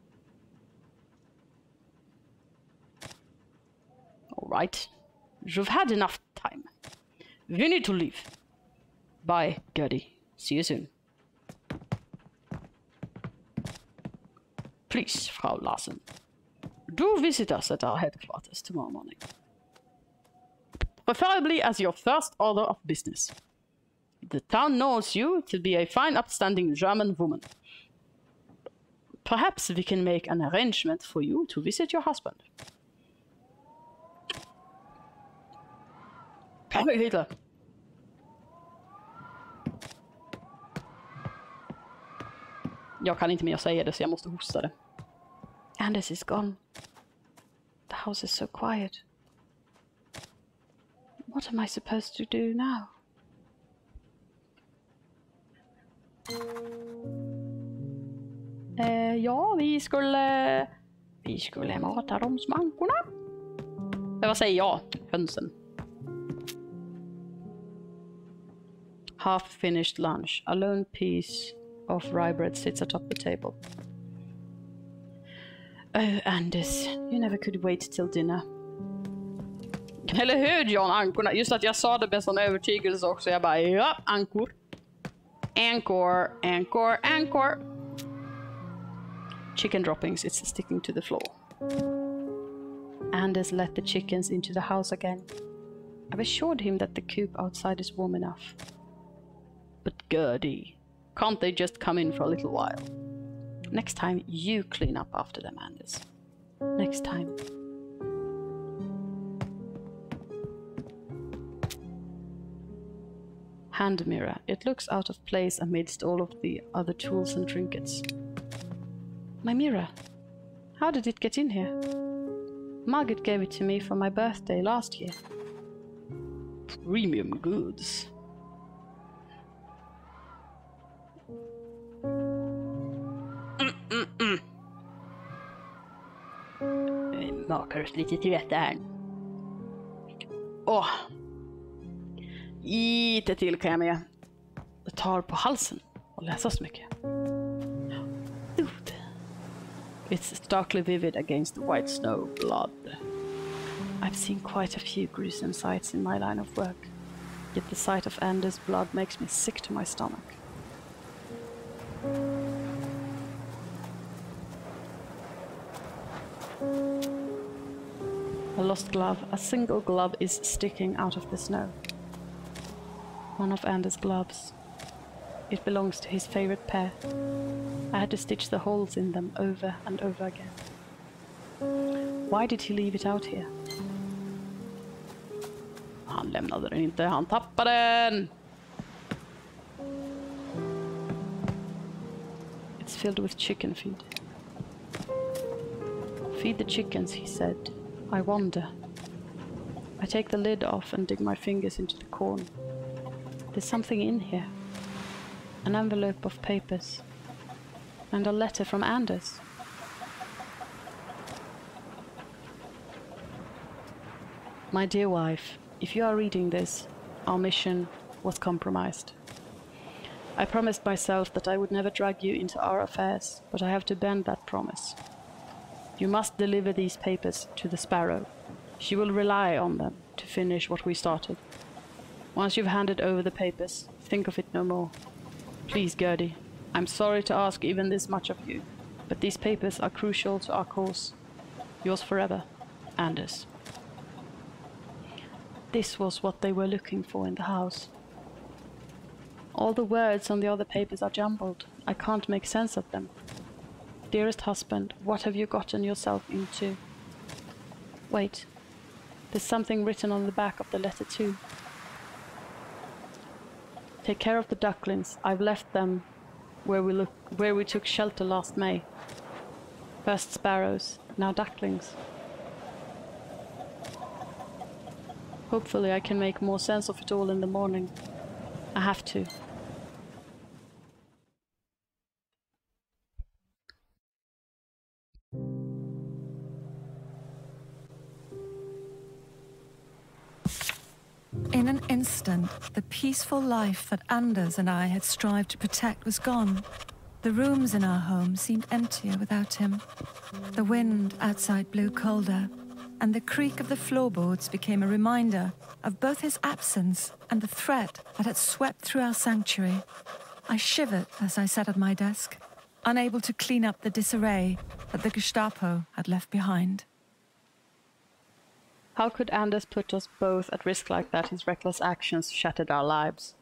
All right. You've had enough time. We need to leave. Bye, Gerda. See you soon. Please, Frau Larsen, do visit us at our headquarters tomorrow morning. Preferably as your first order of business. The town knows you to be a fine, upstanding German woman. Perhaps we can make an arrangement for you to visit your husband. Hey, Hitler. Jag kan inte mer säga det så jag måste hosta det. Anders is gone. The house is so quiet. What am I supposed to do now? Ja, vi skulle mata de smankorna. Vad säger jag? Hönsen. Half-finished lunch. A lone piece of rye bread sits atop the table. Oh, Anders, you never could wait till dinner. Eller hur, John, ankorna? Just att jag sa det med sån övertygelse också. Jag bara, ja, ankor. Ankor, ankor, ankor. Chicken droppings, it's sticking to the floor. Anders let the chickens into the house again. I've assured him that the coop outside is warm enough. But Gerda, can't they just come in for a little while? Next time you clean up after them, Anders. Next time. Hand mirror. It looks out of place amidst all of the other tools and trinkets. My mirror. How did it get in here? Margaret gave it to me for my birthday last year. Premium goods. Makar oss lite till rätta här. Lite till kan jag med. Jag tar på halsen och läser så mycket. It's starkly vivid against the white snow blood. I've seen quite a few gruesome sights in my line of work, yet the sight of Anders' blood makes me sick to my stomach. A lost glove. A single glove is sticking out of the snow. One of Anders' gloves. It belongs to his favorite pair. I had to stitch the holes in them over and over again. Why did he leave it out here? Han lämnade den inte, han tappade den! It's filled with chicken feed. Feed the chickens, he said. I wonder. I take the lid off and dig my fingers into the corn. There's something in here. An envelope of papers. And a letter from Anders. My dear wife, if you are reading this, our mission was compromised. I promised myself that I would never drag you into our affairs, but I have to bend that promise. You must deliver these papers to the Sparrow. She will rely on them to finish what we started. Once you've handed over the papers, think of it no more. Please, Gerda, I'm sorry to ask even this much of you, but these papers are crucial to our cause. Yours forever, Anders. This was what they were looking for in the house. All the words on the other papers are jumbled. I can't make sense of them. Dearest husband, what have you gotten yourself into? Wait, there's something written on the back of the letter too. Take care of the ducklings. I've left them where we took shelter last May. First sparrows, now ducklings. Hopefully I can make more sense of it all in the morning. I have to. In an instant, the peaceful life that Anders and I had strived to protect was gone. The rooms in our home seemed emptier without him. The wind outside blew colder, and the creak of the floorboards became a reminder of both his absence and the threat that had swept through our sanctuary. I shivered as I sat at my desk, unable to clean up the disarray that the Gestapo had left behind. How could Anders put us both at risk like that? His reckless actions shattered our lives.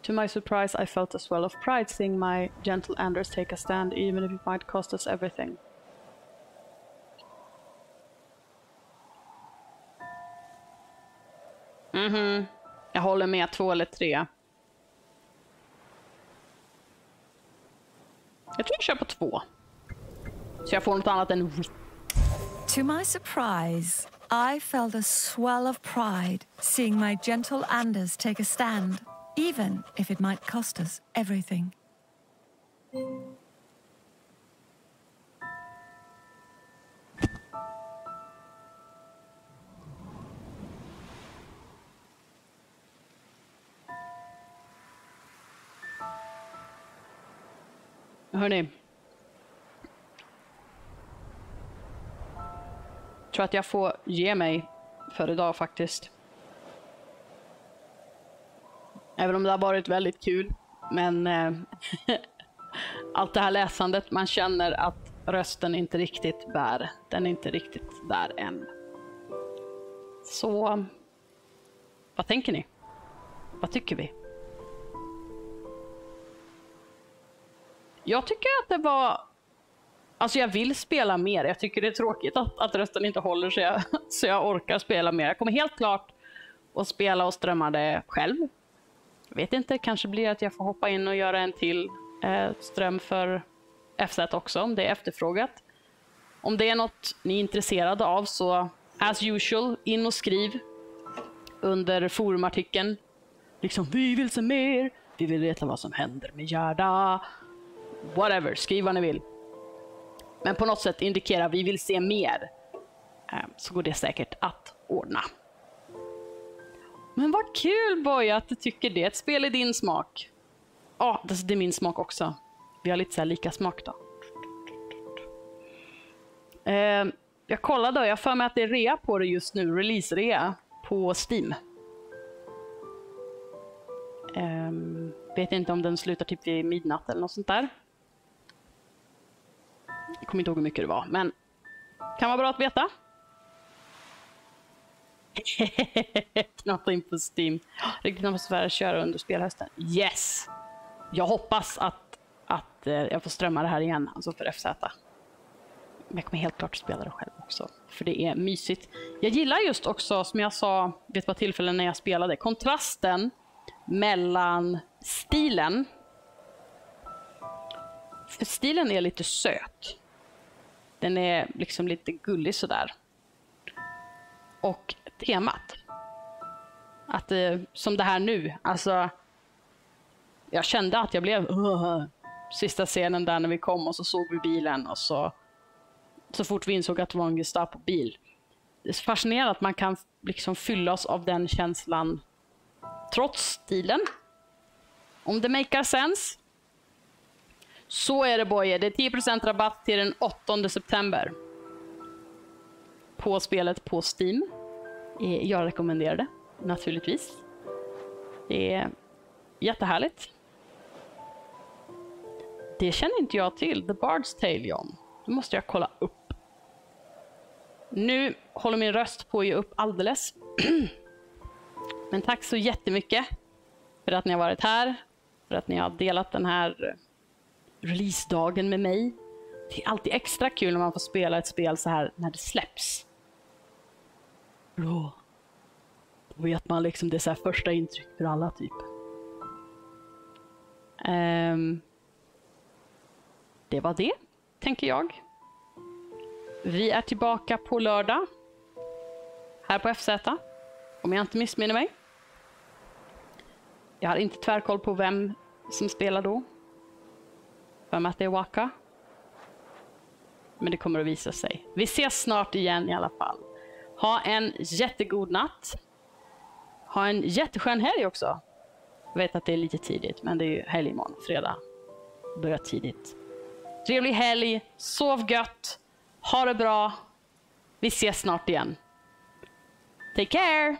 To my surprise, I felt a swell of pride seeing my gentle Anders take a stand, even if it might cost us everything. Jag håller med 2 eller 3. Jag tror jag kör på 2. Så jag får något annat än... To my surprise, I felt a swell of pride seeing my gentle Anders take a stand, even if it might cost us everything. Hörrni. Jag tror att jag får ge mig för idag faktiskt. Även om det har varit väldigt kul. Men allt det här läsandet, man känner att rösten inte riktigt bär. Den är inte riktigt där än. Så vad tänker ni? Vad tycker vi? Jag tycker att det var... Alltså jag vill spela mer. Jag tycker det är tråkigt att rösten inte håller så jag orkar spela mer. Jag kommer helt klart att spela och strömma det själv. Jag vet inte, kanske blir att jag får hoppa in och göra en till ström för FZ också om det är efterfrågat. Om det är något ni är intresserade av så as usual, in och skriv under forumartikeln. Liksom, vi vill se mer. Vi vill veta vad som händer med Gerda. Whatever, skriv vad ni vill. Men på något sätt indikera vi vill se mer. Så går det säkert att ordna. Men vad kul Boy att du tycker det. Ett spel i din smak. Ja, det är min smak också. Vi har lite så här lika smak då. Jag kollade och jag för mig att det är rea på det just nu. Release-rea på Steam. Vet inte om den slutar typ vid midnatt eller något sånt där. Jag kommer inte ihåg hur mycket det var, men kan vara bra att veta. Knappt in på Steam. Riktigt atmosfär köra under spelhösten. Yes! Jag hoppas att jag får strömma det här igen, alltså för FZ. Men jag kommer helt klart att spela det själv också, för det är mysigt. Jag gillar just också, som jag sa vid ett par tillfällen när jag spelade, kontrasten mellan stilen. För stilen är lite söt. Den är liksom lite gullig sådär. och temat. Att som det här nu, alltså jag kände att jag blev sista scenen där när vi kom och så såg vi bilen och så fort vi insåg att det var en Gestapo-bil. Det är så fascinerande att man kan liksom fylla oss av den känslan trots stilen. Om det makar sense så är det boje. Det är 10% rabatt till den 8 september. På spelet på Steam. Jag rekommenderar det, naturligtvis. Det är jättehärligt. Det känner inte jag till. The Bard's Tale, John. Det måste jag kolla upp. Nu håller min röst på att ge upp alldeles. Men tack så jättemycket för att ni har varit här. För att ni har delat den här releasedagen med mig. Det är alltid extra kul när man får spela ett spel så här när det släpps. Då vet man liksom, det är så här första intryck för alla typ. Det var det, tänker jag. Vi är tillbaka på lördag. Här på FZ. Om jag inte missminner mig. Jag har inte tvärkoll på vem som spelar då. För att det är Waka. Men det kommer att visa sig. Vi ses snart igen i alla fall. Ha en jättegod natt. Ha en jätteskön helg också. Jag vet att det är lite tidigt, men det är ju helg imorgon, fredag. Börjar tidigt. Trevlig helg, sov gött. Ha det bra. Vi ses snart igen. Take care!